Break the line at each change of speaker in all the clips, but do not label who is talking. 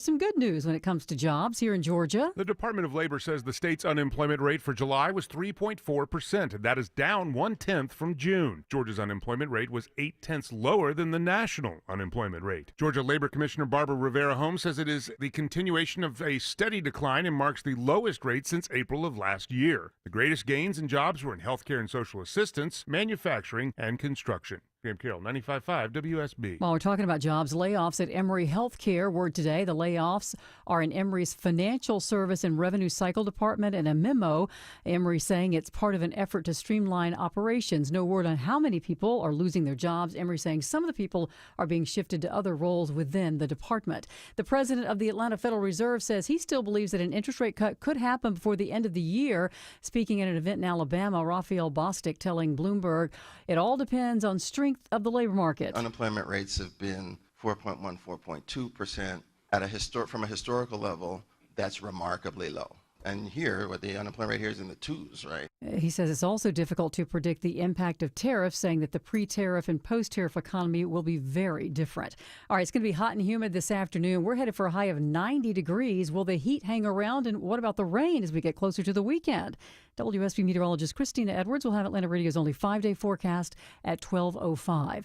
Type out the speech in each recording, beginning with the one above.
Some good news when it comes to jobs here in Georgia.
The Department of Labor says the state's unemployment rate for July was 3.4%, and that is down 1/10 from June. Georgia's unemployment rate was 0.8 lower than the national unemployment rate. Georgia Labor Commissioner Barbara Rivera-Holmes says it is the continuation of a steady decline and marks the lowest rate since April of last year. The greatest gains in jobs were in healthcare and social assistance, manufacturing, and construction. Graham Carroll, 95.5 WSB.
While we're talking about jobs, layoffs at Emory Healthcare. Word today, the layoffs are in Emory's Financial Service and Revenue Cycle Department. And a memo, Emory saying it's part of an effort to streamline operations. No word on how many people are losing their jobs. Emory saying some of the people are being shifted to other roles within the department. The president of the Atlanta Federal Reserve says he still believes that an interest rate cut could happen before the end of the year. Speaking at an event in Alabama, Raphael Bostic telling Bloomberg it all depends on strength of the labor market.
Unemployment rates have been 4.1, 4.2%. From a historical level, that's remarkably low. And here, what the unemployment rate here is in the twos, right?
He says it's also difficult to predict the impact of tariffs, saying that the pre-tariff and post-tariff economy will be very different. All right, it's going to be hot and humid this afternoon. We're headed for a high of 90 degrees. Will the heat hang around? And what about the rain as we get closer to the weekend? WSB meteorologist Christina Edwards will have Atlanta Radio's only 5-day forecast at 12:05.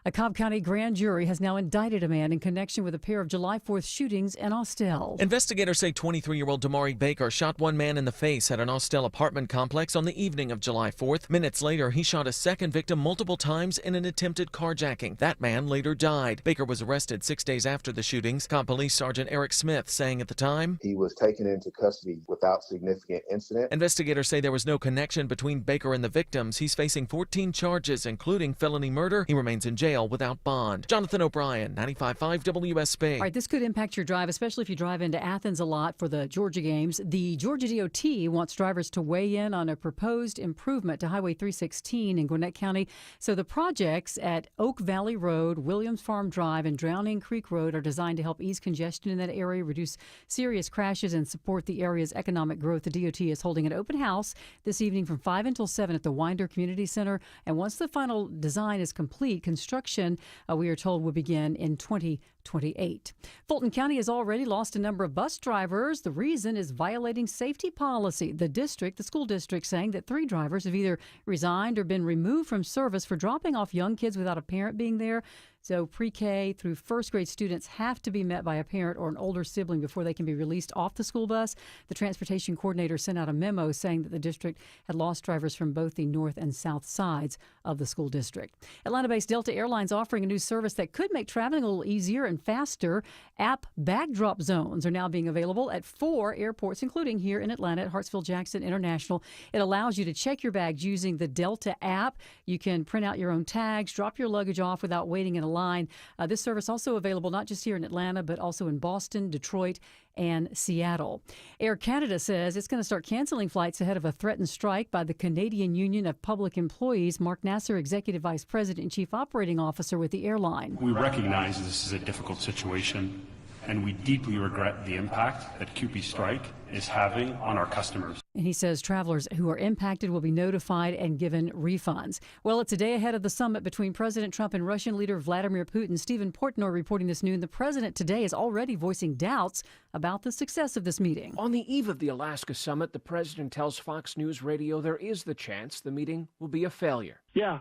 A Cobb County grand jury has now indicted a man in connection with a pair of July 4th shootings in Austell.
Investigators say 23-year-old Damari Baker shot one man in the face at an Austell apartment complex on the evening of July 4th. Minutes later, he shot a second victim multiple times in an attempted carjacking. That man later died. Baker was arrested 6 days after the shootings. Cobb Police Sergeant Eric Smith saying at the time,
he was taken into custody without significant incident.
Investigators say there was no connection between Baker and the victims. He's facing 14 charges, including felony murder. He remains in jail without bond. Jonathan O'Brien, 95.5 WSB.
All right, this could impact your drive, especially if you drive into Athens a lot for the Georgia games. The Georgia DOT wants drivers to weigh in on a proposed improvement to Highway 316 in Gwinnett County. So the projects at Oak Valley Road, Williams Farm Drive, and Drowning Creek Road are designed to help ease congestion in that area, reduce serious crashes, and support the area's economic growth. The DOT is holding an open house this evening from 5 until 7 at the Winder Community Center. And once the final design is complete, construction, we are told, will begin in 2028. Fulton County has already lost a number of bus drivers. The reason is violating safety policy. The school district, saying that 3 drivers have either resigned or been removed from service for dropping off young kids without a parent being there. So pre-K through first grade students have to be met by a parent or an older sibling before they can be released off the school bus. The transportation coordinator sent out a memo saying that the district had lost drivers from both the north and south sides of the school district. Atlanta-based Delta Airlines offering a new service that could make traveling a little easier and faster. App bag drop zones are now being available at 4 airports, including here in Atlanta at Hartsfield-Jackson International. It allows you to check your bags using the Delta app. You can print out your own tags, drop your luggage off without waiting in a line. This service also available not just here in Atlanta, but also in Boston, Detroit, and Seattle. Air Canada says it's going to start canceling flights ahead of a threatened strike by the Canadian Union of Public Employees. Mark Nasser, Executive Vice President and Chief Operating Officer with the airline.
We recognize this is a difficult situation, and we deeply regret the impact that CUPE strike is having on our customers.
And he says travelers who are impacted will be notified and given refunds. Well, it's a day ahead of the summit between President Trump and Russian leader Vladimir Putin. Stephen Portnoy reporting this noon. The president today is already voicing doubts about the success of this meeting.
On the eve of the Alaska summit, the president tells Fox News Radio there is the chance the meeting will be a failure.
Yeah.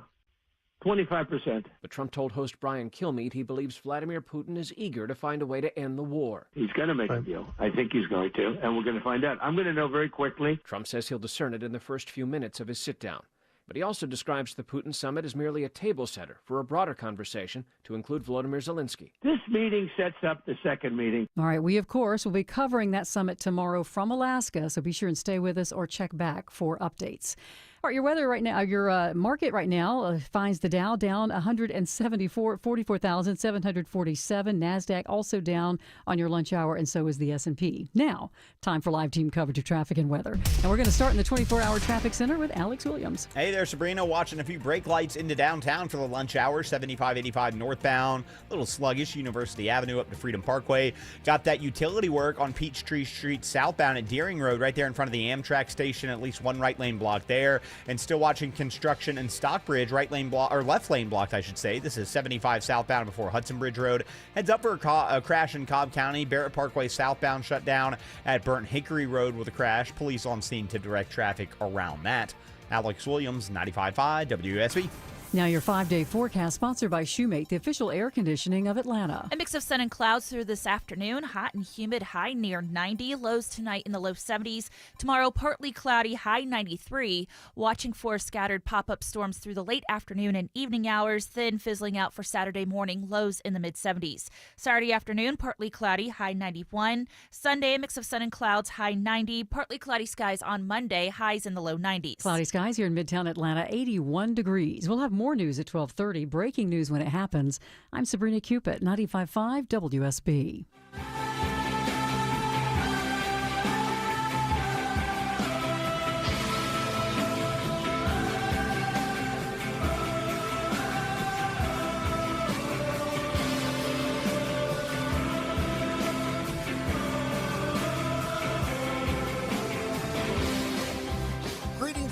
25%.
But Trump told host Brian Kilmeade he believes Vladimir Putin is eager to find a way to end the war.
He's going to make a deal. I think he's going to, and we're going to find out. I'm going to know very quickly.
Trump says he'll discern it in the first few minutes of his sit-down. But he also describes the Putin summit as merely a table setter for a broader conversation to include Volodymyr Zelensky.
This meeting sets up the second meeting.
All right, we, of course, will be covering that summit tomorrow from Alaska, so be sure and stay with us or check back for updates. All right, your weather right now, your market right now finds the Dow down 44,747. NASDAQ also down on your lunch hour, and so is the S&P. Now, time for live team coverage of traffic and weather. And we're going to start in the 24-hour traffic center with Alex Williams.
Hey there, Sabrina. Watching a few brake lights into downtown for the lunch hour. 7585 northbound. A little sluggish. University Avenue up to Freedom Parkway. Got that utility work on Peachtree Street southbound at Deering Road right there in front of the Amtrak station. At least one right lane block there. And still watching construction in Stockbridge, left lane blocked, I should say. This is 75 southbound before Hudson Bridge Road. Heads up for a crash in Cobb County. Barrett Parkway southbound shut down at Burnt Hickory Road with a crash. Police on scene to direct traffic around that. Alex Williams, 95.5 WSB.
Now your 5-day forecast sponsored by Shoemate, the official air conditioning of Atlanta.
A mix of sun and clouds through this afternoon. Hot and humid, high near 90. Lows tonight in the low 70s. Tomorrow, partly cloudy, high 93. Watching for scattered pop-up storms through the late afternoon and evening hours, then fizzling out for Saturday morning. Lows in the mid-70s. Saturday afternoon, partly cloudy, high 91. Sunday, a mix of sun and clouds, high 90. Partly cloudy skies on Monday, highs in the low 90s.
Cloudy skies here in Midtown Atlanta, 81 degrees. We'll have more news at 12:30. Breaking news when it happens. I'm Sabrina Cupid, 95.5 WSB.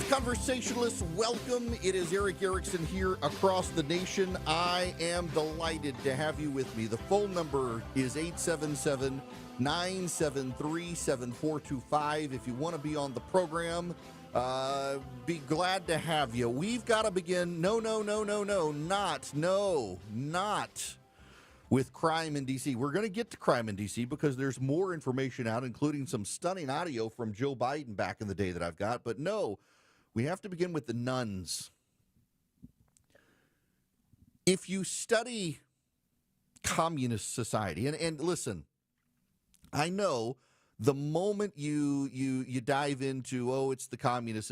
Conversationalists, welcome. It is Eric Erickson here across the nation. I am delighted to have you with me. The phone number is 877-973-7425. If you want to be on the program, be glad to have you. We've got to begin. Not with crime in D.C. We're going to get to crime in D.C. because there's more information out, including some stunning audio from Joe Biden back in the day that I've got. But no, we have to begin with the nuns. If you study communist society, and listen, I know the moment you dive into, oh, it's the communists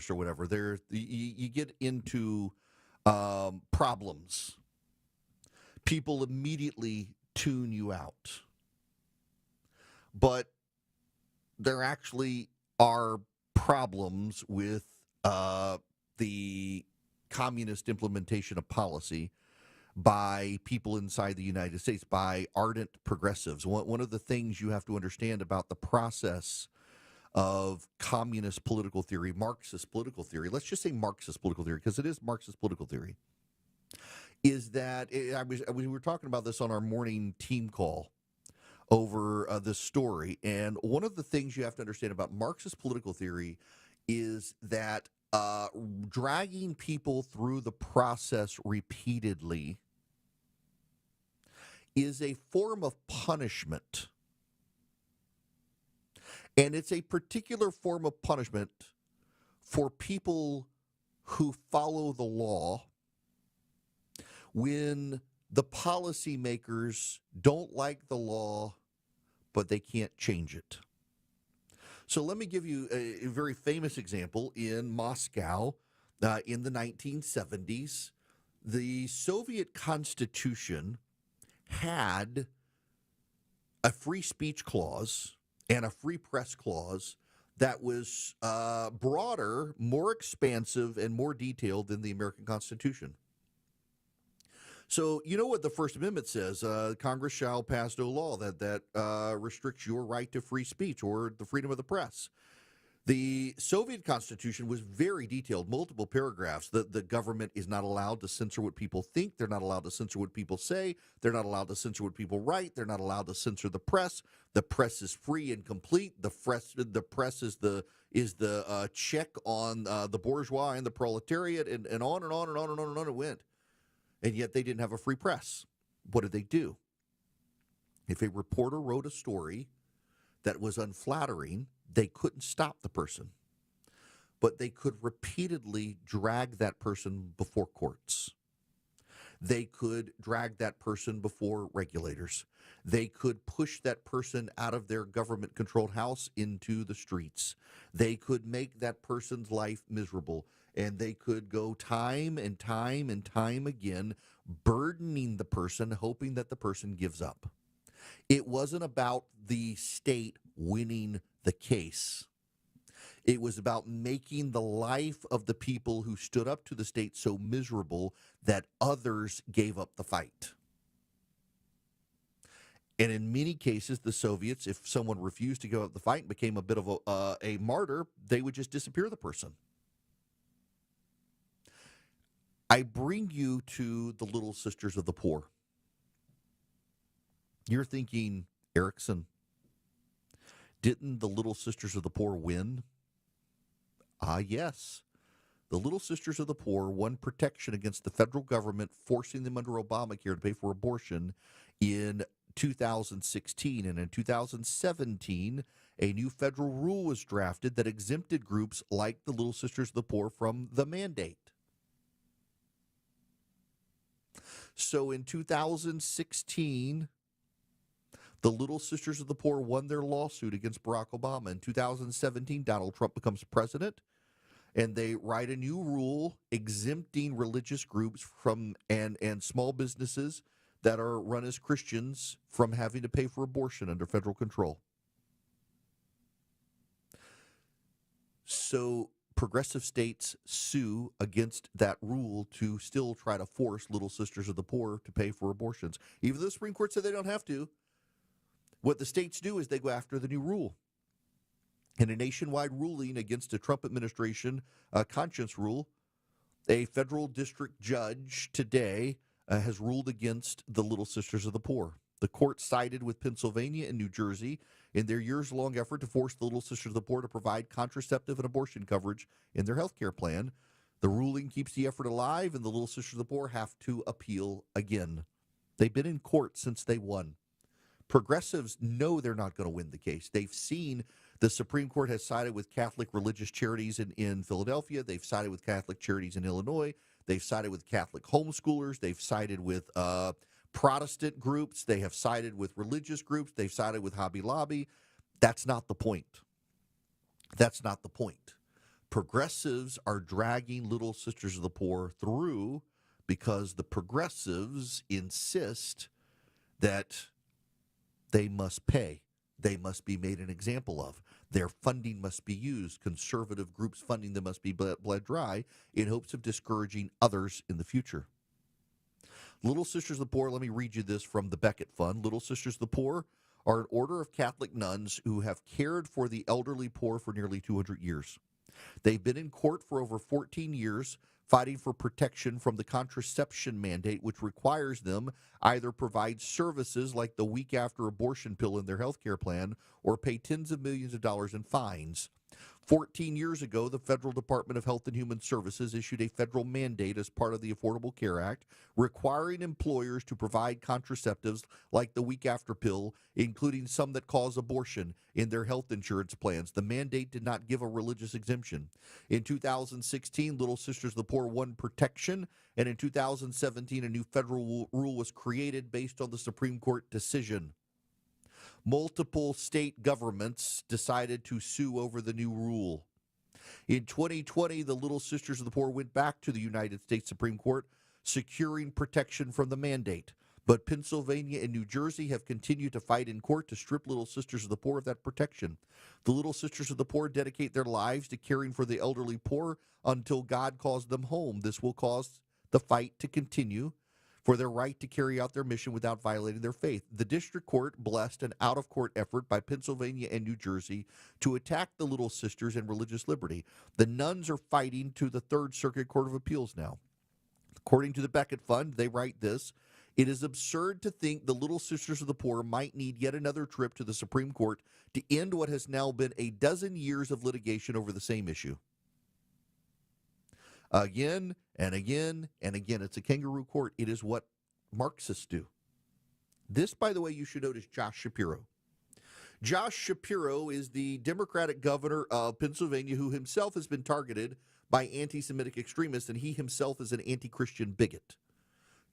or whatever, you get into problems. People immediately tune you out. But there actually are problems with the communist implementation of policy by people inside the United States, by ardent progressives. One of the things you have to understand about the process of communist political theory, Marxist political theory, let's just say Marxist political theory, because it is Marxist political theory, is that, we were talking about this on our morning team call over this story, and one of the things you have to understand about Marxist political theory is that dragging people through the process repeatedly is a form of punishment. And it's a particular form of punishment for people who follow the law when the policymakers don't like the law, but they can't change it. So let me give you a very famous example. In Moscow in the 1970s, the Soviet Constitution had a free speech clause and a free press clause that was broader, more expansive, and more detailed than the American Constitution. So you know what the First Amendment says, Congress shall pass no law that restricts your right to free speech or the freedom of the press. The Soviet Constitution was very detailed, multiple paragraphs. The government is not allowed to censor what people think. They're not allowed to censor what people say. They're not allowed to censor what people write. They're not allowed to censor the press. The press is free and complete. The press is the check on the bourgeois and the proletariat, and on and on and on and on and on it went. And yet they didn't have a free press. What did they do? If a reporter wrote a story that was unflattering, they couldn't stop the person. But they could repeatedly drag that person before courts. They could drag that person before regulators. They could push that person out of their government-controlled house into the streets. They could make that person's life miserable. And they could go time and time and time again, burdening the person, hoping that the person gives up. It wasn't about the state winning the case. It was about making the life of the people who stood up to the state so miserable that others gave up the fight. And in many cases, the Soviets, if someone refused to give up the fight and became a bit of a martyr, they would just disappear the person. I bring you to the Little Sisters of the Poor. You're thinking, Erickson, didn't the Little Sisters of the Poor win? Yes. The Little Sisters of the Poor won protection against the federal government forcing them under Obamacare to pay for abortion in 2016. And in 2017, a new federal rule was drafted that exempted groups like the Little Sisters of the Poor from the mandate. So in 2016, the Little Sisters of the Poor won their lawsuit against Barack Obama. In 2017, Donald Trump becomes president, and they write a new rule exempting religious groups from and small businesses that are run as Christians from having to pay for abortion under federal control. So progressive states sue against that rule to still try to force Little Sisters of the Poor to pay for abortions. Even though the Supreme Court said they don't have to, what the states do is they go after the new rule. In a nationwide ruling against a Trump administration conscience rule, a federal district judge today has ruled against the Little Sisters of the Poor. The court sided with Pennsylvania and New Jersey in their years-long effort to force the Little Sisters of the Poor to provide contraceptive and abortion coverage in their health care plan. The ruling keeps the effort alive, and the Little Sisters of the Poor have to appeal again. They've been in court since they won. Progressives know they're not going to win the case. They've seen the Supreme Court has sided with Catholic religious charities in Philadelphia. They've sided with Catholic charities in Illinois. They've sided with Catholic homeschoolers. They've sided with Protestant groups. They have sided with religious groups. They've sided with Hobby Lobby. That's not the point. That's not the point. Progressives are dragging Little Sisters of the Poor through because the progressives insist that they must pay. They must be made an example of. Their funding must be used. Conservative groups' funding them must be bled dry in hopes of discouraging others in the future. Little Sisters of the Poor, let me read you this from the Becket Fund. Little Sisters of the Poor are an order of Catholic nuns who have cared for the elderly poor for nearly 200 years. They've been in court for over 14 years, fighting for protection from the contraception mandate, which requires them either provide services like the week after abortion pill in their health care plan or pay tens of millions of dollars in fines. 14 years ago, the Federal Department of Health and Human Services issued a federal mandate as part of the Affordable Care Act requiring employers to provide contraceptives like the week after pill, including some that cause abortion, in their health insurance plans. The mandate did not give a religious exemption. In 2016, Little Sisters of the Poor won protection, and in 2017, a new federal rule was created based on the Supreme Court decision. Multiple state governments decided to sue over the new rule. In 2020, the Little Sisters of the Poor went back to the United States Supreme Court, securing protection from the mandate. But Pennsylvania and New Jersey have continued to fight in court to strip Little Sisters of the Poor of that protection. The Little Sisters of the Poor dedicate their lives to caring for the elderly poor until God calls them home. This will cause the fight to continue for their right to carry out their mission without violating their faith. The district court blessed an out-of-court effort by Pennsylvania and New Jersey to attack the Little Sisters and religious liberty. The nuns are fighting to the Third Circuit Court of Appeals now. According to the Becket Fund, they write this: "It is absurd to think the Little Sisters of the Poor might need yet another trip to the Supreme Court to end what has now been a dozen years of litigation over the same issue." Again and again and again. It's a kangaroo court. It is what Marxists do. This, by the way, you should note, is Josh Shapiro. Josh Shapiro is the Democratic governor of Pennsylvania who himself has been targeted by anti-Semitic extremists, and he himself is an anti-Christian bigot.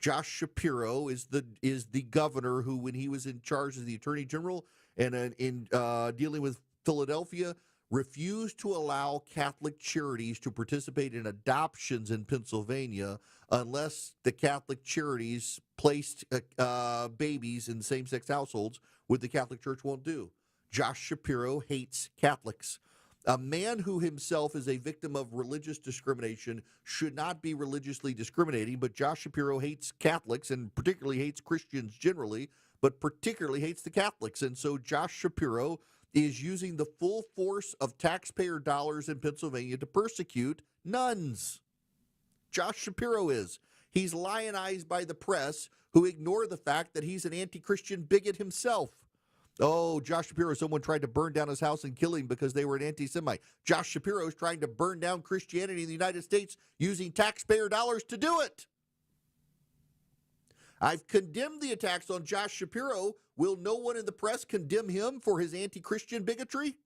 Josh Shapiro is the governor who, when he was in charge as the attorney general and in dealing with Philadelphia, refused to allow Catholic charities to participate in adoptions in Pennsylvania unless the Catholic charities placed babies in same-sex households, which the Catholic Church won't do. Josh Shapiro hates Catholics. A man who himself is a victim of religious discrimination should not be religiously discriminating, but Josh Shapiro hates Catholics and particularly hates Christians generally, but particularly hates the Catholics. And so Josh Shapiro is using the full force of taxpayer dollars in Pennsylvania to persecute nuns. Josh Shapiro is. He's lionized by the press who ignore the fact that he's an anti-Christian bigot himself. Oh, Josh Shapiro, someone tried to burn down his house and kill him because they were an anti-Semite. Josh Shapiro is trying to burn down Christianity in the United States using taxpayer dollars to do it. I've condemned the attacks on Josh Shapiro. Will no one in the press condemn him for his anti-Christian bigotry?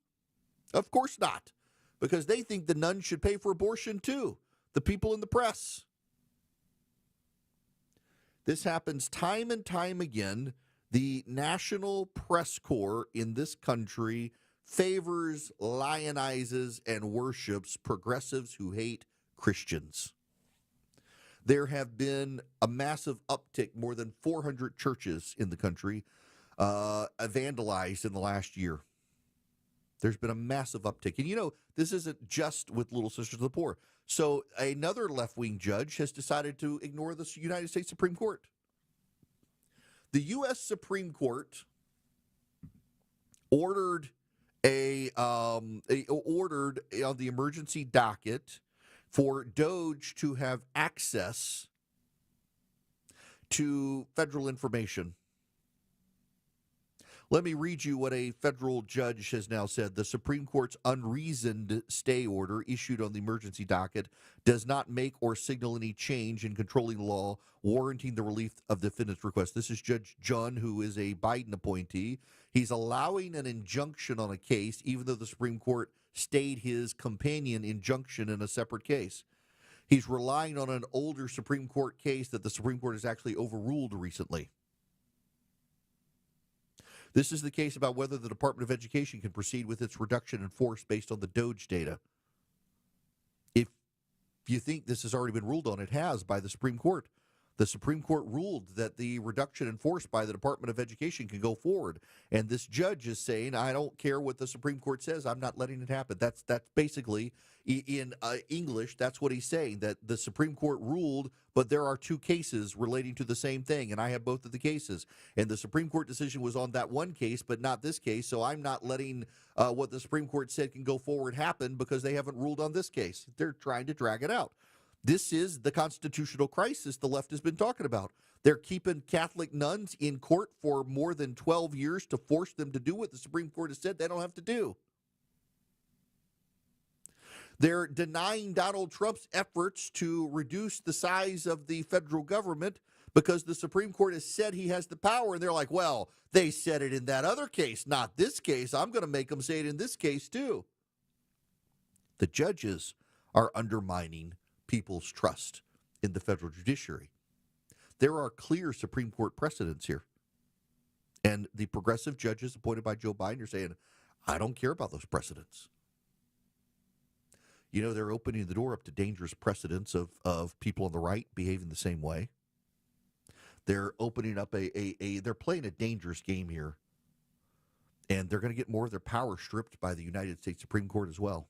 Of course not, because they think the nuns should pay for abortion too, the people in the press. This happens time and time again. The National Press Corps in this country favors, lionizes, and worships progressives who hate Christians. There have been a massive uptick, more than 400 churches in the country vandalized in the last year. There's been a massive uptick. And you know, this isn't just with Little Sisters of the Poor. So another left-wing judge has decided to ignore the United States Supreme Court. The U.S. Supreme Court ordered on the emergency docket for DOJ to have access to federal information. Let me read you what a federal judge has now said. The Supreme Court's unreasoned stay order issued on the emergency docket does not make or signal any change in controlling law warranting the relief of the defendant's request. This is Judge John, who is a Biden appointee. He's allowing an injunction on a case, even though the Supreme Court stayed his companion injunction in a separate case. He's relying on an older Supreme Court case that the Supreme Court has actually overruled recently. This is the case about whether the Department of Education can proceed with its reduction in force based on the DOJ data. If you think this has already been ruled on, it has by the Supreme Court. The Supreme Court ruled that the reduction in force by the Department of Education can go forward. And this judge is saying, I don't care what the Supreme Court says. I'm not letting it happen. That's basically, in English, that's what he's saying, that the Supreme Court ruled, but there are two cases relating to the same thing, and I have both of the cases. And the Supreme Court decision was on that one case, but not this case, so I'm not letting what the Supreme Court said can go forward happen because they haven't ruled on this case. They're trying to drag it out. This is the constitutional crisis the left has been talking about. They're keeping Catholic nuns in court for more than 12 years to force them to do what the Supreme Court has said they don't have to do. They're denying Donald Trump's efforts to reduce the size of the federal government because the Supreme Court has said he has the power. And they're like, well, they said it in that other case, not this case. I'm going to make them say it in this case too. The judges are undermining people's trust in the federal judiciary. There are clear Supreme Court precedents here. And the progressive judges appointed by Joe Biden are saying, I don't care about those precedents. You know, they're opening the door up to dangerous precedents of people on the right behaving the same way. They're opening up they're playing a dangerous game here. And they're going to get more of their power stripped by the United States Supreme Court as well.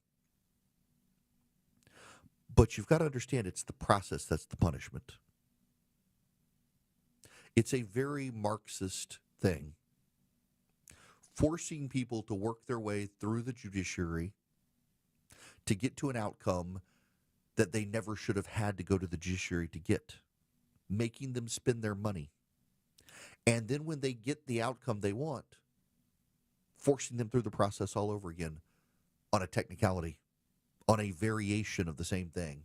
But you've got to understand it's the process that's the punishment. It's a very Marxist thing. Forcing people to work their way through the judiciary to get to an outcome that they never should have had to go to the judiciary to get. Making them spend their money. And then when they get the outcome they want, forcing them through the process all over again on a technicality. On a variation of the same thing.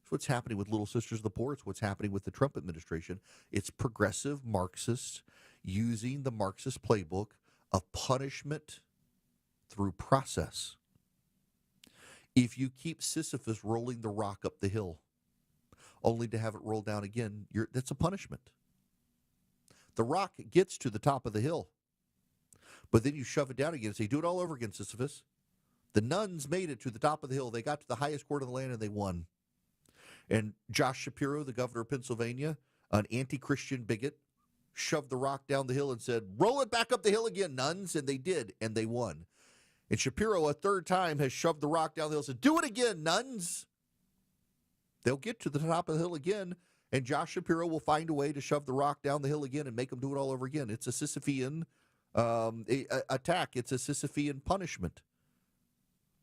It's what's happening with Little Sisters of the Poor. It's what's happening with the Trump administration. It's progressive Marxists using the Marxist playbook of punishment through process. If you keep Sisyphus rolling the rock up the hill, only to have it roll down again, that's a punishment. The rock gets to the top of the hill, but then you shove it down again and say, do it all over again, Sisyphus. The nuns made it to the top of the hill. They got to the highest court of the land and they won. And Josh Shapiro, the governor of Pennsylvania, an anti-Christian bigot, shoved the rock down the hill and said, roll it back up the hill again, nuns. And they did, and they won. And Shapiro, a third time, has shoved the rock down the hill and said, do it again, nuns. They'll get to the top of the hill again, and Josh Shapiro will find a way to shove the rock down the hill again and make them do it all over again. It's a Sisyphean attack. It's a Sisyphean punishment.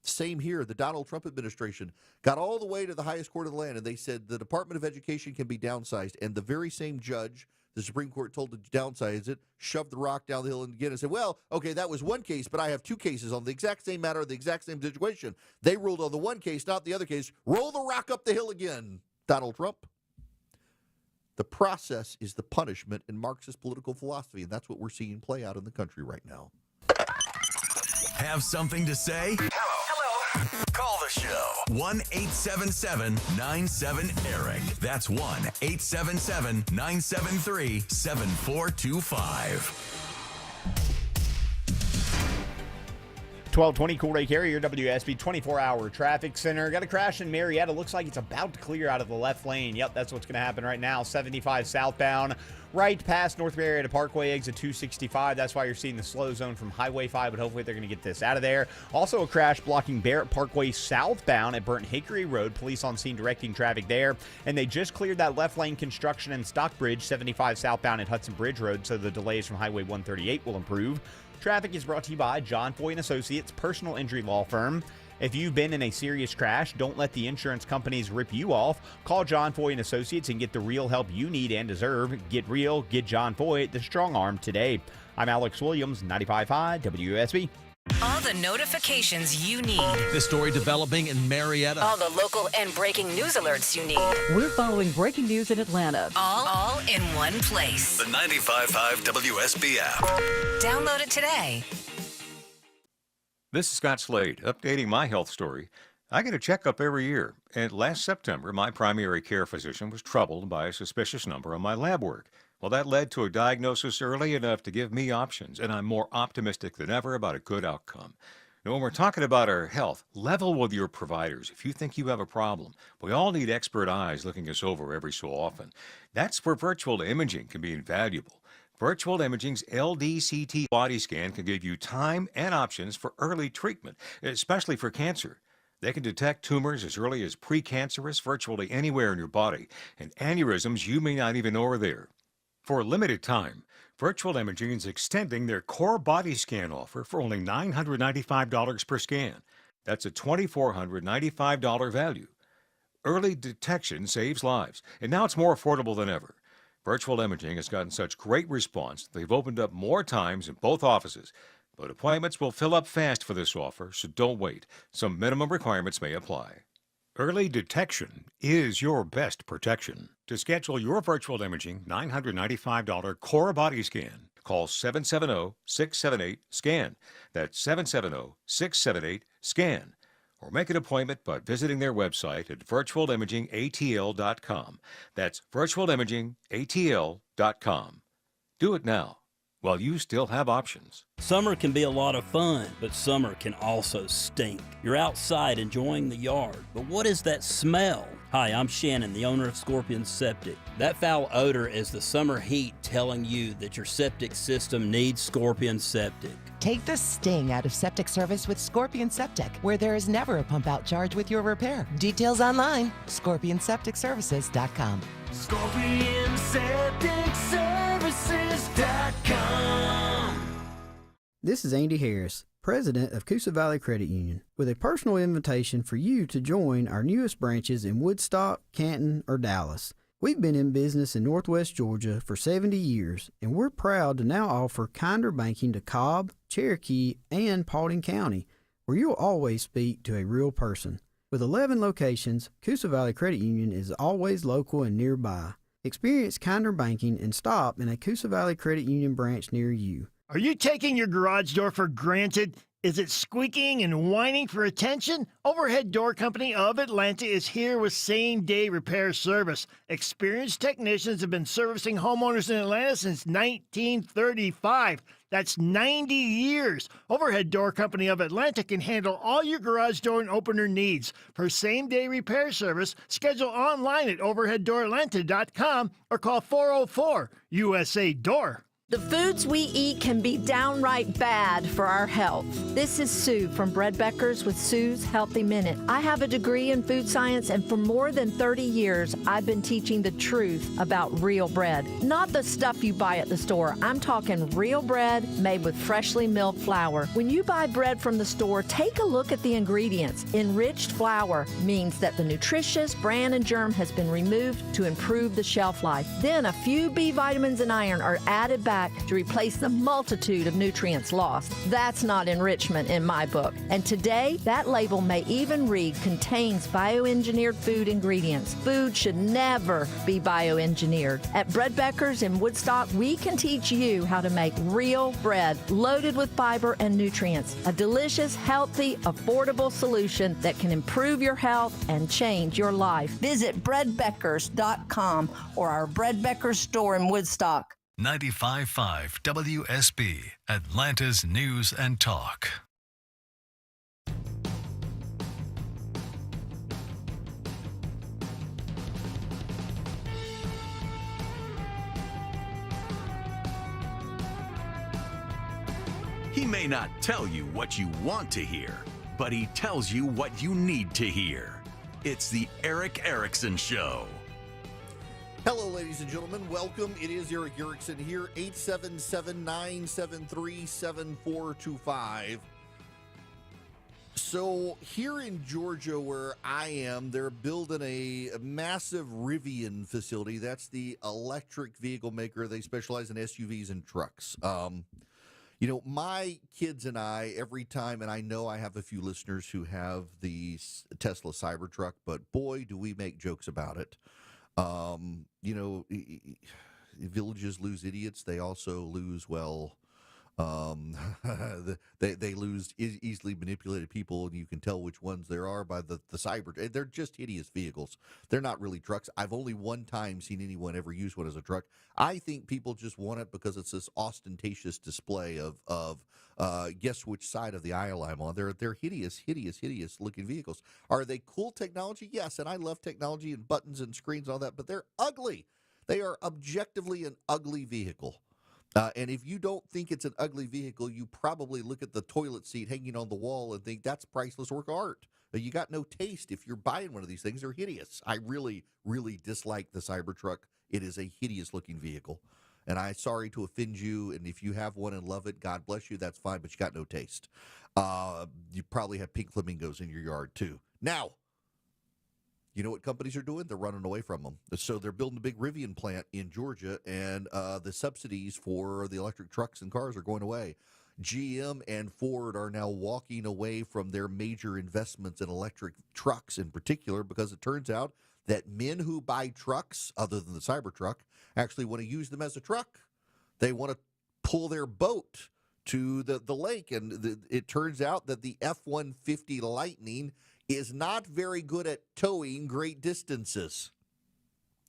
Same here. The Donald Trump administration got all the way to the highest court of the land, and they said the Department of Education can be downsized. And the very same judge the Supreme Court told to downsize it, shoved the rock down the hill and again and said, well, okay, that was one case, but I have two cases on the exact same matter, the exact same situation. They ruled on the one case, not the other case. Roll the rock up the hill again, Donald Trump. The process is the punishment in Marxist political philosophy, and that's what we're seeing play out in the country right now.
Have something to say? Hello. Call the show. 1-877-97-ERIC. That's 1-877-973-7425.
1220 Cool Ray Carrier, WSB 24-hour traffic center. Got a crash in Marietta. Looks like it's about to clear out of the left lane. Yep, that's what's going to happen right now. 75 southbound, right past North Marietta Parkway, exit 265. That's why you're seeing the slow zone from Highway 5, but hopefully they're going to get this out of there. Also a crash blocking Barrett Parkway southbound at Burnt Hickory Road. Police on scene directing traffic there. And they just cleared that left lane construction in Stockbridge, 75 southbound at Hudson Bridge Road, so the delays from Highway 138 will improve. Traffic is brought to you by John Foy & Associates, personal injury law firm. If you've been in a serious crash, don't let the insurance companies rip you off. Call John Foy & Associates and get the real help you need and deserve. Get real, get John Foy, the strong arm today. I'm Alex Williams, 95.5 WSB.
All the notifications you need.
The story developing in Marietta.
All the local and breaking news alerts you need.
We're following breaking news in Atlanta.
All in one place.
The 95.5 WSB app.
Download it today.
This is Scott Slade, updating my health story. I get a checkup every year, and last September, my primary care physician was troubled by a suspicious number on my lab work. Well, that led to a diagnosis early enough to give me options, and I'm more optimistic than ever about a good outcome. Now, when we're talking about our health, level with your providers if you think you have a problem. We all need expert eyes looking us over every so often. That's where virtual imaging can be invaluable. Virtual Imaging's LDCT body scan can give you time and options for early treatment, especially for cancer. They can detect tumors as early as precancerous virtually anywhere in your body, and aneurysms you may not even know are there. For a limited time, Virtual Imaging is extending their core body scan offer for only $995 per scan. That's a $2,495 value. Early detection saves lives, and now it's more affordable than ever. Virtual Imaging has gotten such great response, they've opened up more times in both offices. But appointments will fill up fast for this offer, so don't wait. Some minimum requirements may apply. Early detection is your best protection. To schedule your virtual imaging $995 core body scan, call 770-678-SCAN. That's 770-678-SCAN. Or make an appointment by visiting their website at virtualimagingatl.com. That's virtualimagingatl.com. Do it now, while you still have options.
Summer can be a lot of fun, but summer can also stink. You're outside enjoying the yard, but what is that smell? Hi, I'm Shannon, the owner of Scorpion Septic. That foul odor is the summer heat telling you that your septic system needs Scorpion Septic.
Take the sting out of septic service with Scorpion Septic, where there is never a pump-out charge with your repair. Details online, scorpionsepticservices.com.
ScorpionSepticServices.com. This is Andy Harris, president of Coosa Valley Credit Union, with a personal invitation for you to join our newest branches in Woodstock, Canton, or Dallas. We've been in business in Northwest Georgia for 70 years, and we're proud to now offer kinder banking to Cobb, Cherokee, and Paulding County, where you'll always speak to a real person. With 11 locations, Coosa Valley Credit Union is always local and nearby. Experience kinder banking and stop in a Coosa Valley Credit Union branch near you.
Are you taking your garage door for granted? Is it squeaking and whining for attention? Overhead Door Company of Atlanta is here with same-day repair service. Experienced technicians have been servicing homeowners in Atlanta since 1935. That's 90 years. Overhead Door Company of Atlanta can handle all your garage door and opener needs. For same-day repair service, schedule online at overheaddooratlanta.com or call 404-USA-DOOR.
The foods we eat can be downright bad for our health. This is Sue from Bread Beckers with Sue's Healthy Minute. I have a degree in food science, and for more than 30 years, I've been teaching the truth about real bread. Not the stuff you buy at the store. I'm talking real bread made with freshly milled flour. When you buy bread from the store, take a look at the ingredients. Enriched flour means that the nutritious bran and germ has been removed to improve the shelf life. Then a few B vitamins and iron are added back to replace the multitude of nutrients lost. That's not enrichment in my book. And today, that label may even read contains bioengineered food ingredients. Food should never be bioengineered. At Bread Beckers in Woodstock, we can teach you how to make real bread loaded with fiber and nutrients. A delicious, healthy, affordable solution that can improve your health and change your life. Visit breadbeckers.com or our Bread Beckers store in Woodstock.
95.5 WSB, Atlanta's News and Talk.
He may not tell you what you want to hear, but he tells you what you need to hear. It's the Erick Erickson Show.
Hello, ladies and gentlemen. Welcome. It is Erick Erickson here, 877-973-7425. So here in Georgia where I am, they're building a massive Rivian facility. That's the electric vehicle maker. They specialize in SUVs and trucks. You know, my kids and I, every time, and I know I have a few listeners who have the Tesla Cybertruck, but boy, do we make jokes about it. You know, villages lose idiots. They also lose, well, they lose easily manipulated people, and you can tell which ones there are by the cyber. They're just hideous vehicles. They're not really trucks. I've only one time seen anyone ever use one as a truck. I think people just want it because it's this ostentatious display of guess which side of the aisle I'm on. They're hideous looking vehicles. Are they cool technology? Yes, and I love technology and buttons and screens and all that, but they're ugly. They are objectively an ugly vehicle. And if you don't think it's an ugly vehicle, you probably look at the toilet seat hanging on the wall and think that's priceless work of art. You got no taste if you're buying one of these things. They're hideous. I really, really dislike the Cybertruck. It is a hideous-looking vehicle. And I'm sorry to offend you, and if you have one and love it, God bless you, that's fine, but you got no taste. You probably have pink flamingos in your yard, too. Now, you know what companies are doing? They're running away from them. So they're building a big Rivian plant in Georgia, and the subsidies for the electric trucks and cars are going away. GM and Ford are now walking away from their major investments in electric trucks in particular because it turns out that men who buy trucks, other than the Cybertruck, actually want to use them as a truck. They want to pull their boat to the lake, and it turns out that the F-150 Lightning is not very good at towing great distances.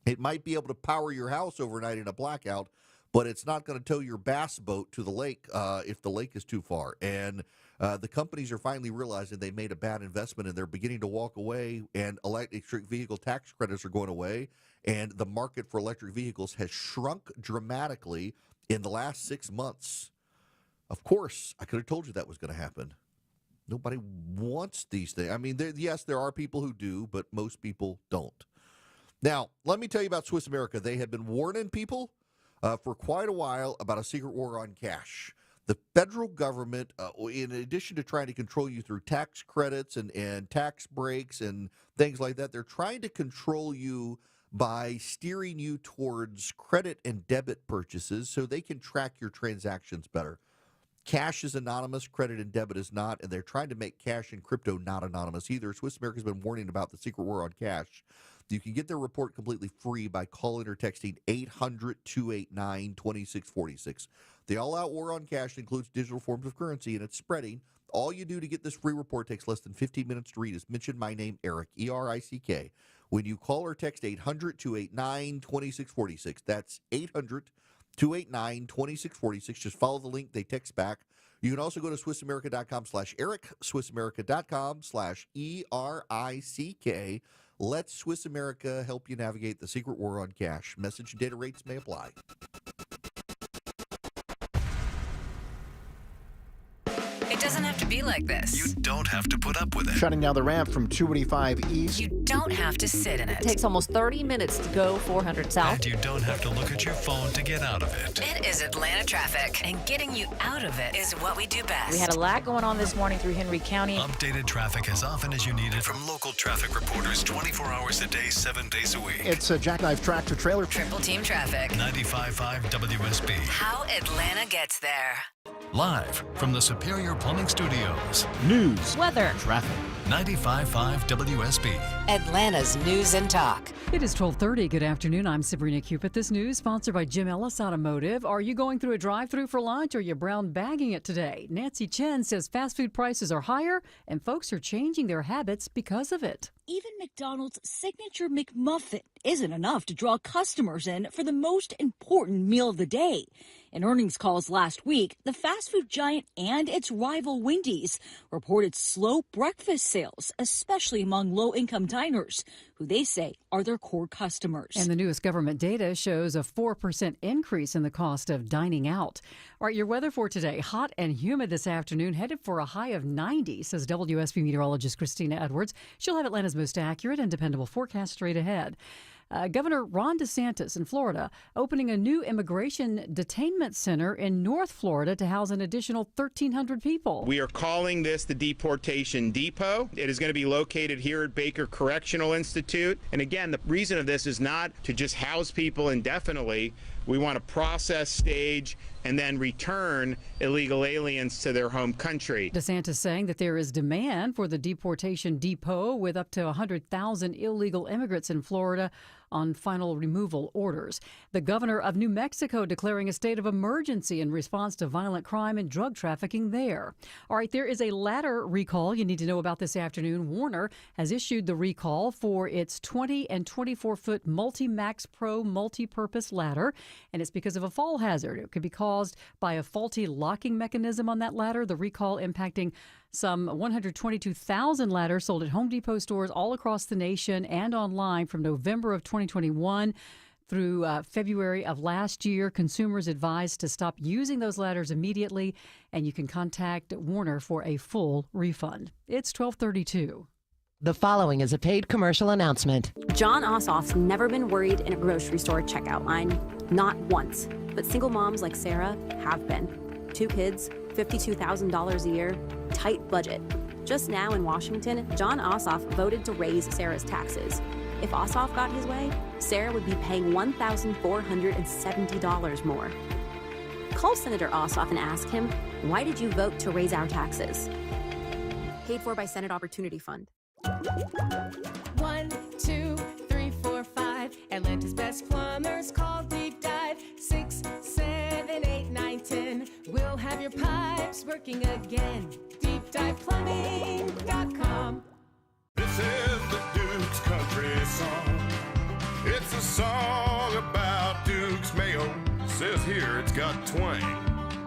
It might be able to power your house overnight in a blackout, but it's not going to tow your bass boat to the lake if the lake is too far. And the companies are finally realizing they made a bad investment, and they're beginning to walk away, and electric vehicle tax credits are going away, and the market for electric vehicles has shrunk dramatically in the last 6 months. Of course, I could have told you that was going to happen. Nobody wants these things. I mean, yes, there are people who do, but most people don't. Now, let me tell you about Swiss America. They have been warning people for quite a while about a secret war on cash. The federal government, in addition to trying to control you through tax credits and tax breaks and things like that, they're trying to control you by steering you towards credit and debit purchases so they can track your transactions better. Cash is anonymous, credit and debit is not, and they're trying to make cash and crypto not anonymous either. Swiss America's been warning about the secret war on cash. You can get their report completely free by calling or texting 800-289-2646. The all-out war on cash includes digital forms of currency, and it's spreading. All you do to get this free report takes less than 15 minutes to read is mention my name, Eric, E-R-I-C-K. When you call or text 800-289-2646, that's 800-289-2646. Just follow the link. They text back. You can also go to SwissAmerica.com/Eric, SwissAmerica.com/ERICK. Let Swiss America help you navigate the secret war on cash. Message and data rates may apply.
It doesn't have to be like this.
You don't have to put up with it.
Shutting down the ramp from 285 East.
You don't have to sit in it.
It takes almost 30 minutes to go 400 South.
And you don't have to look at your phone to get out of it.
It is Atlanta traffic, and getting you out of it is what we do best.
We had a lot going on this morning through Henry County.
Updated traffic as often as you need it from local traffic reporters 24 hours a day, 7 days a week.
It's a jackknife tractor trailer.
Triple team traffic.
95.5 WSB.
How Atlanta gets there.
Live from the Superior Plumbing Studios.
News.
Weather.
Traffic.
95.5 WSB.
Atlanta's News and Talk.
It is 12:30. Good afternoon. I'm Sabrina Cupid. This news sponsored by Jim Ellis Automotive. Are you going through a drive-through for lunch or are you brown bagging it today? Nancy Chen says fast food prices are higher and folks are changing their habits because of it.
Even McDonald's signature McMuffin isn't enough to draw customers in for the most important meal of the day. In earnings calls last week, the fast food giant and its rival Wendy's reported slow breakfast sales, especially among low-income diners, who they say are their core customers.
And the newest government data shows a 4% increase in the cost of dining out. All right, your weather for today, hot and humid this afternoon, headed for a high of 90, says WSB meteorologist Christina Edwards. She'll have Atlanta's most accurate and dependable forecast straight ahead. Governor Ron DeSantis in Florida opening a new immigration detainment center in North Florida to house an additional 1,300 people.
We are calling this the Deportation Depot. It is going to be located here at Baker Correctional Institute. And again, the reason of this is not to just house people indefinitely. We want to process, stage, and then return illegal aliens to their home country.
DeSantis saying that there is demand for the deportation depot with up to 100,000 illegal immigrants in Florida on final removal orders. The governor of New Mexico declaring a state of emergency in response to violent crime and drug trafficking there. All right, there is a ladder recall you need to know about this afternoon. Warner has issued the recall for its 20 and 24-foot Multi-Max Pro multi-purpose ladder, and it's because of a fall hazard. It could be caused by a faulty locking mechanism on that ladder. The recall impacting some 122,000 ladders sold at Home Depot stores all across the nation and online from November of 2021 through February of last year. Consumers advised to stop using those ladders immediately, and you can contact Warner for a full refund. It's 12:32.
The following is a paid commercial announcement.
John Ossoff's never been worried in a grocery store checkout line, not once. But single moms like Sarah have been. 2 kids, $52,000 a year, tight budget. Just now in Washington, John Ossoff voted to raise Sarah's taxes. If Ossoff got his way, Sarah would be paying $1,470 more. Call Senator Ossoff and ask him, why did you vote to raise our taxes? Paid for by Senate Opportunity Fund.
1, 2, 3, 4, 5. Atlanta's best plumbers call Deep Dive. 6, 7, 8, 9, 10. We'll have your pipes working again. DeepDivePlumbing.com.
This is the Duke's Country Song. It's a song about Duke's Mayo. Says here it's got twang.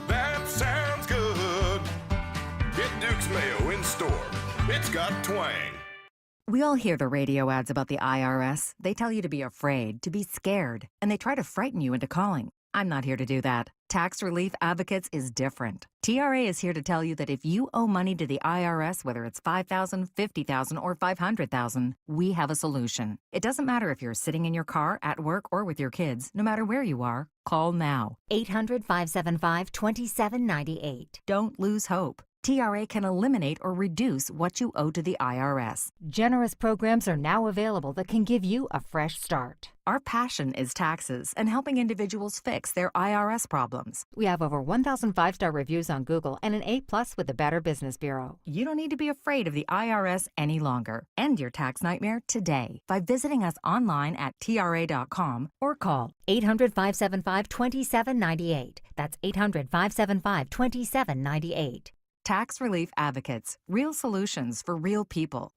That sounds good. Get Duke's Mayo in store. It's got twang.
We all hear the radio ads about the IRS. They tell you to be afraid, to be scared, and they try to frighten you into calling. I'm not here to do that. Tax Relief Advocates is different. TRA is here to tell you that if you owe money to the IRS, whether it's $5,000, $50,000, or $500,000, we have a solution. It doesn't matter if you're sitting in your car, at work, or with your kids. No matter where you are, call now. 800-575-2798. Don't lose hope. TRA can eliminate or reduce what you owe to the IRS. Generous programs are now available that can give you a fresh start. Our passion is taxes and helping individuals fix their IRS problems. We have over 1,000 5-star reviews on Google and an A+ with the Better Business Bureau. You don't need to be afraid of the IRS any longer. End your tax nightmare today by visiting us online at TRA.com or call 800-575-2798. That's 800-575-2798. Tax Relief Advocates. Real solutions for real people.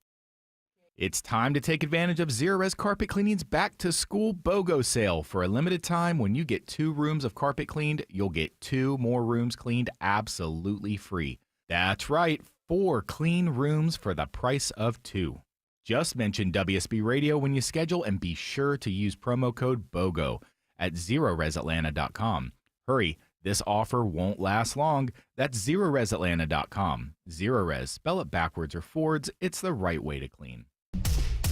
It's time to take advantage of Zerorez Carpet Cleaning's Back to School BOGO sale. For a limited time, when you get 2 rooms of carpet cleaned, you'll get 2 more rooms cleaned absolutely free. That's right, 4 clean rooms for the price of 2. Just mention WSB Radio when you schedule and be sure to use promo code BOGO at ZerorezAtlanta.com. Hurry, This offer won't last long. That's ZeroResAtlanta.com. Zerorez, spell it backwards or forwards, it's the right way to clean.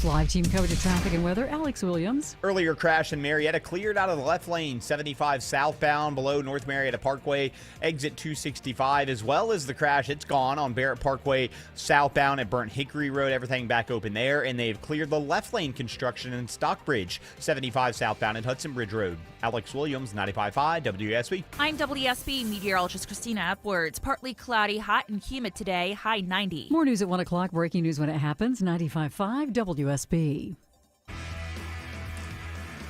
Live team coverage of traffic and weather, Alex Williams.
Earlier crash in Marietta cleared out of the left lane, 75 southbound below North Marietta Parkway, exit 265, as well as the crash. It's gone on Barrett Parkway southbound at Burnt Hickory Road. Everything back open there, and they've cleared the left lane construction in Stockbridge, 75 southbound at Hudson Bridge Road. Alex Williams, 95.5 WSB.
I'm WSB meteorologist Christina Epwards. Partly cloudy, hot and humid today, high 90.
More news at 1 o'clock. Breaking news when it happens. 95.5 WSB.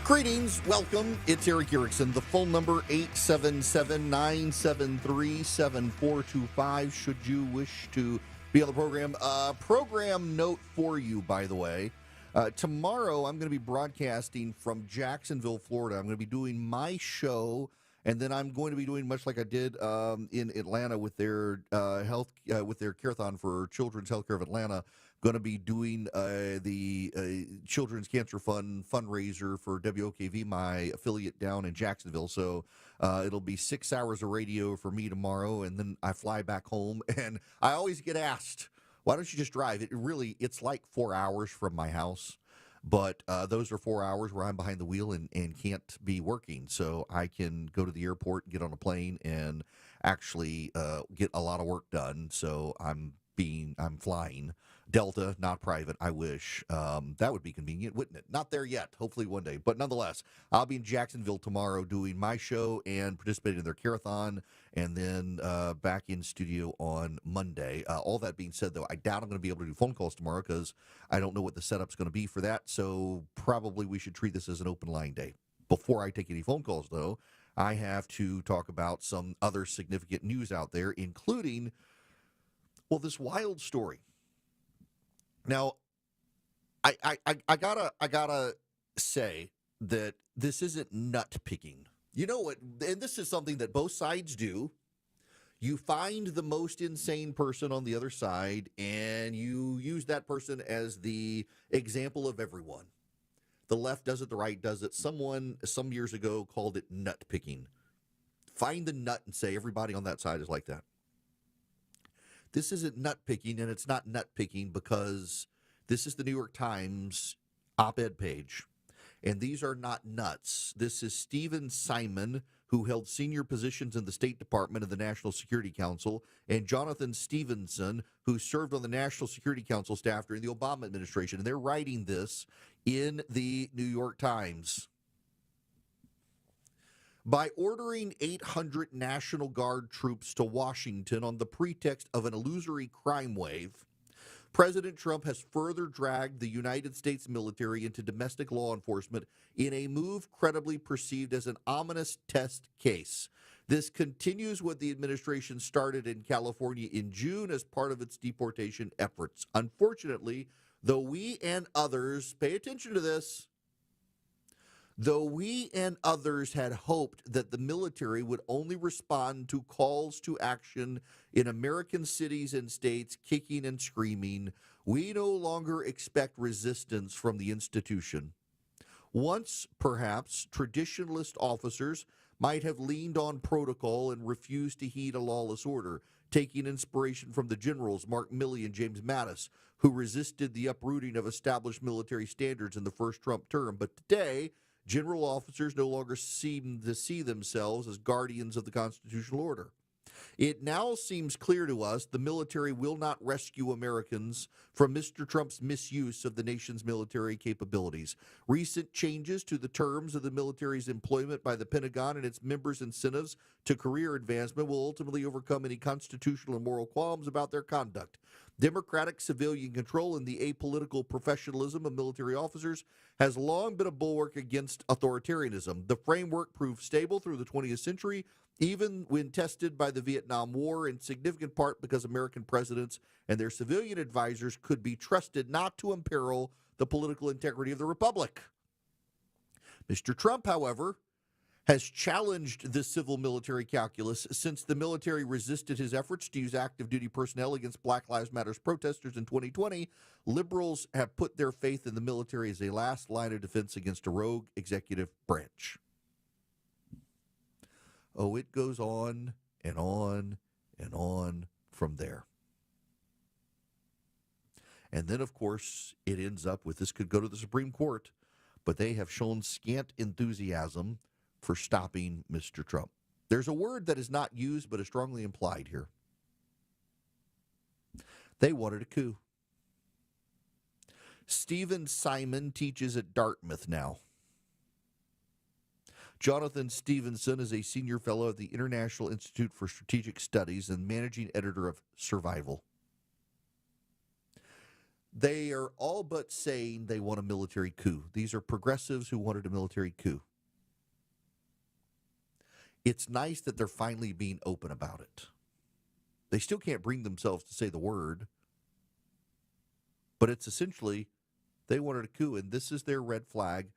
Greetings, welcome. It's Eric Erickson. The phone number 877-973-7425 should you wish to be on the program. Program note for you, by the way. Tomorrow I'm going to be broadcasting from Jacksonville, Florida. I'm going to be doing my show, and then I'm going to be doing much like I did in Atlanta with their with their Careathon for Children's Healthcare of Atlanta. Going to be doing the Children's Cancer Fund fundraiser for WOKV, my affiliate down in Jacksonville. So it'll be 6 hours of radio for me tomorrow, and then I fly back home. And I always get asked, why don't you just drive? It's like 4 hours from my house, but those are 4 hours where I'm behind the wheel and can't be working. So I can go to the airport, get on a plane, and actually get a lot of work done. So I'm flying Delta, not private. I wish. That would be convenient, wouldn't it? Not there yet. Hopefully one day. But nonetheless, I'll be in Jacksonville tomorrow doing my show and participating in their Careathon, and then back in studio on Monday. All that being said, though, I doubt I'm going to be able to do phone calls tomorrow because I don't know what the setup's going to be for that. So probably we should treat this as an open line day. Before I take any phone calls, though, I have to talk about some other significant news out there, including, well, this wild story. Now, I gotta say that this isn't nut picking. You know what? And this is something that both sides do. You find the most insane person on the other side, and you use that person as the example of everyone. The left does it, the right does it. Someone some years ago called it nut picking. Find the nut and say everybody on that side is like that. This isn't nut picking, and it's not nut picking because this is the New York Times op-ed page. And these are not nuts. This is Stephen Simon, who held senior positions in the State Department and the National Security Council, and Jonathan Stevenson, who served on the National Security Council staff during the Obama administration. And they're writing this in the New York Times. By ordering 800 National Guard troops to Washington on the pretext of an illusory crime wave, President Trump has further dragged the United States military into domestic law enforcement in a move credibly perceived as an ominous test case. This continues what the administration started in California in June as part of its deportation efforts. Unfortunately, though we and others, pay attention to this, though we and others had hoped that the military would only respond to calls to action in American cities and states kicking and screaming, we no longer expect resistance from the institution. Once, perhaps, traditionalist officers might have leaned on protocol and refused to heed a lawless order, taking inspiration from the generals Mark Milley and James Mattis, who resisted the uprooting of established military standards in the first Trump term. But today, general officers no longer seem to see themselves as guardians of the constitutional order. It now seems clear to us the military will not rescue Americans from Mr. Trump's misuse of the nation's military capabilities. Recent changes to the terms of the military's employment by the Pentagon and its members' incentives to career advancement will ultimately overcome any constitutional and moral qualms about their conduct. Democratic civilian control and the apolitical professionalism of military officers has long been a bulwark against authoritarianism. The framework proved stable through the 20th century, even when tested by the Vietnam War, in significant part because American presidents and their civilian advisors could be trusted not to imperil the political integrity of the republic. Mr. Trump, however, has challenged this civil-military calculus since the military resisted his efforts to use active duty personnel against Black Lives Matter protesters in 2020. Liberals have put their faith in the military as a last line of defense against a rogue executive branch. Oh, it goes on and on and on from there. And then, of course, it ends up with this could go to the Supreme Court, but they have shown scant enthusiasm for stopping Mr. Trump. There's a word that is not used but is strongly implied here. They wanted a coup. Stephen Simon teaches at Dartmouth now. Jonathan Stevenson is a senior fellow at the International Institute for Strategic Studies and managing editor of Survival. They are all but saying they want a military coup. These are progressives who wanted a military coup. It's nice that they're finally being open about it. They still can't bring themselves to say the word, but it's essentially they wanted a coup, and this is their red flag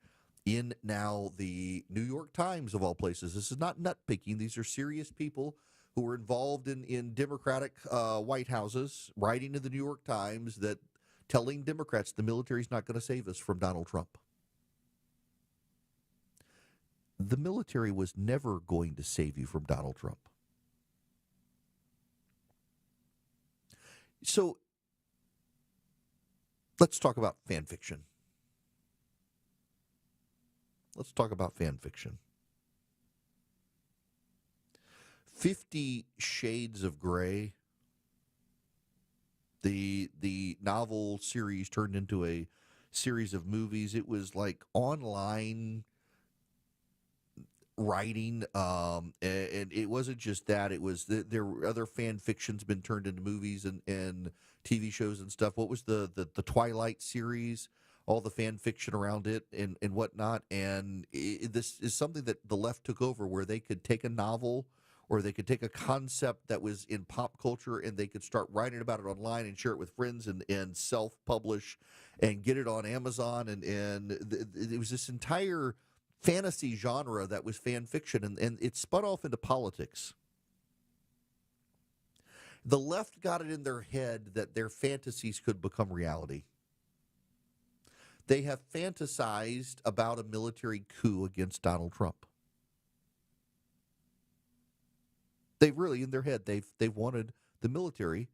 in now the New York Times, of all places. This is not nitpicking. These are serious people who are involved in Democratic White Houses, writing in the New York Times that telling Democrats the military's not going to save us from Donald Trump. The military was never going to save you from Donald Trump. So let's talk about fan fiction. Let's talk about fan fiction. 50 Shades of Grey, the novel series turned into a series of movies. It was like online writing, and it wasn't just that. It was there were other fan fictions been turned into movies and TV shows and stuff. What was the Twilight series? All the fan fiction around it and whatnot. And this is something that the left took over, where they could take a novel or they could take a concept that was in pop culture and they could start writing about it online and share it with friends and self-publish and get it on Amazon. And it was this entire fantasy genre that was fan fiction, and it spun off into politics. The left got it in their head that their fantasies could become reality. They have fantasized about a military coup against Donald Trump. They've really, in their head, they've wanted the military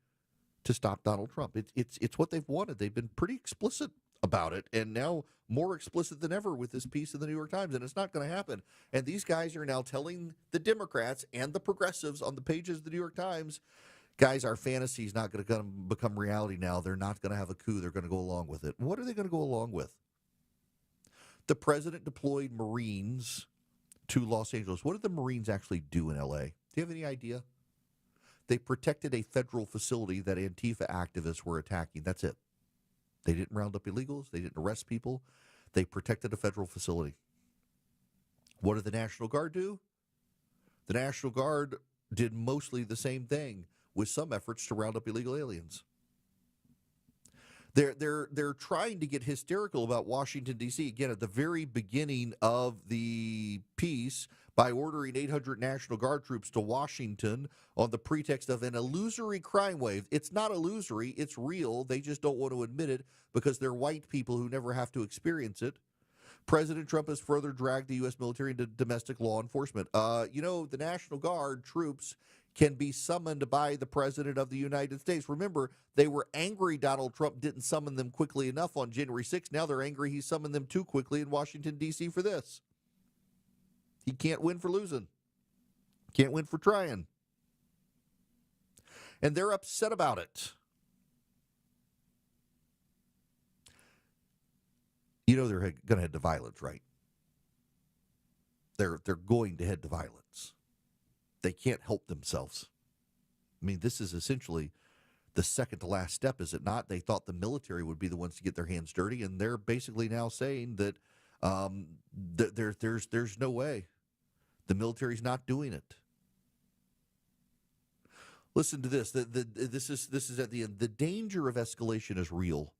to stop Donald Trump. It's what they've wanted. They've been pretty explicit about it, and now more explicit than ever with this piece in the New York Times, and it's not going to happen. And these guys are now telling the Democrats and the progressives on the pages of the New York Times, guys, our fantasy is not going to become reality now. They're not going to have a coup. They're going to go along with it. What are they going to go along with? The president deployed Marines to Los Angeles. What did the Marines actually do in L.A.? Do you have any idea? They protected a federal facility that Antifa activists were attacking. That's it. They didn't round up illegals. They didn't arrest people. They protected a federal facility. What did the National Guard do? The National Guard did mostly the same thing, with some efforts to round up illegal aliens. They're trying to get hysterical about Washington, D.C. Again, at the very beginning of the piece, by ordering 800 National Guard troops to Washington on the pretext of an illusory crime wave. It's not illusory, it's real. They just don't want to admit it because they're white people who never have to experience it. President Trump has further dragged the U.S. military into domestic law enforcement. The National Guard troops can be summoned by the President of the United States. Remember, they were angry Donald Trump didn't summon them quickly enough on January 6th. Now they're angry he summoned them too quickly in Washington, D.C. for this. He can't win for losing. Can't win for trying. And they're upset about it. You know they're going to head to violence, right? They're going to head to violence. They can't help themselves. I mean, this is essentially the second to last step, is it not? They thought the military would be the ones to get their hands dirty, and they're basically now saying that there's no way. The military's not doing it. Listen to this. This is at the end. The danger of escalation is real.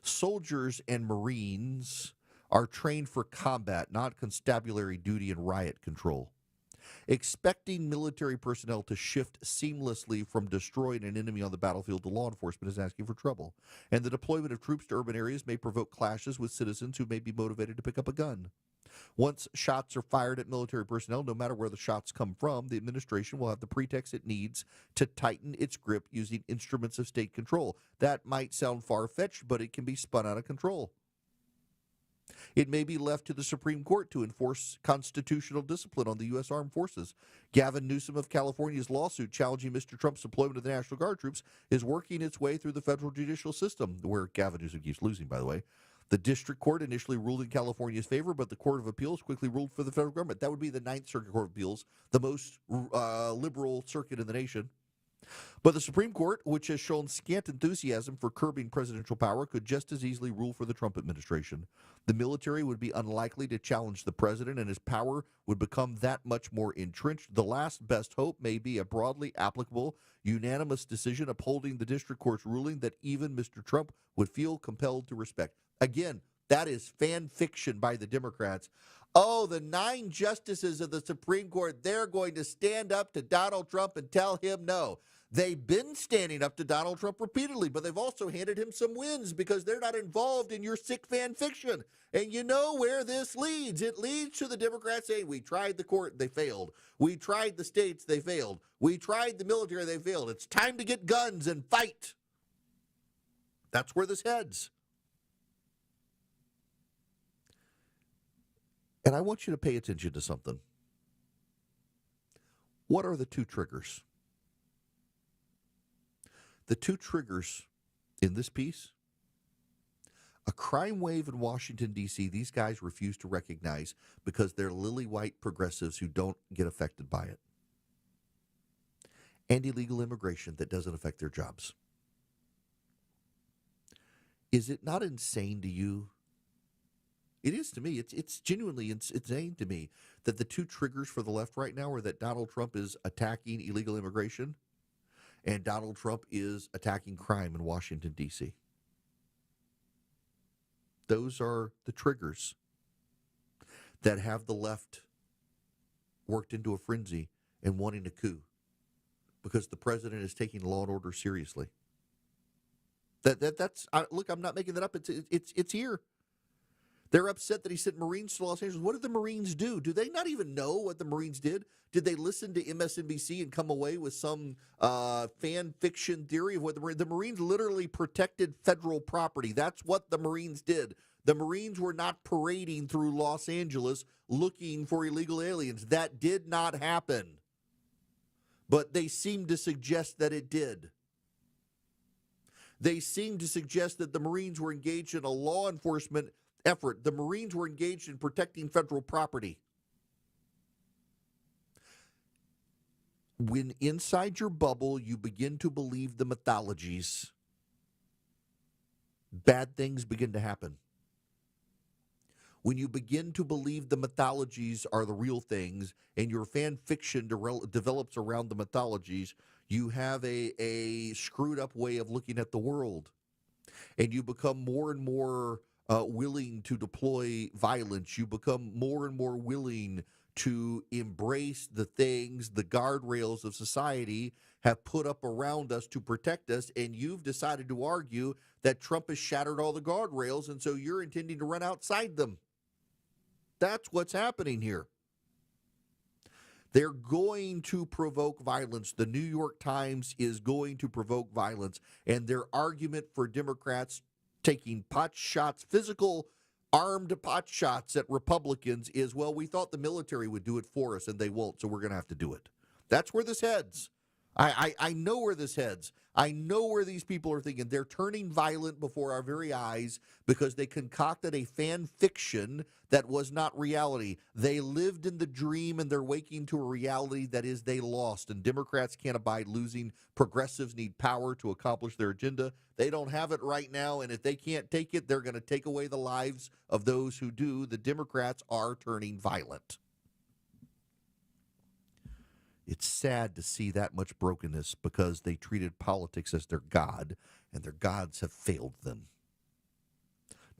Soldiers and Marines are trained for combat, not constabulary duty and riot control. Expecting military personnel to shift seamlessly from destroying an enemy on the battlefield to law enforcement is asking for trouble. And the deployment of troops to urban areas may provoke clashes with citizens who may be motivated to pick up a gun. Once shots are fired at military personnel, no matter where the shots come from, the administration will have the pretext it needs to tighten its grip using instruments of state control. That might sound far-fetched, but it can be spun out of control. It may be left to the Supreme Court to enforce constitutional discipline on the U.S. Armed Forces. Gavin Newsom of California's lawsuit challenging Mr. Trump's deployment of the National Guard troops is working its way through the federal judicial system, where Gavin Newsom keeps losing, by the way. The district court initially ruled in California's favor, but the Court of Appeals quickly ruled for the federal government. That would be the Ninth Circuit Court of Appeals, the most liberal circuit in the nation. But the Supreme Court, which has shown scant enthusiasm for curbing presidential power, could just as easily rule for the Trump administration. The military would be unlikely to challenge the president, and his power would become that much more entrenched. The last best hope may be a broadly applicable, unanimous decision upholding the district court's ruling that even Mr. Trump would feel compelled to respect. Again, that is fan fiction by the Democrats. Oh, the 9 justices of the Supreme Court, they're going to stand up to Donald Trump and tell him no. They've been standing up to Donald Trump repeatedly, but they've also handed him some wins because they're not involved in your sick fan fiction. And you know where this leads. It leads to the Democrats saying, we tried the court, they failed. We tried the states, they failed. We tried the military, they failed. It's time to get guns and fight. That's where this heads. And I want you to pay attention to something. What are the 2 triggers? The 2 triggers in this piece, a crime wave in Washington, D.C. these guys refuse to recognize because they're lily-white progressives who don't get affected by it. And illegal immigration that doesn't affect their jobs. Is it not insane to you? It is to me. It's genuinely insane to me that the 2 triggers for the left right now are that Donald Trump is attacking illegal immigration and Donald Trump is attacking crime in Washington, D.C. Those are the triggers that have the left worked into a frenzy and wanting a coup because the president is taking law and order seriously. Look, I'm not making that up. It's here. They're upset that he sent Marines to Los Angeles. What did the Marines do? Do they not even know what the Marines did? Did they listen to MSNBC and come away with some fan fiction theory of what the Marines literally protected federal property? That's what the Marines did. The Marines were not parading through Los Angeles looking for illegal aliens. That did not happen. But they seem to suggest that it did. They seem to suggest that the Marines were engaged in a law enforcement effort. The Marines were engaged in protecting federal property. When inside your bubble you begin to believe the mythologies, bad things begin to happen. When you begin to believe the mythologies are the real things and your fan fiction develops around the mythologies, you have a screwed up way of looking at the world. And you become more and more willing to deploy violence. You become more and more willing to embrace the things, the guardrails of society have put up around us to protect us, and you've decided to argue that Trump has shattered all the guardrails, and so you're intending to run outside them. That's what's happening here. They're going to provoke violence. The New York Times is going to provoke violence, and their argument for Democrats taking pot shots, physical armed pot shots at Republicans is, well, we thought the military would do it for us and they won't, so we're going to have to do it. That's where this heads. I know where this heads. I know where these people are thinking. They're turning violent before our very eyes because they concocted a fan fiction that was not reality. They lived in the dream and they're waking to a reality that is they lost. And Democrats can't abide losing. Progressives need power to accomplish their agenda. They don't have it right now, and if they can't take it, they're going to take away the lives of those who do. The Democrats are turning violent. It's sad to see that much brokenness because they treated politics as their god, and their gods have failed them.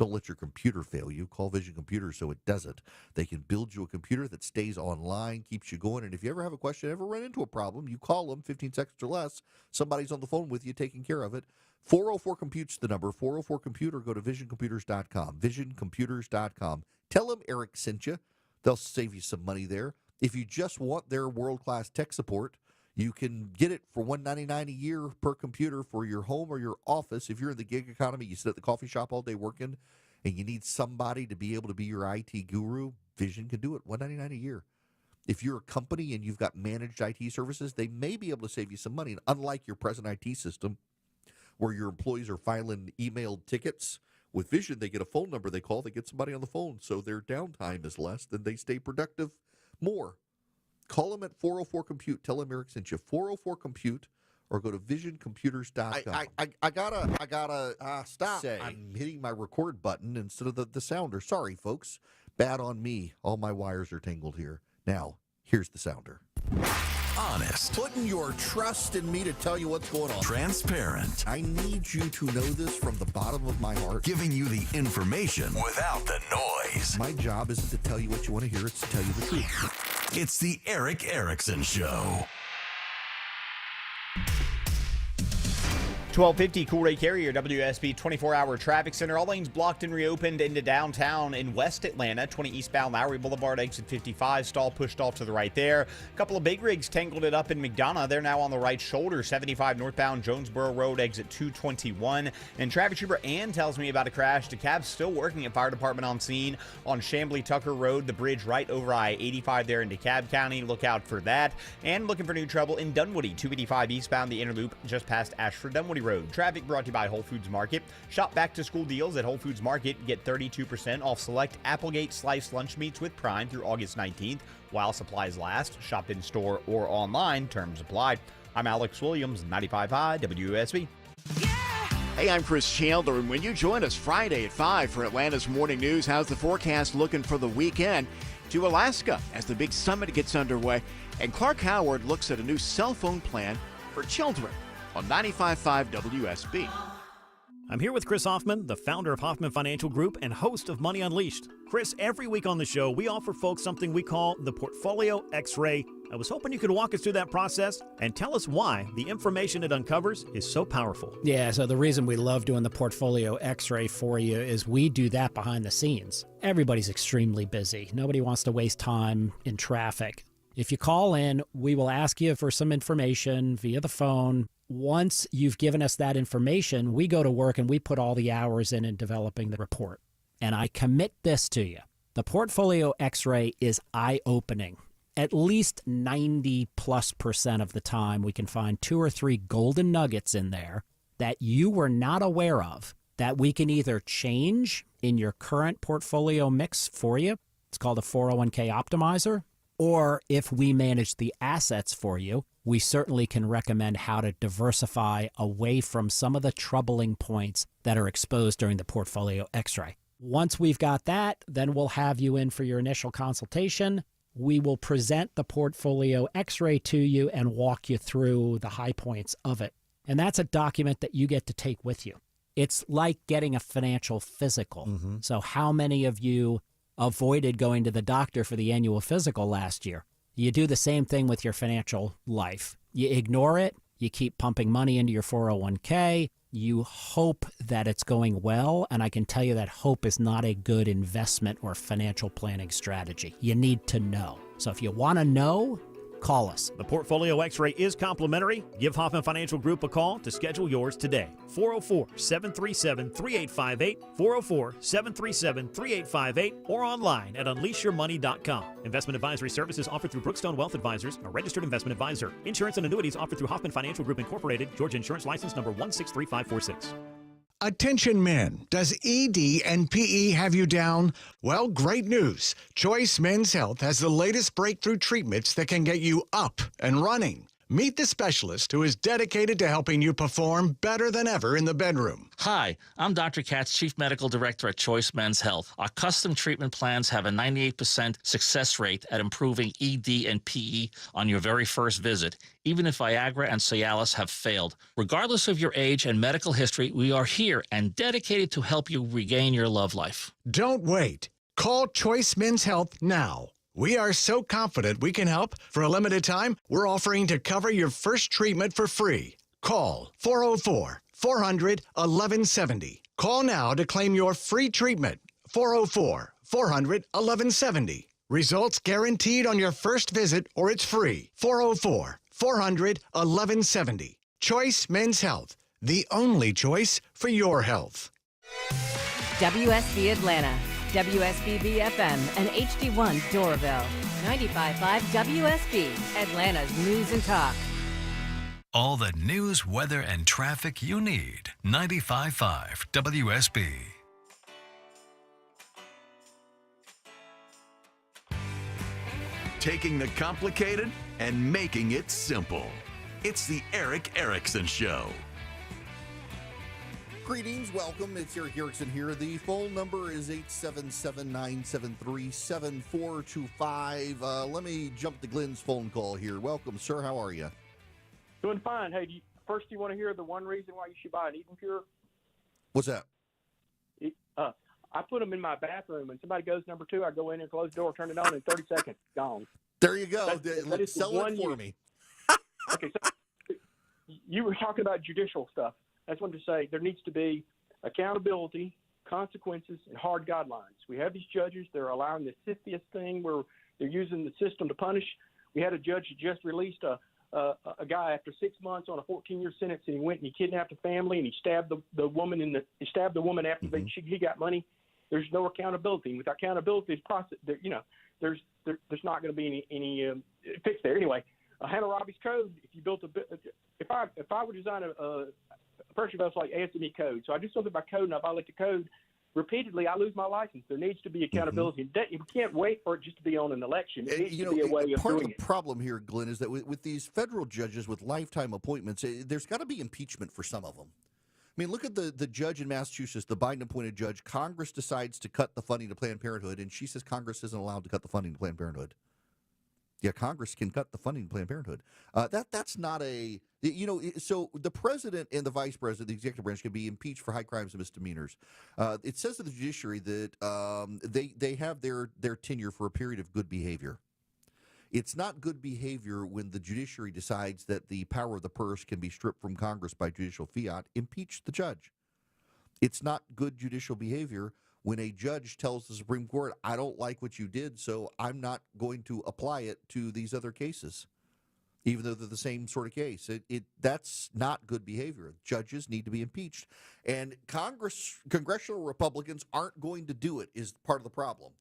Don't let your computer fail you. Call Vision Computers so it doesn't. They can build you a computer that stays online, keeps you going. And if you ever have a question, ever run into a problem, you call them, 15 seconds or less. Somebody's on the phone with you taking care of it. 404-COMPUTE's the number. 404-COMPUTER. Go to visioncomputers.com. Visioncomputers.com. Tell them Eric sent you. They'll save you some money there. If you just want their world-class tech support, you can get it for $199 a year per computer for your home or your office. If you're in the gig economy, you sit at the coffee shop all day working, and you need somebody to be able to be your IT guru, Vision can do it, $199 a year. If you're a company and you've got managed IT services, they may be able to save you some money. And unlike your present IT system, where your employees are filing emailed tickets, with Vision, they get a phone number they call, they get somebody on the phone, so their downtime is less, then they stay productive more. Call them at 404-COMPUTE. Tell them Eric sent you. 404-COMPUTE, or go to visioncomputers.com. I gotta stop. I'm hitting my record button instead of the sounder. Sorry, folks. Bad on me. All my wires are tangled here. Now, here's the sounder.
Honest.
Putting your trust in me to tell you what's going on.
Transparent.
I need you to know this from the bottom of my heart.
Giving you the information without the noise.
My job isn't to tell you what you want to hear, it's to tell you the truth.
It's the Eric Erickson Show.
1250 Cool Ray Carrier, WSB 24-hour traffic center. All lanes blocked and reopened into downtown in West Atlanta. 20 eastbound Lowry Boulevard, exit 55. Stall pushed off to the right there. A couple of big rigs tangled it up in McDonough. They're now on the right shoulder. 75 northbound Jonesboro Road, exit 221. And traffic trooper Ann tells me about a crash. DeKalb's still working at fire department on scene on Chamblee Tucker Road, the bridge right over I-85 there in DeKalb County. Look out for that. And looking for new trouble in Dunwoody. 285 eastbound, the inner loop just past Ashford Dunwoody Road. Traffic brought to you by Whole Foods Market. Shop back to school deals at Whole Foods Market. Get 32% off select Applegate sliced lunch meats with Prime through August 19th while supplies last. Shop in store or online. Terms apply. I'm Alex Williams, 95.5 WSB.
Hey, I'm Chris Chandler, and when you join us Friday at 5 for Atlanta's Morning News, how's the forecast looking for the weekend? To Alaska as the big summit gets underway, and Clark Howard looks at a new cell phone plan for children on 95.5 WSB.
I'm here with Chris Hoffman, the founder of Hoffman Financial Group and host of Money Unleashed. Chris, every week on the show, we offer folks something we call the Portfolio X-Ray. I was hoping you could walk us through that process and tell us why the information it uncovers is so powerful.
Yeah, so the reason we love doing the Portfolio X-Ray for you is we do that behind the scenes. Everybody's extremely busy. Nobody wants to waste time in traffic. If you call in, we will ask you for some information via the phone. Once you've given us that information, we go to work and we put all the hours in developing the report. And I commit this to you. The Portfolio X-Ray is eye-opening. At least 90+% of the time, we can find 2 or 3 golden nuggets in there that you were not aware of that we can either change in your current portfolio mix for you. It's called a 401k optimizer. Or if we manage the assets for you, we certainly can recommend how to diversify away from some of the troubling points that are exposed during the Portfolio X-Ray. Once we've got that, then we'll have you in for your initial consultation. We will present the Portfolio X-Ray to you and walk you through the high points of it. And that's a document that you get to take with you. It's like getting a financial physical. Mm-hmm. So how many of you avoided going to the doctor for the annual physical last year? You do the same thing with your financial life. You ignore it. You keep pumping money into your 401k. You hope that it's going well, and I can tell you that hope is not a good investment or financial planning strategy. You need to know. So if you want to know, call us.
The Portfolio X-Ray is complimentary. Give Hoffman Financial Group a call to schedule yours today. 404-737-3858, 404-737-3858, or online at unleashyourmoney.com. Investment advisory services offered through Brookstone Wealth Advisors, a registered investment advisor. Insurance and annuities offered through Hoffman Financial Group Incorporated, Georgia Insurance License number 163546.
Attention men, does ED and PE have you down? Well, great news. Choice Men's Health has the latest breakthrough treatments that can get you up and running. Meet the specialist who is dedicated to helping you perform better than ever in the bedroom.
Hi, I'm Dr. Katz, Chief Medical Director at Choice Men's Health. Our custom treatment plans have a 98% success rate at improving ED and PE on your very first visit, even if Viagra and Cialis have failed. Regardless of your age and medical history, we are here and dedicated to help you regain your love life.
Don't wait. Call Choice Men's Health now. We are so confident we can help. For a limited time, we're offering to cover your first treatment for free. Call 404-400-1170. Call now to claim your free treatment. 404-400-1170. Results guaranteed on your first visit or it's free. 404-400-1170. Choice Men's Health, the only choice for your health.
WSB Atlanta, WSBB FM, and HD1 Doraville. 95.5 WSB, Atlanta's news and talk.
All the news, weather, and traffic you need. 95.5 WSB. Taking the complicated and making it simple. It's the Eric Erickson Show.
Greetings, welcome. It's Eric Erickson here. The phone number is 877-973-7425. Let me jump to Glenn's phone call here. Welcome, sir. How are you?
Doing fine. Hey, do you want to hear the one reason why you should buy an Eden Pure?
What's that?
I put them in my bathroom, and somebody goes number 2, I go in there, close the door, turn it on, in 30 seconds, gone.
There you go.
That is
Sell it for me.
Okay, so you were talking about judicial stuff. I just wanted to say there needs to be accountability, consequences, and hard guidelines. We have these judges. They're allowing the Sisyphus thing where they're using the system to punish. We had a judge that just released a guy after 6 months on a 14-year sentence, and he went and he kidnapped a family, and he stabbed the woman after he got money. There's no accountability. With accountability, there's not going to be any fix there. Anyway, Hammurabi's Code. If you built if I would design a pressure vessel like ASME code, so I do something by code and I violate the code repeatedly, I lose my license. There needs to be accountability. You can't wait for it just to be on an election. It needs to be a way of doing it.
Part of the problem here, Glenn, is that with these federal judges with lifetime appointments, there's got to be impeachment for some of them. I mean, look at the judge in Massachusetts, the Biden-appointed judge. Congress decides to cut the funding to Planned Parenthood, and she says Congress isn't allowed to cut the funding to Planned Parenthood. Yeah, Congress can cut the funding to Planned Parenthood. That's not a so the president and the vice president, the executive branch, can be impeached for high crimes and misdemeanors. It says to the judiciary that they have their tenure for a period of good behavior. It's not good behavior when the judiciary decides that the power of the purse can be stripped from Congress by judicial fiat. Impeach the judge. It's not good judicial behavior when a judge tells the Supreme Court, I don't like what you did, so I'm not going to apply it to these other cases, even though they're the same sort of case. That's not good behavior. Judges need to be impeached. And congressional Republicans aren't going to do it is part of the problem.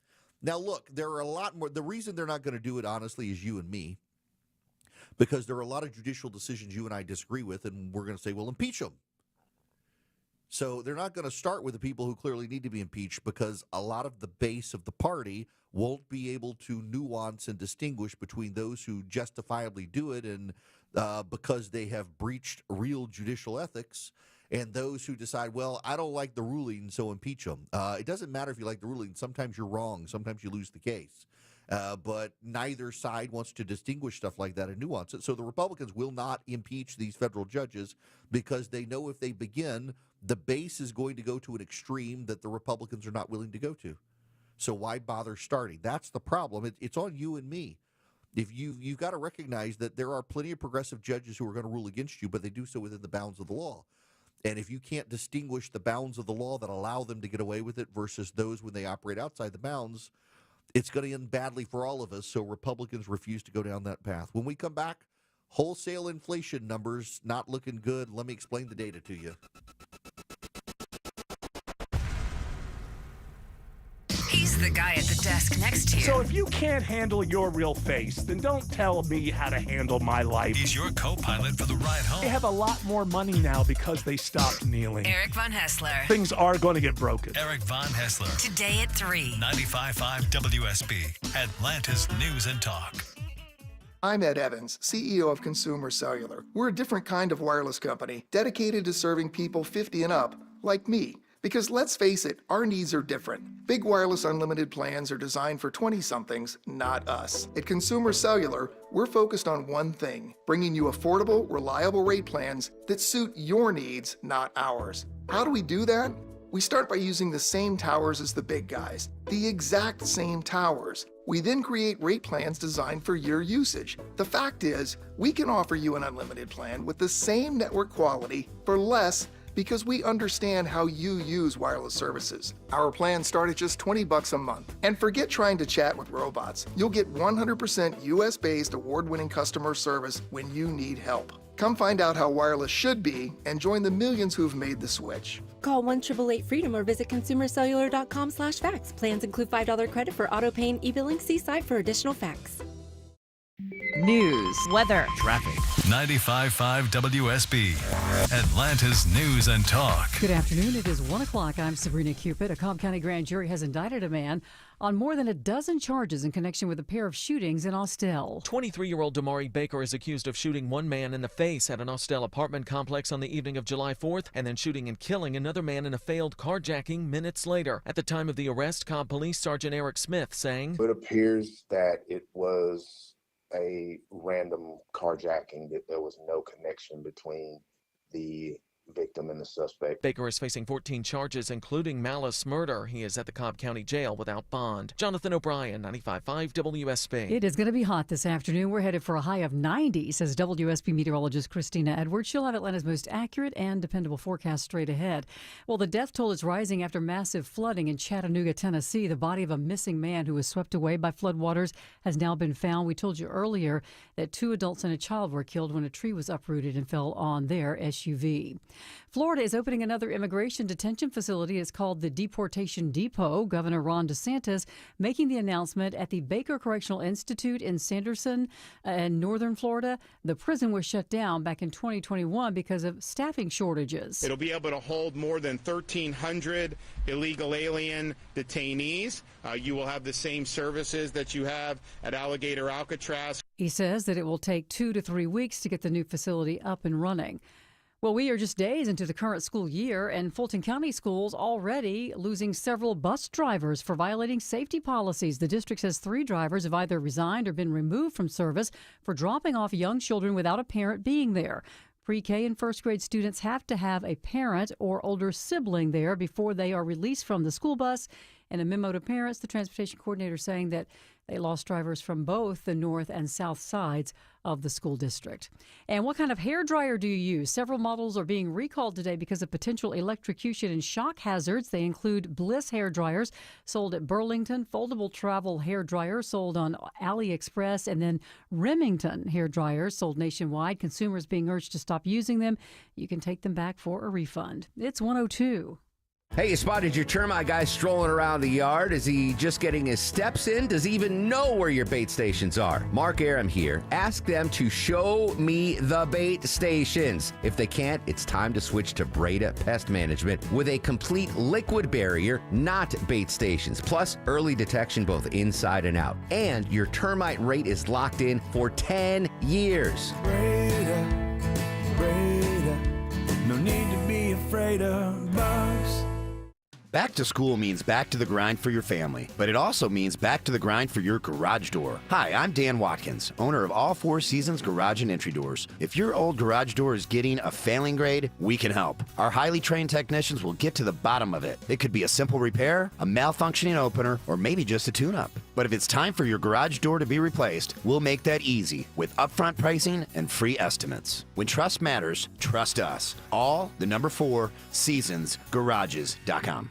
Now, look, there are a lot more. The reason they're not going to do it, honestly, is you and me, because there are a lot of judicial decisions you and I disagree with, and we're going to say, well, impeach them. So they're not going to start with the people who clearly need to be impeached, because a lot of the base of the party won't be able to nuance and distinguish between those who justifiably do it and because they have breached real judicial ethics, and those who decide, well, I don't like the ruling, so impeach them. It doesn't matter if you like the ruling. Sometimes you're wrong. Sometimes you lose the case. But neither side wants to distinguish stuff like that and nuance it. So the Republicans will not impeach these federal judges because they know if they begin, the base is going to go to an extreme that the Republicans are not willing to go to. So why bother starting? That's the problem. It's on you and me. If you've got to recognize that there are plenty of progressive judges who are going to rule against you, but they do so within the bounds of the law. And if you can't distinguish the bounds of the law that allow them to get away with it versus those when they operate outside the bounds, it's going to end badly for all of us. So Republicans refuse to go down that path. When we come back, wholesale inflation numbers not looking good. Let me explain the data to you.
He's the guy at the desk next to you.
So if you can't handle your real face, then don't tell me how to handle my life.
He's your co-pilot for the ride home.
They have a lot more money now because they stopped kneeling.
Eric Von Hessler.
Things are going to get broken.
Eric Von Hessler.
Today at 3.
95.5 WSB, Atlanta's News and Talk.
I'm Ed Evans, CEO of Consumer Cellular. We're a different kind of wireless company dedicated to serving people 50 and up, like me. Because let's face it, our needs are different. Big wireless unlimited plans are designed for 20-somethings, not us. At Consumer Cellular, we're focused on one thing, bringing you affordable, reliable rate plans that suit your needs, not ours. How do we do that? We start by using the same towers as the big guys, the exact same towers. We then create rate plans designed for your usage. The fact is, we can offer you an unlimited plan with the same network quality for less because we understand how you use wireless services. Our plans start at just $20 a month. And forget trying to chat with robots. You'll get 100% US-based award-winning customer service when you need help. Come find out how wireless should be and join the millions who've made the switch.
Call 1-888-FREEDOM or visit consumercellular.com/facts. Plans include $5 credit for auto pay and e-billing. See site for additional facts.
News, weather,
traffic. 95.5 WSB, Atlanta's News and Talk.
Good afternoon. It is 1 o'clock. I'm Sabrina Cupid. A Cobb County grand jury has indicted a man on more than a dozen charges in connection with a pair of shootings in Austell.
23-year-old Damari Baker is accused of shooting one man in the face at an Austell apartment complex on the evening of July 4th and then shooting and killing another man in a failed carjacking minutes later. At the time of the arrest, Cobb Police Sergeant Eric Smith saying,
"It appears that it was a random carjacking, that there was no connection between the victim and the suspect."
Baker is facing 14 charges, including malice murder. He is at the Cobb County Jail without bond. Jonathan O'Brien, 95.5 WSB.
It is going to be hot this afternoon. We're headed for a high of 90, says WSB meteorologist Christina Edwards. She'll have Atlanta's most accurate and dependable forecast straight ahead. Well, the death toll is rising after massive flooding in Chattanooga, Tennessee. The body of a missing man who was swept away by floodwaters has now been found. We told you earlier that 2 adults and a child were killed when a tree was uprooted and fell on their SUV. Florida is opening another immigration detention facility. It's called the Deportation Depot. Governor Ron DeSantis making the announcement at the Baker Correctional Institute in Sanderson in northern Florida. The prison was shut down back in 2021 because of staffing shortages.
It'll be able to hold more than 1,300 illegal alien detainees. You will have the same services that you have at Alligator Alcatraz.
He says that it will take 2 to 3 weeks to get the new facility up and running. Well, we are just days into the current school year, and Fulton County schools already losing several bus drivers for violating safety policies. The district says 3 drivers have either resigned or been removed from service for dropping off young children without a parent being there. Pre-K and first grade students have to have a parent or older sibling there before they are released from the school bus. In a memo to parents, the transportation coordinator saying that they lost drivers from both the north and south sides of the school district. And what kind of hair dryer do you use? Several models are being recalled today because of potential electrocution and shock hazards. They include Bliss hair dryers sold at Burlington, foldable travel hair dryer sold on AliExpress, and then Remington hair dryers sold nationwide. Consumers being urged to stop using them. You can take them back for a refund. It's 102.
Hey, you spotted your termite guy strolling around the yard. Is he just getting his steps in? Does he even know where your bait stations are? Mark Aram here. Ask them to show me the bait stations. If they can't, it's time to switch to Breda Pest Management with a complete liquid barrier, not bait stations, plus early detection both inside and out. And your termite rate is locked in for 10 years.
Breda, no need to be afraid of bugs.
Back to school means back to the grind for your family, but it also means back to the grind for your garage door. Hi, I'm Dan Watkins, owner of All Four Seasons Garage and Entry Doors. If your old garage door is getting a failing grade, we can help. Our highly trained technicians will get to the bottom of it. It could be a simple repair, a malfunctioning opener, or maybe just a tune-up. But if it's time for your garage door to be replaced, we'll make that easy with upfront pricing and free estimates. When trust matters, trust us. All the number 4 seasonsgarages.com.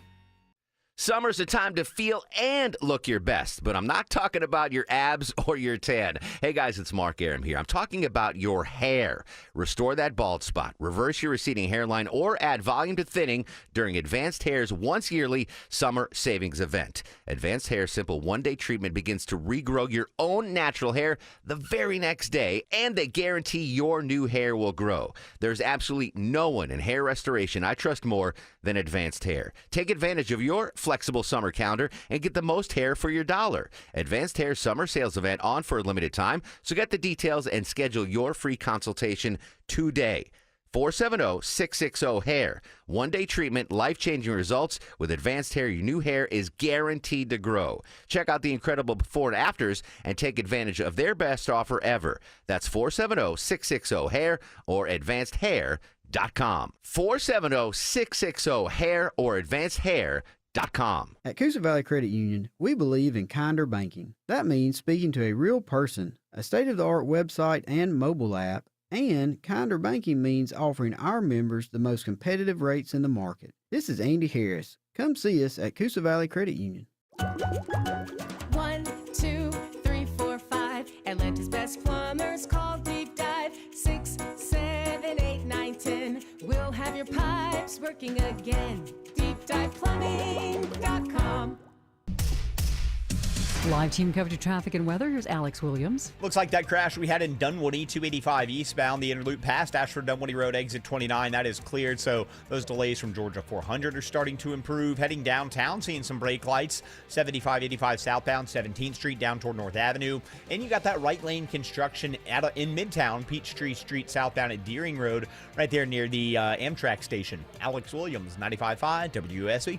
Summer's a time to feel and look your best, but I'm not talking about your abs or your tan. Hey guys, it's Mark Aram here. I'm talking about your hair. Restore that bald spot, reverse your receding hairline, or add volume to thinning during Advanced Hair's once yearly summer savings event. Advanced Hair Simple one-day treatment begins to regrow your own natural hair the very next day, and they guarantee your new hair will grow. There's absolutely no one in hair restoration I trust more than Advanced Hair. Take advantage of your flexible summer calendar and get the most hair for your dollar. Advanced Hair Summer Sales Event on for a limited time, so get the details and schedule your free consultation today. 470-660-HAIR. One-day treatment, life-changing results. With Advanced Hair, your new hair is guaranteed to grow. Check out the incredible before and afters and take advantage of their best offer ever. That's 470-660-HAIR or advancedhair.com. 470-660-HAIR or advancedhair.com.
At Coosa Valley Credit Union, we believe in kinder banking. That means speaking to a real person, a state-of-the-art website and mobile app, and kinder banking means offering our members the most competitive rates in the market. This is Andy Harris. Come see us at Coosa Valley Credit Union.
1, 2, 3, 4, 5. Atlanta's best plumbers, call Deep Dive. 6, 7, 8, 9, 10. We'll have your pipes working again. DeepDivePlumbing.com.
Live team coverage of traffic and weather. Here's Alex Williams.
Looks like that crash we had in Dunwoody, 285 eastbound, the interloop past Ashford Dunwoody Road, exit 29. That is cleared, so those delays from Georgia 400 are starting to improve. Heading downtown, seeing some brake lights, 7585 southbound, 17th Street down toward North Avenue. And you got that right lane construction in Midtown, Peachtree Street southbound at Deering Road, right there near the Amtrak station. Alex Williams, 95.5 WSB.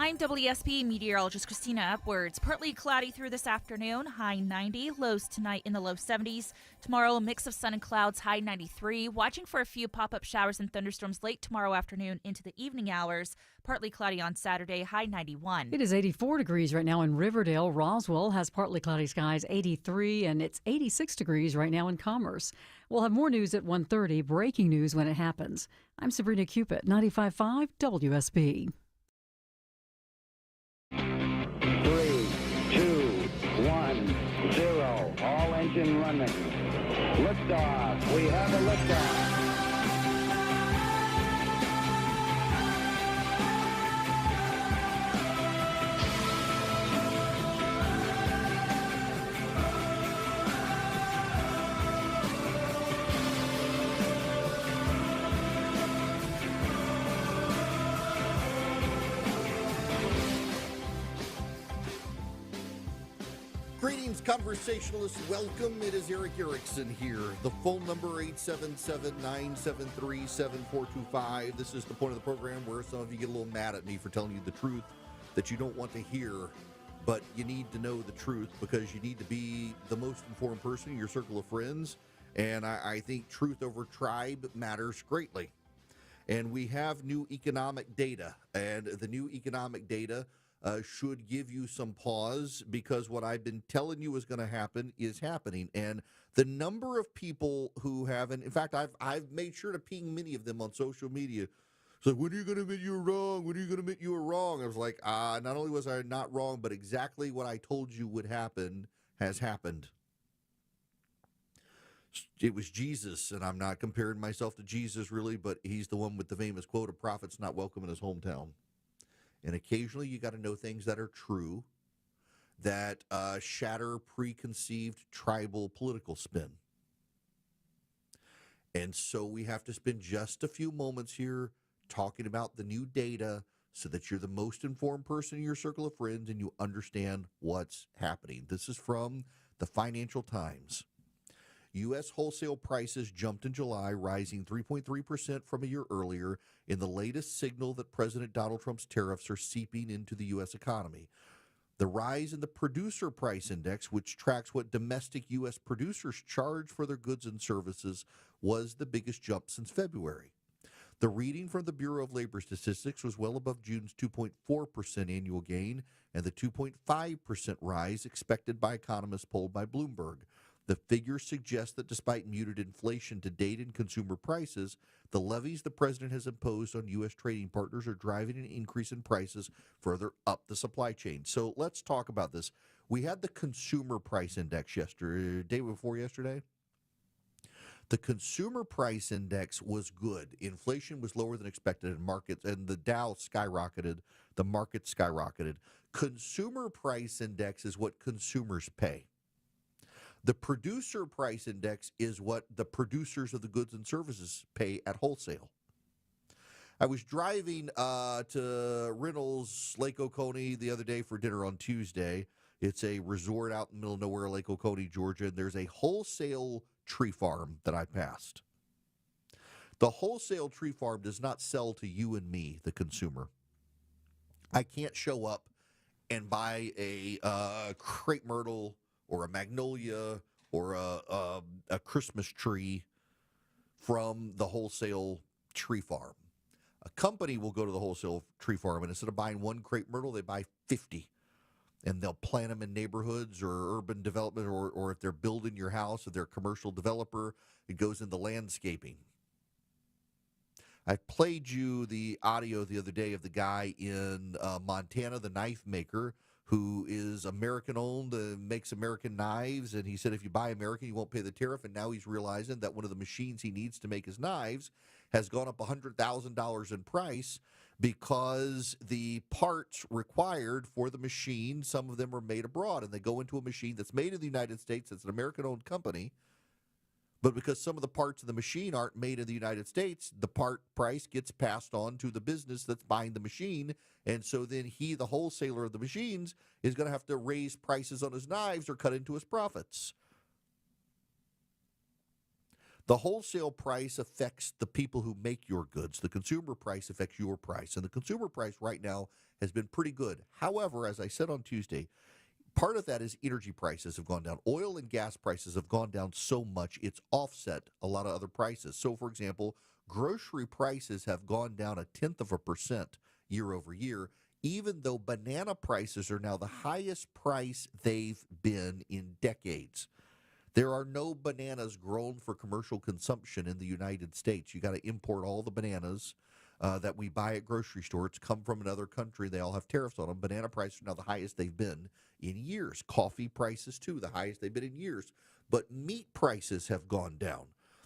I'm WSB meteorologist Christina Upwards. Partly cloudy through this afternoon, high 90, lows tonight in the low 70s. Tomorrow, a mix of sun and clouds, high 93. Watching for a few pop-up showers and thunderstorms late tomorrow afternoon into the evening hours. Partly cloudy on Saturday, high 91.
It is 84 degrees right now in Riverdale. Roswell has partly cloudy skies, 83, and it's 86 degrees right now in Commerce. We'll have more news at 1:30, breaking news when it happens. I'm Sabrina Cupid, 95.5 WSB.
3, 2, 1, 0. All engine running. Liftoff. We have a liftoff.
Greetings, conversationalists. Welcome. It is Eric Erickson here. The phone number 877-973-7425. This is the point of the program where some of you get a little mad at me for telling you the truth that you don't want to hear, but you need to know the truth because you need to be the most informed person in your circle of friends. And I think truth over tribe matters greatly. And we have new economic data, and the new economic data should give you some pause because what I've been telling you is going to happen is happening. And the number of people who have, and in fact, I've made sure to ping many of them on social media. So when are you going to admit you were wrong? When are you going to admit you were wrong? I was like, not only was I not wrong, but exactly what I told you would happen has happened. It was Jesus, and I'm not comparing myself to Jesus really, but he's the one with the famous quote, "A prophet's not welcome in his hometown." And occasionally you got to know things that are true that shatter preconceived tribal political spin. And so we have to spend just a few moments here talking about the new data so that you're the most informed person in your circle of friends and you understand what's happening. This is from the Financial Times. U.S. wholesale prices jumped in July, rising 3.3% from a year earlier in the latest signal that President Donald Trump's tariffs are seeping into the U.S. economy. The rise in the Producer Price Index, which tracks what domestic U.S. producers charge for their goods and services, was the biggest jump since February. The reading from the Bureau of Labor Statistics was well above June's 2.4% annual gain and the 2.5% rise expected by economists polled by Bloomberg. The figures suggest that despite muted inflation to date in consumer prices, the levies the president has imposed on U.S. trading partners are driving an increase in prices further up the supply chain. So let's talk about this. We had the Consumer Price Index day before yesterday. The Consumer Price Index was good. Inflation was lower than expected in markets, and the Dow skyrocketed. The market skyrocketed. Consumer Price Index is what consumers pay. The Producer Price Index is what the producers of the goods and services pay at wholesale. I was driving to Reynolds, Lake Oconee the other day for dinner on Tuesday. It's a resort out in the middle of nowhere, Lake Oconee, Georgia. And there's a wholesale tree farm that I passed. The wholesale tree farm does not sell to you and me, the consumer. I can't show up and buy a crepe myrtle or a magnolia or a Christmas tree from the wholesale tree farm. A company will go to the wholesale tree farm, and instead of buying one crepe myrtle, they buy 50. And they'll plant them in neighborhoods or urban development, or if they're building your house, if they're a commercial developer, it goes into landscaping. I played you the audio the other day of the guy in Montana, the knife maker, who is American-owned, makes American knives, and he said if you buy American, you won't pay the tariff, and now he's realizing that one of the machines he needs to make his knives has gone up $100,000 in price because the parts required for the machine, some of them are made abroad, and they go into a machine that's made in the United States, it's an American-owned company, but because some of the parts of the machine aren't made in the United States, the part price gets passed on to the business that's buying the machine. And so then he, the wholesaler of the machines, is going to have to raise prices on his knives or cut into his profits. The wholesale price affects the people who make your goods. The consumer price affects your price. And the consumer price right now has been pretty good. However, as I said on Tuesday, part of that is energy prices have gone down. Oil and gas prices have gone down so much, it's offset a lot of other prices. So, for example, grocery prices have gone down 0.1% year over year, even though banana prices are now the highest price they've been in decades. There are no bananas grown for commercial consumption in the United States. You got to import all the bananas that we buy at grocery stores come from another country. They all have tariffs on them. Banana prices are now the highest they've been in years. Coffee prices, too, the highest they've been in years. But meat prices have gone down.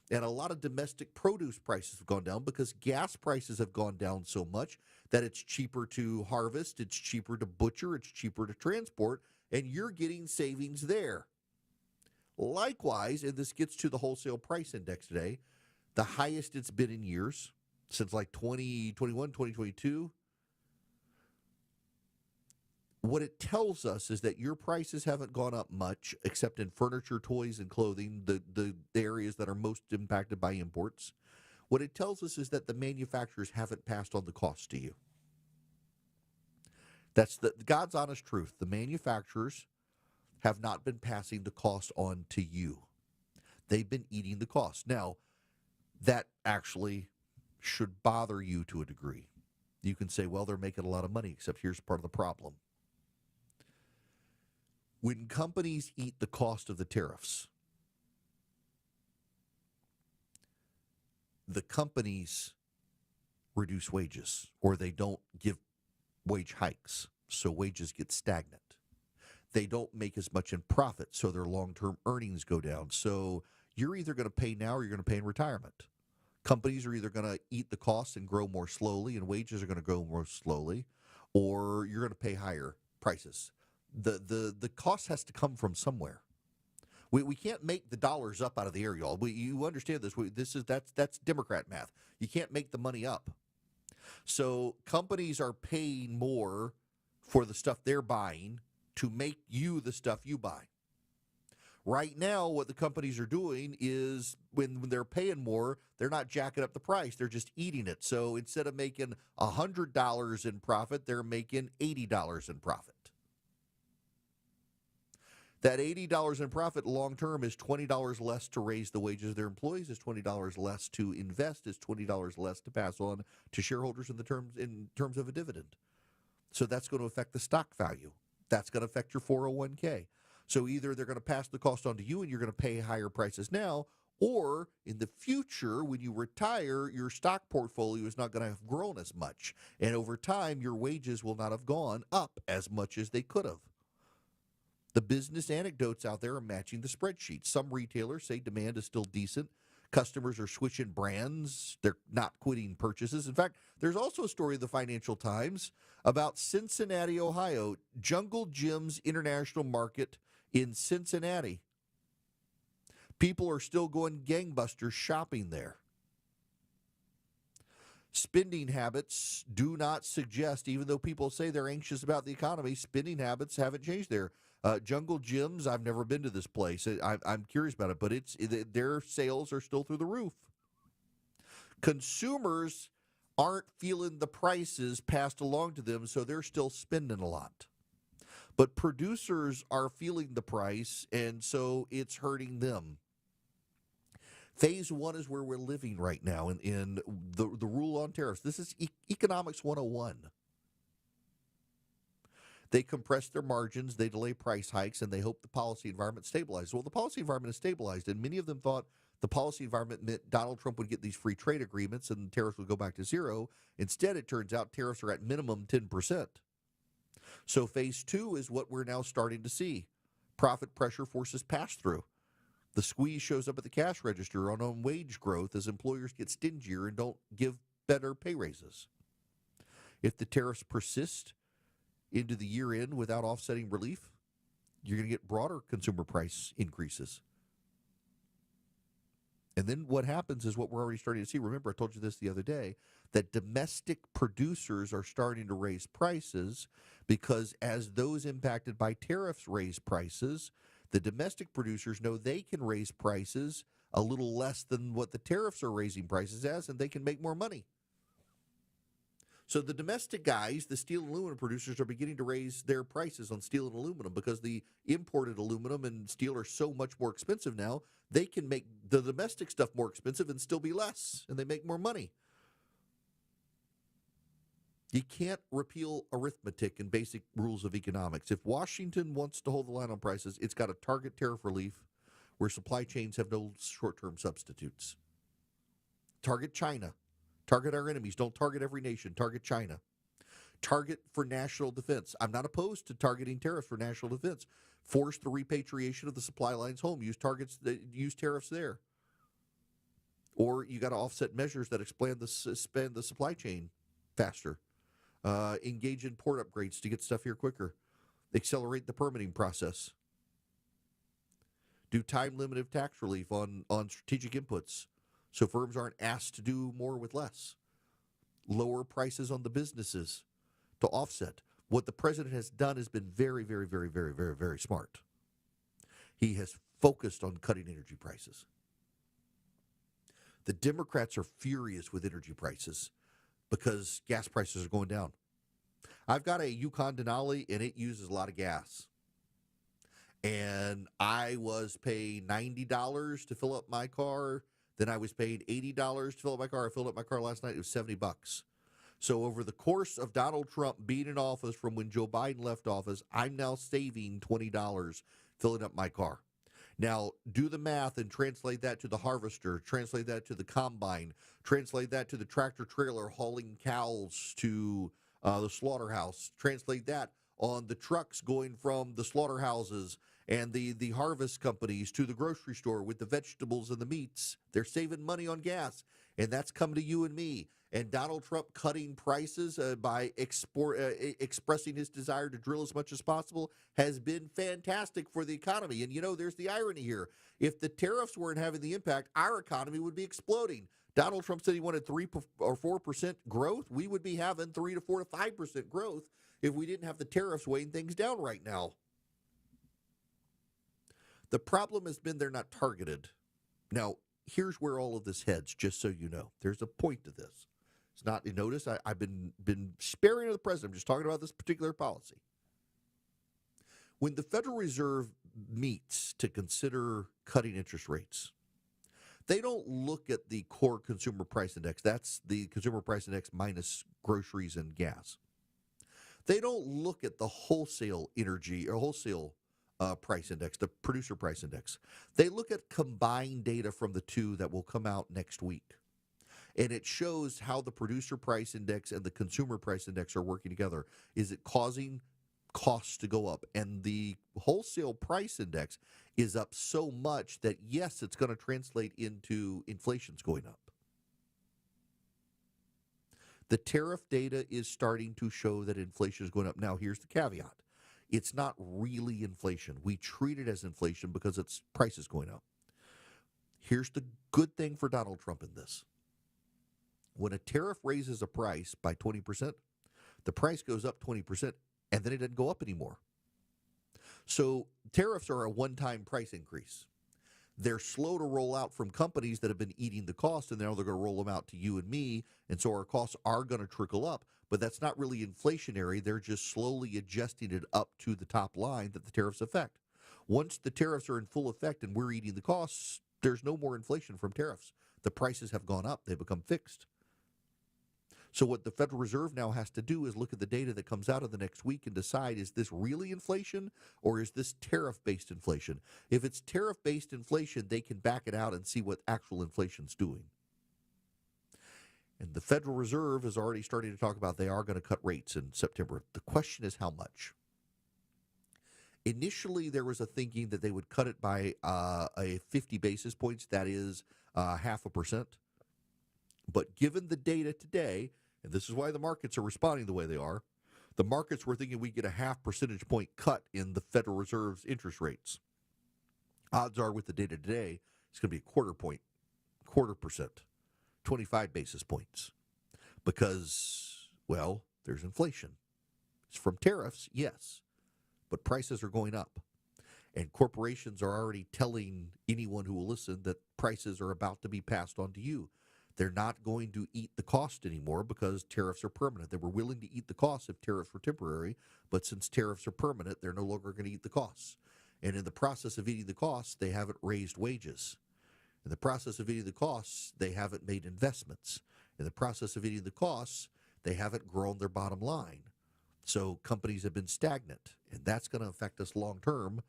And a lot of domestic produce prices have gone down because gas prices have gone down so much that it's cheaper to harvest, it's cheaper to butcher, it's cheaper to transport, and you're getting savings there. Likewise, and this gets to the wholesale price index today, the highest it's been in years, since like 2021, 2022. What it tells us is that your prices haven't gone up much, except in furniture, toys, and clothing, the areas that are most impacted by imports. What it tells us is that the manufacturers haven't passed on the cost to you. That's the God's honest truth. The manufacturers have not been passing the cost on to you. They've been eating the cost. Now, that actually should bother you to a degree. You can say, well, they're making a lot of money, except here's part of the problem. When companies eat the cost of the tariffs, the companies reduce wages, or they don't give wage hikes, so wages get stagnant. They don't make as much in profit, so their long-term earnings go down. So you're either going to pay now or you're going to pay in retirement. Companies are either going to eat the costs and grow more slowly, and wages are going to grow more slowly, or you're going to pay higher prices. The cost has to come from somewhere. We can't make the dollars up out of the air, y'all. You understand this? That's Democrat math. You can't make the money up. So companies are paying more for the stuff they're buying to make you the stuff you buy. Right now, what the companies are doing is when they're paying more, they're not jacking up the price. They're just eating it. So instead of making $100 in profit, they're making $80 in profit. That $80 in profit long-term is $20 less to raise the wages of their employees, is $20 less to invest, is $20 less to pass on to shareholders in terms of a dividend. So that's going to affect the stock value. That's going to affect your 401k. So either they're going to pass the cost on to you and you're going to pay higher prices now, or in the future, when you retire, your stock portfolio is not going to have grown as much. And over time, your wages will not have gone up as much as they could have. The business anecdotes out there are matching the spreadsheet. Some retailers say demand is still decent. Customers are switching brands. They're not quitting purchases. In fact, there's also a story in the Financial Times about Cincinnati, Ohio, Jungle Jim's International Market in Cincinnati. People are still going gangbusters shopping there. Spending habits do not suggest, even though people say they're anxious about the economy, spending habits haven't changed there. Jungle Gyms, I've never been to this place. I'm curious about it, but their sales are still through the roof. Consumers aren't feeling the prices passed along to them, so they're still spending a lot. But producers are feeling the price, and so it's hurting them. Phase one is where we're living right now in the rule on tariffs. This is Economics 101. They compress their margins, they delay price hikes, and they hope the policy environment stabilizes. Well, the policy environment is stabilized, and many of them thought the policy environment meant Donald Trump would get these free trade agreements and tariffs would go back to zero. Instead, it turns out tariffs are at minimum 10%. So phase two is what we're now starting to see. Profit pressure forces pass through. The squeeze shows up at the cash register on wage growth as employers get stingier and don't give better pay raises. If the tariffs persist into the year end without offsetting relief, you're going to get broader consumer price increases. And then what happens is what we're already starting to see. Remember, I told you this the other day, that domestic producers are starting to raise prices because as those impacted by tariffs raise prices, the domestic producers know they can raise prices a little less than what the tariffs are raising prices as, and they can make more money. So the domestic guys, the steel and aluminum producers, are beginning to raise their prices on steel and aluminum because the imported aluminum and steel are so much more expensive now, they can make the domestic stuff more expensive and still be less, and they make more money. You can't repeal arithmetic and basic rules of economics. If Washington wants to hold the line on prices, it's got to target tariff relief where supply chains have no short-term substitutes. Target China. Target our enemies. Don't target every nation. Target China. Target for national defense. I'm not opposed to targeting tariffs for national defense. Force the repatriation of the supply lines home. Use tariffs there. Or you got to offset measures that expand the supply chain faster. Engage in port upgrades to get stuff here quicker. Accelerate the permitting process. Do time-limited tax relief on strategic inputs so firms aren't asked to do more with less. Lower prices on the businesses to offset. What the president has done has been very, very, very, very, very, very smart. He has focused on cutting energy prices. The Democrats are furious with energy prices because gas prices are going down. I've got a Yukon Denali, and it uses a lot of gas. And I was paying $90 to fill up my car. Then I was paying $80 to fill up my car. I filled up my car last night. It was $70. So over the course of Donald Trump being in office from when Joe Biden left office, I'm now saving $20 filling up my car. Now, do the math and translate that to the harvester, translate that to the combine, translate that to the tractor trailer hauling cows to the slaughterhouse, translate that on the trucks going from the slaughterhouses and the harvest companies to the grocery store with the vegetables and the meats. They're saving money on gas, and that's coming to you and me. And Donald Trump cutting prices by expressing his desire to drill as much as possible has been fantastic for the economy. And, you know, there's the irony here. If the tariffs weren't having the impact, our economy would be exploding. Donald Trump said he wanted 3 or 4% growth. We would be having 3 to 4 to 5% growth if we didn't have the tariffs weighing things down right now. The problem has been they're not targeted. Now, here's where all of this heads, just so you know. There's a point to this. It's not, you notice, I've been sparing of the president. I'm just talking about this particular policy. When the Federal Reserve meets to consider cutting interest rates, they don't look at the core consumer price index. That's the consumer price index minus groceries and gas. They don't look at the wholesale energy or wholesale price index, the producer price index. They look at combined data from the two that will come out next week. And it shows how the producer price index and the consumer price index are working together. Is it causing costs to go up? And the wholesale price index is up so much that, yes, it's going to translate into inflation's going up. The tariff data is starting to show that inflation is going up. Now, here's the caveat. It's not really inflation. We treat it as inflation because its price is going up. Here's the good thing for Donald Trump in this. When a tariff raises a price by 20%, the price goes up 20%, and then it doesn't go up anymore. So tariffs are a one-time price increase. They're slow to roll out from companies that have been eating the cost, and now they're going to roll them out to you and me, and so our costs are going to trickle up. But that's not really inflationary. They're just slowly adjusting it up to the top line that the tariffs affect. Once the tariffs are in full effect and we're eating the costs, there's no more inflation from tariffs. The prices have gone up. They become fixed. So what the Federal Reserve now has to do is look at the data that comes out of the next week and decide, is this really inflation or is this tariff-based inflation? If it's tariff-based inflation, they can back it out and see what actual inflation's doing. And the Federal Reserve is already starting to talk about they are going to cut rates in September. The question is how much. Initially, there was a thinking that they would cut it by a 50 basis points, that is 0.5%. But given the data today, and this is why the markets are responding the way they are, the markets were thinking we'd get a 0.5 percentage point cut in the Federal Reserve's interest rates. Odds are with the data today, it's going to be a 0.25%, 25 basis points. Because, well, there's inflation. It's from tariffs, yes, but prices are going up. And corporations are already telling anyone who will listen that prices are about to be passed on to you. They're not going to eat the cost anymore because tariffs are permanent. They were willing to eat the costs if tariffs were temporary, but since tariffs are permanent, they're no longer going to eat the costs. And in the process of eating the costs, they haven't raised wages. In the process of eating the costs, they haven't made investments. In the process of eating the costs, they haven't grown their bottom line. So companies have been stagnant, and that's going to affect us long term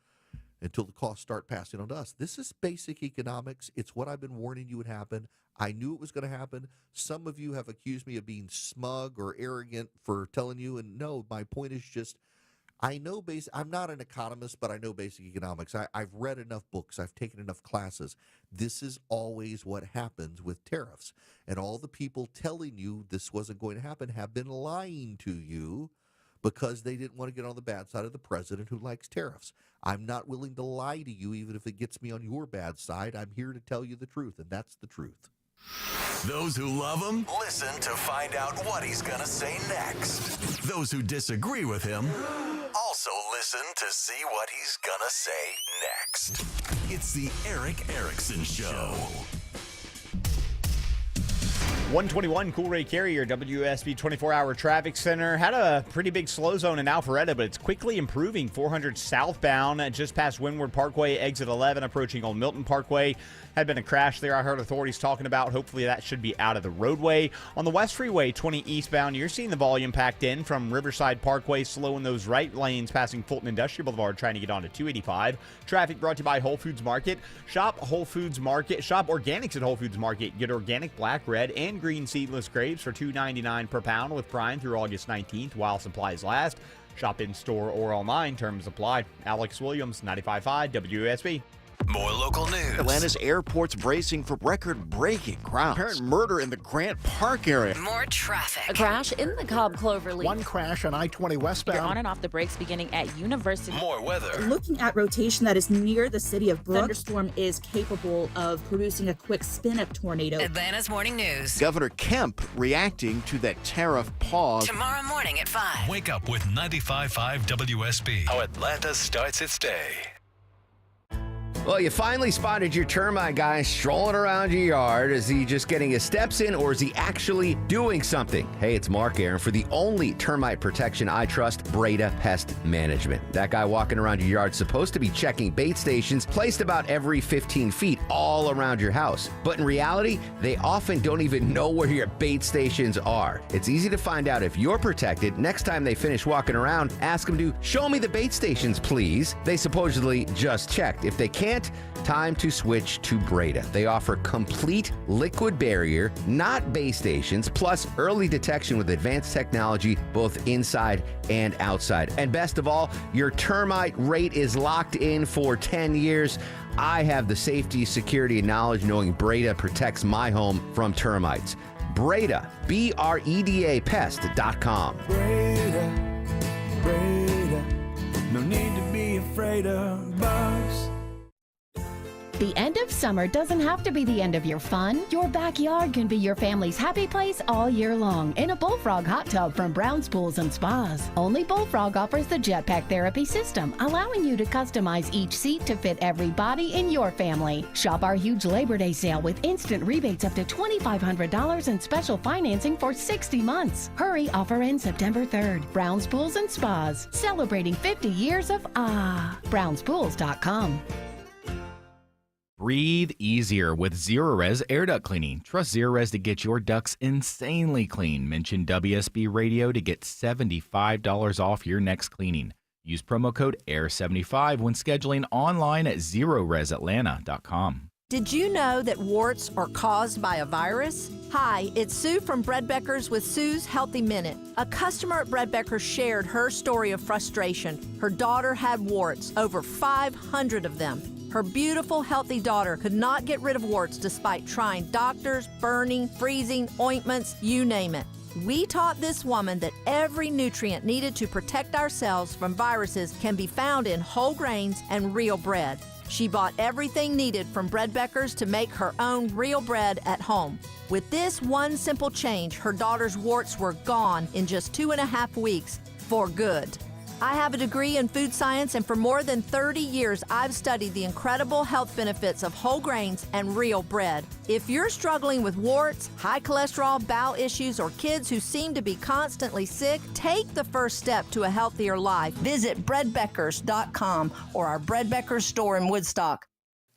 until the costs start passing on to us. This is basic economics. It's what I've been warning you would happen. I knew it was going to happen. Some of you have accused me of being smug or arrogant for telling you, and no, my point is just, I know I'm not an economist, but I know basic economics. I've read enough books. I've taken enough classes. This is always what happens with tariffs. And all the people telling you this wasn't going to happen have been lying to you because they didn't want to get on the bad side of the president who likes tariffs. I'm not willing to lie to you, even if it gets me on your bad side. I'm here to tell you the truth, and that's the truth.
Those who love him, listen to find out what he's going to say next. Those who disagree with him, also listen to see what he's going to say next. It's the Erick Erickson Show.
121 Coolray Carrier, WSB 24-hour traffic center. Had a pretty big slow zone in Alpharetta, but it's quickly improving. 400 southbound, just past Windward Parkway, exit 11, approaching Old Milton Parkway. Had been a crash there I heard authorities talking about. Hopefully that should be out of the roadway. On the West Freeway, 20 eastbound, you're seeing the volume packed in from Riverside Parkway, slow in those right lanes, passing Fulton Industrial Boulevard, trying to get onto 285. Traffic brought to you by Whole Foods Market. Shop Whole Foods Market. Shop organics at Whole Foods Market. Get organic black, red, and green seedless grapes for $2.99 per pound with Prime through August 19th while supplies last. Shop in store or online. Terms apply. Alex Williams, 95.5 WSB.
More local news.
Atlanta's airport's bracing for record-breaking crowds. Apparent murder in the Grant Park area.
More traffic.
A crash in the Cobb Cloverleaf.
One crash on I-20 westbound.
You're on and off the brakes beginning at University.
More weather.
Looking at rotation that is near the city of Brooks. Thunderstorm is capable of producing a quick spin-up tornado.
Atlanta's Morning News.
Governor Kemp reacting to that tariff pause.
Tomorrow morning at 5.
Wake up with 95.5 WSB.
How Atlanta starts its day.
Well, you finally spotted your termite guy strolling around your yard. Is he just getting his steps in, or is he actually doing something? Hey, it's Mark Aaron for the only termite protection I trust, Breda Pest Management. That guy walking around your yard is supposed to be checking bait stations placed about every 15 feet all around your house. But in reality, they often don't even know where your bait stations are. It's easy to find out if you're protected. Next time they finish walking around, ask them to show me the bait stations, please. They supposedly just checked. If they can't, time to switch to Breda. They offer complete liquid barrier, not base stations, plus early detection with advanced technology both inside and outside. And best of all, your termite rate is locked in for 10 years. I have the safety, security, and knowledge knowing Breda protects my home from termites. Breda, BREDA pest.com.
Breda, Breda, no need to be afraid of bugs.
The end of summer doesn't have to be the end of your fun. Your backyard can be your family's happy place all year long in a Bullfrog hot tub from Brown's Pools and Spas. Only Bullfrog offers the Jetpack Therapy system, allowing you to customize each seat to fit every body in your family. Shop our huge Labor Day sale with instant rebates up to $2,500 and special financing for 60 months. Hurry, offer ends September 3rd. Brown's Pools and Spas, celebrating 50 years of brownspools.com.
Breathe easier with Zerorez air duct cleaning. Trust Zerorez to get your ducts insanely clean. Mention WSB Radio to get $75 off your next cleaning. Use promo code AIR75 when scheduling online at ZeroRezAtlanta.com.
Did you know that warts are caused by a virus? Hi, it's Sue from Bread Beckers with Sue's Healthy Minute. A customer at Bread Beckers shared her story of frustration. Her daughter had warts, over 500 of them. Her beautiful, healthy daughter could not get rid of warts despite trying doctors, burning, freezing, ointments, you name it. We taught this woman that every nutrient needed to protect ourselves from viruses can be found in whole grains and real bread. She bought everything needed from Bread Beckers to make her own real bread at home. With this one simple change, her daughter's warts were gone in just 2.5 weeks for good. I have a degree in food science, and for more than 30 years, I've studied the incredible health benefits of whole grains and real bread. If you're struggling with warts, high cholesterol, bowel issues, or kids who seem to be constantly sick, take the first step to a healthier life. Visit breadbeckers.com or our Bread Beckers store in Woodstock.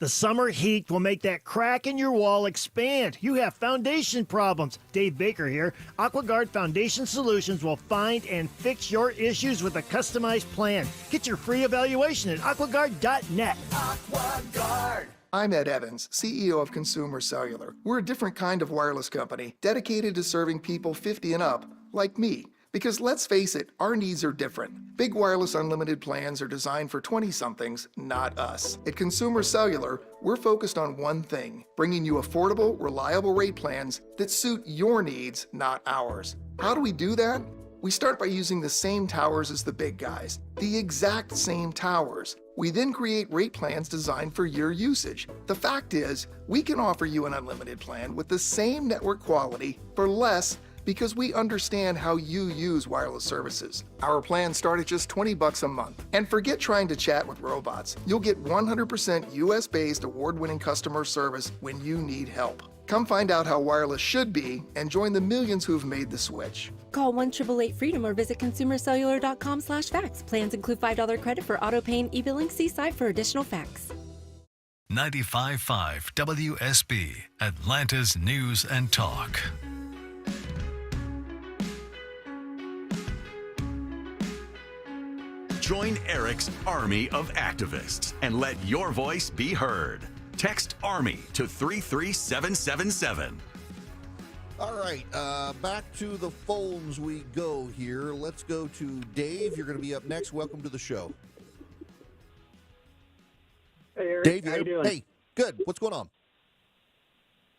The summer heat will make that crack in your wall expand. You have foundation problems. Dave Baker here. AquaGuard Foundation Solutions will find and fix your issues with a customized plan. Get your free evaluation at aquaguard.net.
AquaGuard. I'm Ed Evans, CEO of Consumer Cellular. We're a different kind of wireless company dedicated to serving people 50 and up, like me. Because let's face it, our needs are different. Big wireless unlimited plans are designed for 20-somethings, not us. At Consumer Cellular, we're focused on one thing, bringing you affordable, reliable rate plans that suit your needs, not ours. How do we do that? We start by using the same towers as the big guys, the exact same towers. We then create rate plans designed for your usage. The fact is, we can offer you an unlimited plan with the same network quality for less because we understand how you use wireless services. Our plans start at just $20 a month. And forget trying to chat with robots. You'll get 100% US-based award-winning customer service when you need help. Come find out how wireless should be and join the millions who've made the switch.
Call 1-888-FREEDOM or visit consumercellular.com/facts. Plans include $5 credit for auto pay and e-billing. See site for additional facts.
95.5 WSB, Atlanta's News and Talk.
Join Eric's army of activists and let your voice be heard. Text ARMY to 33777.
All right, back to the phones we go here. Let's go to Dave. You're going to be up next. Welcome to the show.
Hey, Eric.
Dave,
how you doing?
Hey, good. What's going on?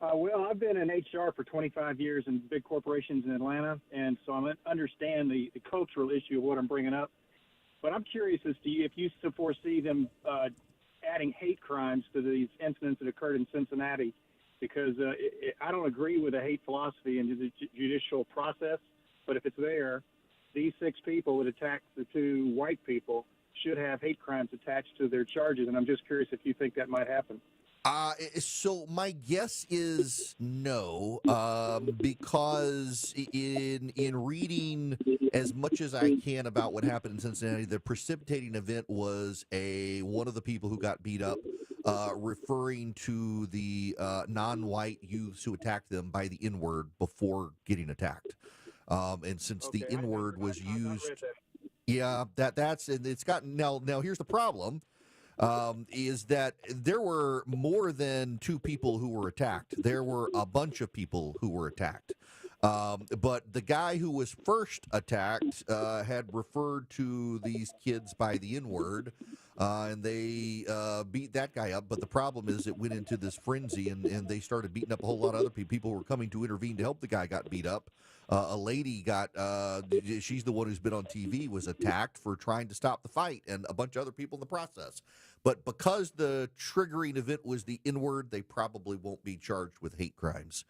Well, I've been in HR for 25 years in big corporations in Atlanta, and so I understand the cultural issue of what I'm bringing up. But I'm curious as to if you foresee them adding hate crimes to these incidents that occurred in Cincinnati, because I don't agree with the hate philosophy in the judicial process, but if it's there, these 6 people that attacked the 2 white people should have hate crimes attached to their charges, and I'm just curious if you think that might happen.
So my guess is no, because in reading as much as I can about what happened in Cincinnati, the precipitating event was one of the people who got beat up referring to the non-white youths who attacked them by the N-word before getting attacked. And since the N-word was used, yeah, and it's gotten now here's the problem. Is that there were more than 2 people who were attacked. There were a bunch of people who were attacked. But the guy who was first attacked had referred to these kids by the N-word, and they beat that guy up. But the problem is it went into this frenzy, and they started beating up a whole lot of other people. People were coming to intervene to help the guy got beat up. A lady got, she's the one who's been on TV, was attacked for trying to stop the fight, and a bunch of other people in the process. But because the triggering event was the N-word, they probably won't be charged with hate crimes.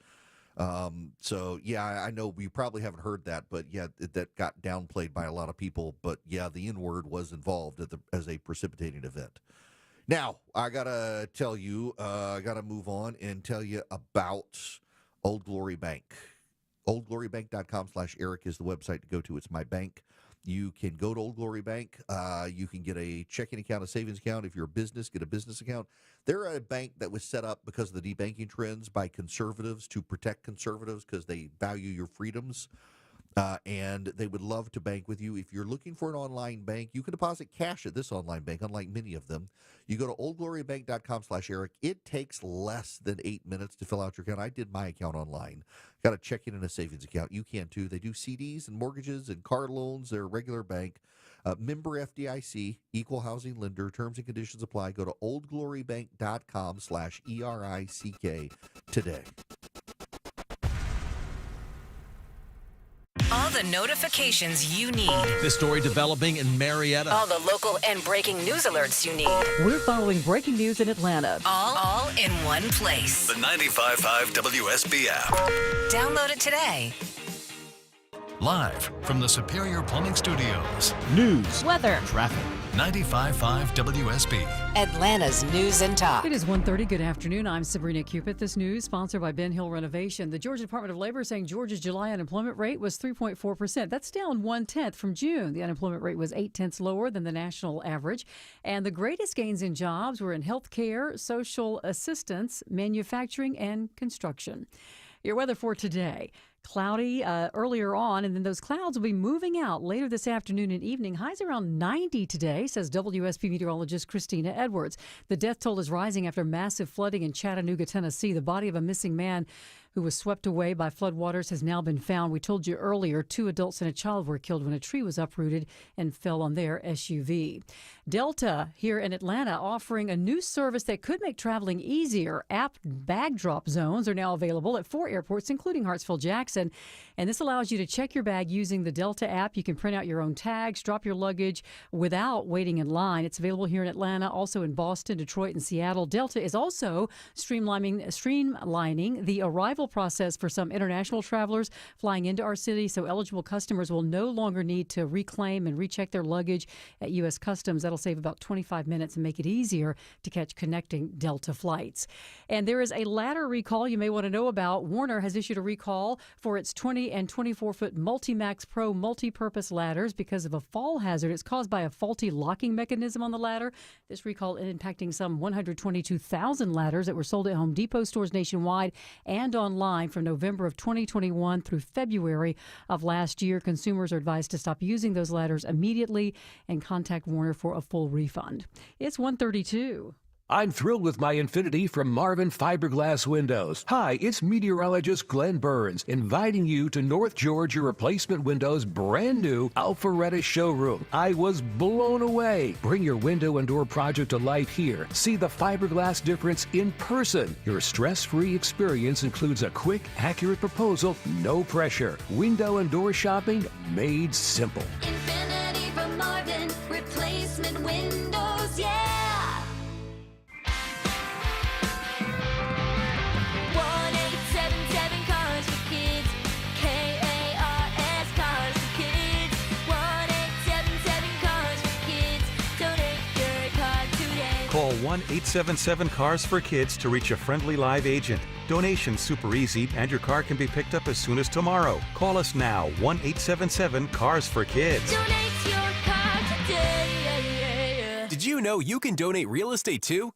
So, yeah, I know you probably haven't heard that, but yeah, that got downplayed by a lot of people. But yeah, the N-word was involved as a precipitating event. Now, I got to tell you, I got to move on and tell you about Old Glory Bank. OldGloryBank.com/Eric is the website to go to. It's my bank. You can go to Old Glory Bank. You can get a checking account, a savings account. If you're a business, get a business account. They're a bank that was set up because of the debanking trends by conservatives to protect conservatives because they value your freedoms. And they would love to bank with you. If you're looking for an online bank, you can deposit cash at this online bank, unlike many of them. You go to oldglorybank.com/Eric. It takes less than 8 minutes to fill out your account. I did my account online. Got a checking and a savings account. You can too. They do CDs and mortgages and car loans. They're a regular bank. Member FDIC, equal housing lender. Terms and conditions apply. Go to oldglorybank.com/ERICK today.
All the notifications you need.
The story developing in Marietta.
All the local and breaking news alerts you need.
We're following breaking news in Atlanta.
All in one place.
The 95.5 WSB app.
Download it today.
Live from the Superior Plumbing Studios.
News,
weather,
traffic.
95.5 WSB.
Atlanta's News and Talk.
It is 1:30. Good afternoon. I'm Sabrina Cupid. This news sponsored by Ben Hill Renovation. The Georgia Department of Labor saying Georgia's July unemployment rate was 3.4%. That's down 1/10 from June. The unemployment rate was 0.8 lower than the national average. And the greatest gains in jobs were in healthcare, social assistance, manufacturing, and construction. Your weather for today. Cloudy earlier on, and then those clouds will be moving out later this afternoon and evening. Highs around 90 today, says WSB meteorologist Christina Edwards. The death toll is rising after massive flooding in Chattanooga, Tennessee. The body of a missing man who was swept away by floodwaters has now been found. We told you earlier 2 adults and a child were killed when a tree was uprooted and fell on their SUV. Delta here in Atlanta offering a new service that could make traveling easier. App bag drop zones are now available at 4 airports, including Hartsfield-Jackson. And this allows you to check your bag using the Delta app. You can print out your own tags, drop your luggage without waiting in line. It's available here in Atlanta, also in Boston, Detroit, and Seattle. Delta is also streamlining the arrival process for some international travelers flying into our city, so eligible customers will no longer need to reclaim and recheck their luggage at U.S. Customs. That'll save about 25 minutes and make it easier to catch connecting Delta flights. And there is a ladder recall you may want to know about. Warner has issued a recall for its 20 and 24-foot Multi-Max Pro multi-purpose ladders because of a fall hazard. It's caused by a faulty locking mechanism on the ladder. This recall impacting some 122,000 ladders that were sold at Home Depot stores nationwide and online from November of 2021 through February of last year. Consumers are advised to stop using those ladders immediately and contact Warner for a full refund. It's 1:32.
I'm thrilled with my Infinity from Marvin Fiberglass Windows. Hi, it's meteorologist Glenn Burns inviting you to North Georgia Replacement Windows' brand new Alpharetta showroom. I was blown away. Bring your window and door project to life here. See the fiberglass difference in person. Your stress-free experience includes a quick, accurate proposal, no pressure. Window and door shopping made simple.
Infinity from Marvin, replacement windows, yeah! 1-877 Cars for Kids, K-A-R-S, Cars for Kids. 1-877 Cars for Kids, donate your car today.
Call 1-877-CARS-FOR-KIDS to reach a friendly live agent. Donation's super easy, and your car can be picked up as soon as tomorrow. Call us now, 1-877-CARS-FOR-KIDS.
Donate your car today.
Did you know you can donate real estate too?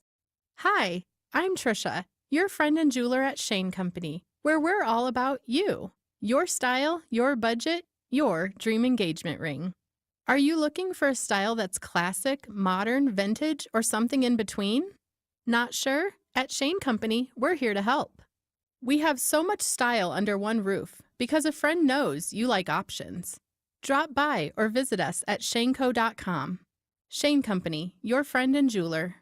Hi, I'm Trisha, your friend and jeweler at Shane Company, where we're all about you. Your style, your budget, your dream engagement ring. Are you looking for a style that's classic, modern, vintage, or something in between? Not sure? At Shane Company, we're here to help. We have so much style under one roof because a friend knows you like options. Drop by or visit us at shaneco.com. Shane Company, your friend and jeweler.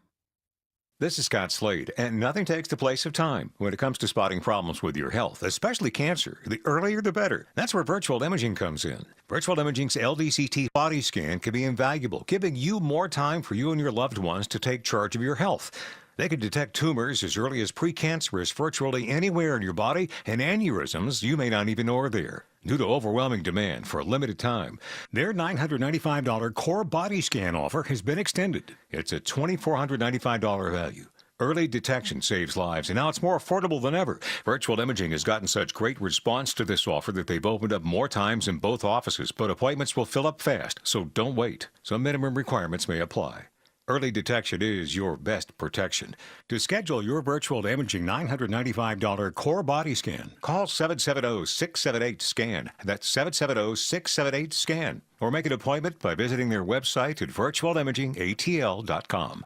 This is Scott Slade, and nothing takes the place of time when it comes to spotting problems with your health, especially cancer. The earlier, the better. That's where virtual imaging comes in. Virtual imaging's LDCT body scan can be invaluable, giving you more time for you and your loved ones to take charge of your health. They can detect tumors as early as precancerous virtually anywhere in your body, and aneurysms you may not even know are there. Due to overwhelming demand for a limited time, their $995 core body scan offer has been extended. It's a $2,495 value. Early detection saves lives, and now it's more affordable than ever. Virtual Imaging has gotten such great response to this offer that they've opened up more times in both offices, but appointments will fill up fast, so don't wait. Some minimum requirements may apply. Early detection is your best protection. To schedule your virtual imaging $995 core body scan, call 770-678-SCAN. That's 770-678-SCAN. Or make an appointment by visiting their website at virtualimagingatl.com.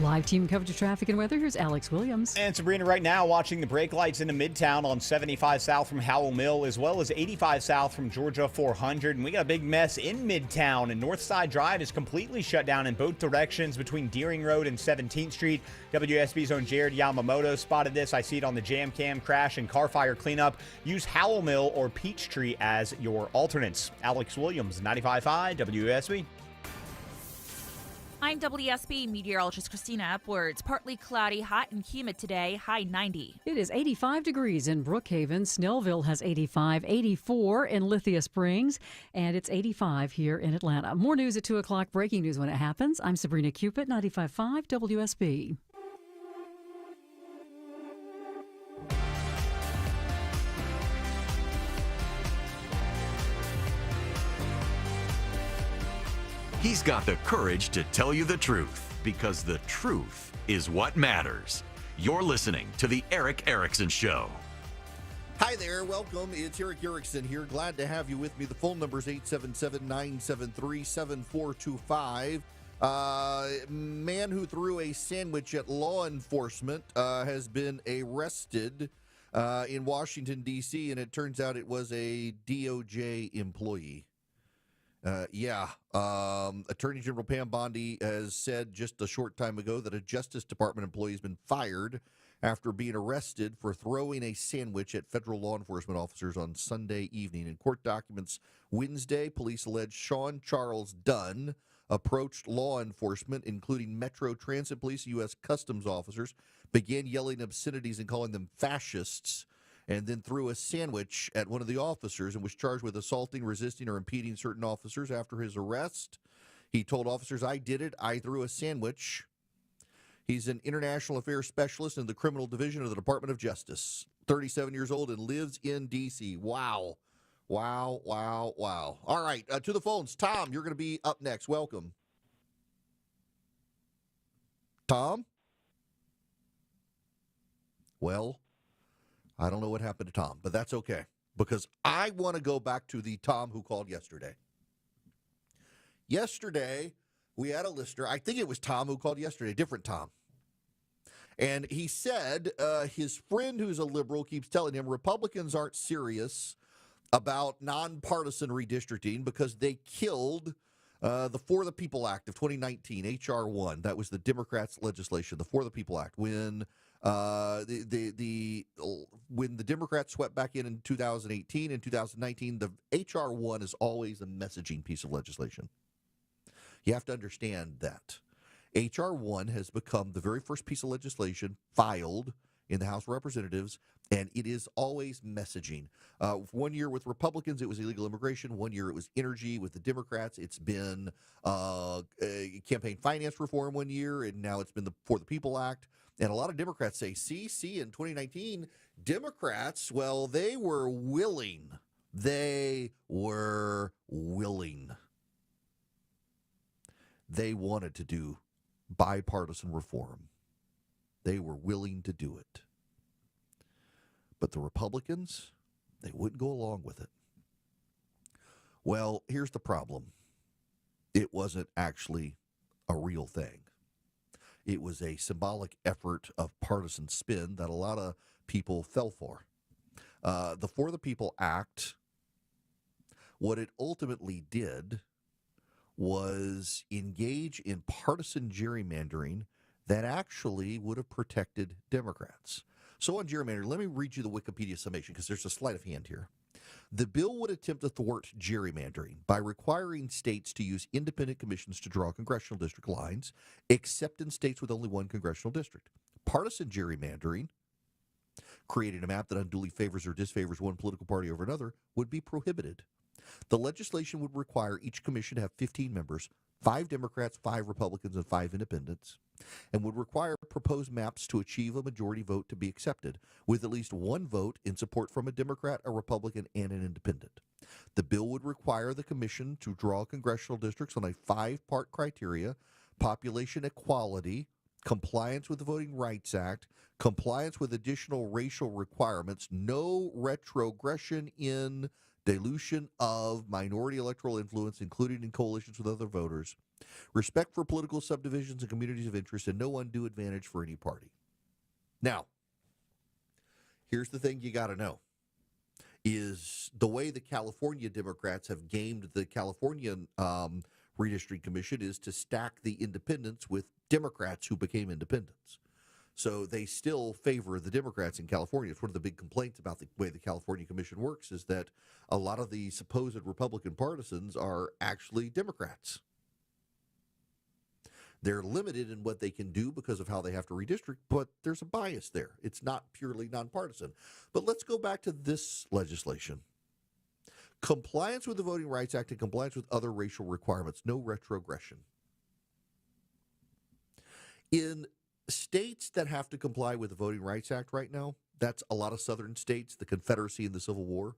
Live team coverage of traffic and weather. Here's Alex Williams.
And Sabrina, right now watching the brake lights into Midtown on 75 south from Howell Mill, as well as 85 south from Georgia 400. And we got a big mess in Midtown, and Northside Drive is completely shut down in both directions between Deering Road and 17th Street. WSB's own Jared Yamamoto spotted this. I see it on the Jam Cam crash and car fire cleanup. Use Howell Mill or Peachtree as your alternates. Alex Williams, 95.5 WSB.
I'm WSB meteorologist Christina Upwards. Partly cloudy, hot and humid today, high 90.
It is 85 degrees in Brookhaven. Snellville has 85, 84 in Lithia Springs, and it's 85 here in Atlanta. More news at 2 o'clock, breaking news when it happens. I'm Sabrina Cupid, 95.5 WSB.
He's got the courage to tell you the truth, because the truth is what matters. You're listening to The Eric Erickson Show.
Hi there, welcome. It's Eric Erickson here. Glad to have you with me. The phone number is 877-973-7425. Man who threw a sandwich at law enforcement has been arrested in Washington, D.C., and it turns out it was a DOJ employee. Attorney General Pam Bondi has said just a short time ago that a Justice Department employee has been fired after being arrested for throwing a sandwich at federal law enforcement officers on Sunday evening. In court documents Wednesday, police allege Sean Charles Dunn approached law enforcement, including Metro Transit Police, U.S. Customs officers, began yelling obscenities and calling them fascists, and then threw a sandwich at one of the officers and was charged with assaulting, resisting, or impeding certain officers. After his arrest, he told officers, "I did it. I threw a sandwich." He's an international affairs specialist in the criminal division of the Department of Justice, 37 years old, and lives in D.C. Wow. Wow, wow, wow. All right, to the phones. Tom, you're going to be up next. Welcome. Tom? Well, I don't know what happened to Tom, but that's okay, because I want to go back to the Tom who called yesterday. Yesterday, we had a listener. I think it was Tom who called yesterday, different Tom. And he said his friend who's a liberal keeps telling him Republicans aren't serious about nonpartisan redistricting because they killed the For the People Act of 2019, H.R. 1. That was the Democrats' legislation, the For the People Act. When when the Democrats swept back in 2018 and 2019, the H.R. 1 is always a messaging piece of legislation. You have to understand that. H.R. 1 has become the very first piece of legislation filed in the House of Representatives, and it is always messaging. 1 year with Republicans, it was illegal immigration. 1 year it was energy. With the Democrats, it's been campaign finance reform 1 year, and now it's been the For the People Act. And a lot of Democrats say, see, in 2019, Democrats, well, they were willing. They were willing. They wanted to do bipartisan reform. They were willing to do it. But the Republicans, they wouldn't go along with it. Well, here's the problem. It wasn't actually a real thing. It was a symbolic effort of partisan spin that a lot of people fell for. The For the People Act, what it ultimately did was engage in partisan gerrymandering that actually would have protected Democrats. So on gerrymandering, let me read you the Wikipedia summation because there's a sleight of hand here. The bill would attempt to thwart gerrymandering by requiring states to use independent commissions to draw congressional district lines, except in states with only one congressional district. Partisan gerrymandering, creating a map that unduly favors or disfavors one political party over another, would be prohibited. The legislation would require each commission to have 15 members, 5 Democrats, 5 Republicans, and 5 independents, and would require proposed maps to achieve a majority vote to be accepted, with at least one vote in support from a Democrat, a Republican, and an independent. The bill would require the commission to draw congressional districts on a 5-part criteria: population equality, compliance with the Voting Rights Act, compliance with additional racial requirements, no retrogression in dilution of minority electoral influence, including in coalitions with other voters, respect for political subdivisions and communities of interest, and no undue advantage for any party. Now, here's the thing you got to know, is the way the California Democrats have gamed the California Redistricting Commission is to stack the independents with Democrats who became independents. So they still favor the Democrats in California. It's one of the big complaints about the way the California Commission works is that a lot of the supposed Republican partisans are actually Democrats. They're limited in what they can do because of how they have to redistrict, but there's a bias there. It's not purely nonpartisan. But let's go back to this legislation. Compliance with the Voting Rights Act and compliance with other racial requirements, no retrogression. In states that have to comply with the Voting Rights Act right now, that's a lot of southern states, the Confederacy and the Civil War.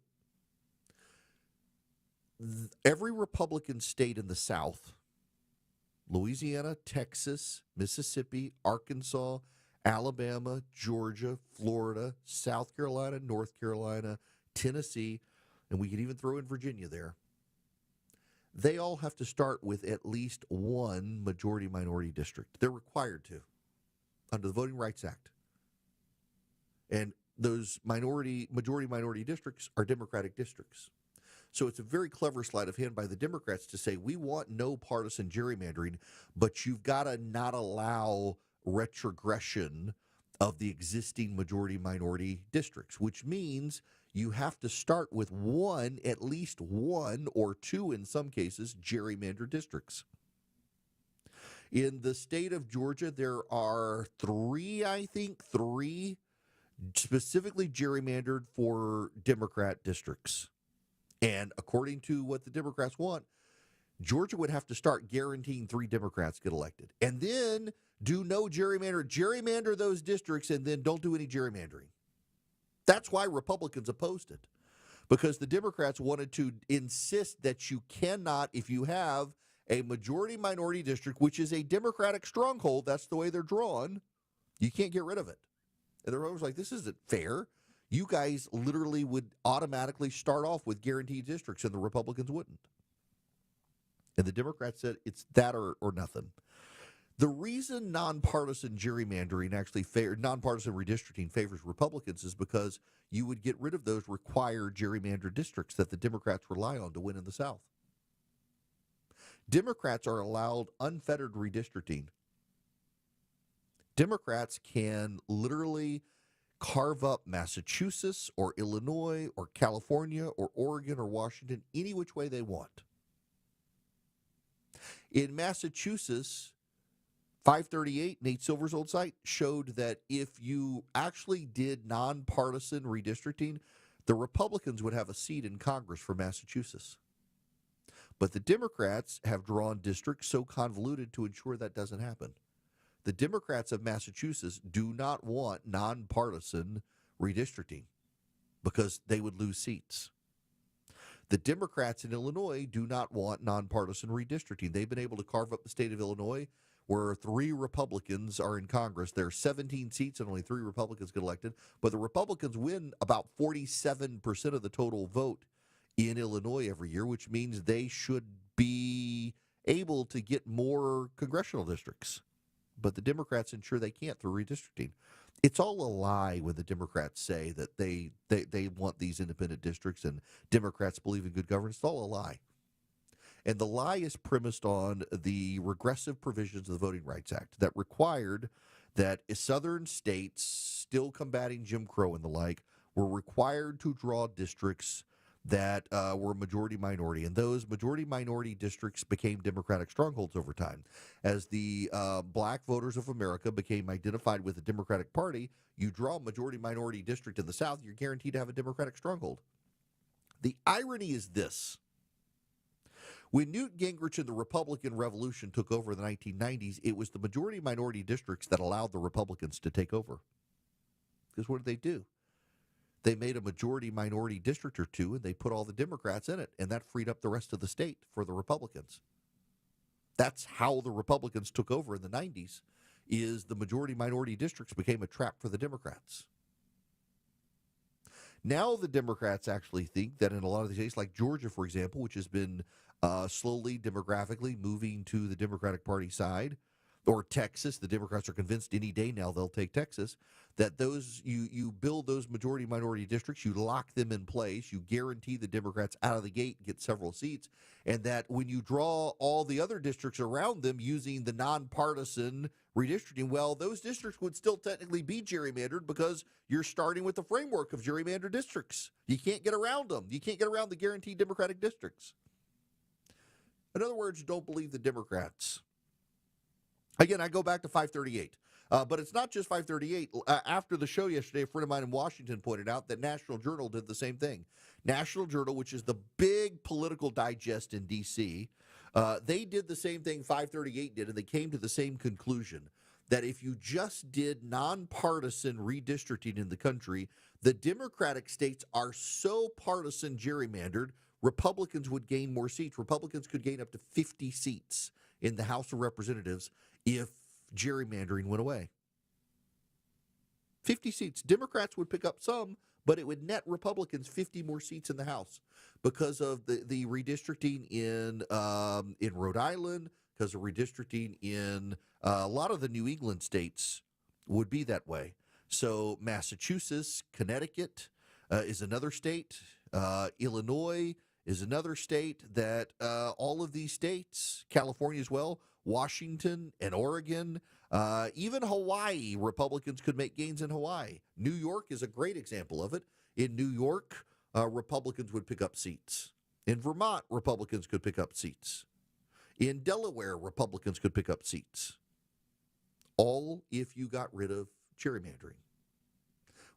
Every Republican state in the South, Louisiana, Texas, Mississippi, Arkansas, Alabama, Georgia, Florida, South Carolina, North Carolina, Tennessee, and we could even throw in Virginia there, they all have to start with at least one majority-minority district. They're required to, under the Voting Rights Act. And those majority-minority districts are Democratic districts. So it's a very clever sleight of hand by the Democrats to say, we want no partisan gerrymandering, but you've got to not allow retrogression of the existing majority-minority districts, which means you have to start with one, at least one or two in some cases, gerrymandered districts. In the state of Georgia, there are three specifically gerrymandered for Democrat districts. And according to what the Democrats want, Georgia would have to start guaranteeing 3 Democrats get elected. And then do no gerrymander those districts, and then don't do any gerrymandering. That's why Republicans opposed it, because the Democrats wanted to insist that you cannot, if you have a majority-minority district, which is a Democratic stronghold, that's the way they're drawn, you can't get rid of it. And the Republicans were like, this isn't fair. You guys literally would automatically start off with guaranteed districts, and the Republicans wouldn't. And the Democrats said it's that or nothing. The reason nonpartisan gerrymandering nonpartisan redistricting favors Republicans is because you would get rid of those required gerrymandered districts that the Democrats rely on to win in the South. Democrats are allowed unfettered redistricting. Democrats can literally carve up Massachusetts or Illinois or California or Oregon or Washington any which way they want. In Massachusetts, 538, Nate Silver's old site, showed that if you actually did nonpartisan redistricting, the Republicans would have a seat in Congress for Massachusetts. But the Democrats have drawn districts so convoluted to ensure that doesn't happen. The Democrats of Massachusetts do not want nonpartisan redistricting because they would lose seats. The Democrats in Illinois do not want nonpartisan redistricting. They've been able to carve up the state of Illinois where 3 Republicans are in Congress. There are 17 seats and only 3 Republicans get elected, but the Republicans win about 47% of the total vote in Illinois every year, which means they should be able to get more congressional districts. But the Democrats ensure they can't through redistricting. It's all a lie when the Democrats say that they want these independent districts and Democrats believe in good governance. It's all a lie. And the lie is premised on the regressive provisions of the Voting Rights Act that required that southern states, still combating Jim Crow and the like, were required to draw districts that were majority minority. And those majority minority districts became Democratic strongholds over time. As the black voters of America became identified with the Democratic Party, you draw a majority minority district in the South, you're guaranteed to have a Democratic stronghold. The irony is this. When Newt Gingrich and the Republican Revolution took over in the 1990s, it was the majority minority districts that allowed the Republicans to take over. Because what did they do? They made a majority minority district or two, and they put all the Democrats in it, and that freed up the rest of the state for the Republicans. That's how the Republicans took over in the 90s, is the majority minority districts became a trap for the Democrats. Now the Democrats actually think that in a lot of these states, like Georgia, for example, which has been slowly demographically moving to the Democratic Party side, or Texas, the Democrats are convinced any day now they'll take Texas, that those you build those majority minority districts, you lock them in place, you guarantee the Democrats out of the gate get several seats, and that when you draw all the other districts around them using the nonpartisan redistricting, well, those districts would still technically be gerrymandered because you're starting with the framework of gerrymandered districts. You can't get around them. You can't get around the guaranteed Democratic districts. In other words, don't believe the Democrats. Again, I go back to 538. But it's not just 538. After the show yesterday, a friend of mine in Washington pointed out that National Journal did the same thing. National Journal, which is the big political digest in D.C., they did the same thing 538 did, and they came to the same conclusion, that if you just did nonpartisan redistricting in the country, the Democratic states are so partisan gerrymandered, Republicans would gain more seats. Republicans could gain up to 50 seats in the House of Representatives if gerrymandering went away. 50 seats. Democrats would pick up some, but it would net Republicans 50 more seats in the House because of the redistricting in Rhode Island, because of redistricting in a lot of the New England states would be that way. So Massachusetts, Connecticut is another state. Illinois is another state that all of these states, California as well, Washington and Oregon, even Hawaii, Republicans could make gains in Hawaii. New York is a great example of it. In New York, Republicans would pick up seats. In Vermont, Republicans could pick up seats. In Delaware, Republicans could pick up seats. All if you got rid of gerrymandering,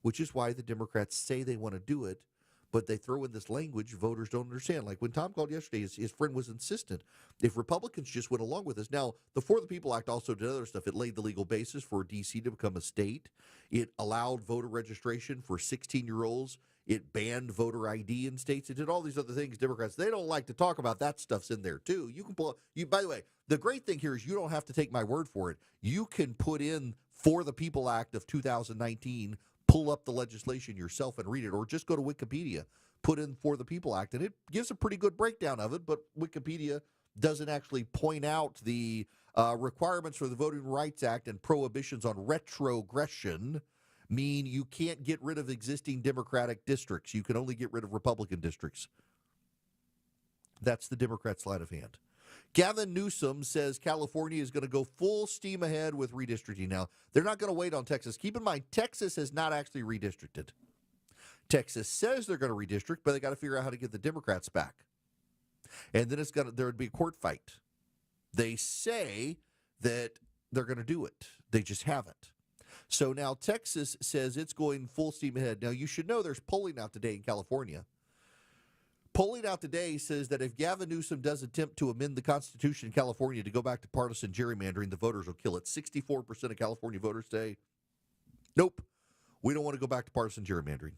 which is why the Democrats say they want to do it, but they throw in this language voters don't understand. Like when Tom called yesterday, his friend was insistent. If Republicans just went along with this. Now, the For the People Act also did other stuff. It laid the legal basis for D.C. to become a state. It allowed voter registration for 16-year-olds. It banned voter ID in states. It did all these other things. Democrats, they don't like to talk about that stuff's in there, too. You can pull you. By the way, the great thing here is you don't have to take my word for it. You can put in For the People Act of 2019, pull up the legislation yourself and read it, or just go to Wikipedia, put in For the People Act, and it gives a pretty good breakdown of it, but Wikipedia doesn't actually point out the requirements for the Voting Rights Act and prohibitions on retrogression mean you can't get rid of existing Democratic districts. You can only get rid of Republican districts. That's the Democrat sleight of hand. Gavin Newsom says California is going to go full steam ahead with redistricting. Now, they're not going to wait on Texas. Keep in mind, Texas has not actually redistricted. Texas says they're going to redistrict, but they got to figure out how to get the Democrats back. And then there would be a court fight. They say that they're going to do it. They just haven't. So now Texas says it's going full steam ahead. Now, you should know there's polling out today in California. Polling out today says that if Gavin Newsom does attempt to amend the Constitution in California to go back to partisan gerrymandering, the voters will kill it. 64% of California voters say, nope, we don't want to go back to partisan gerrymandering.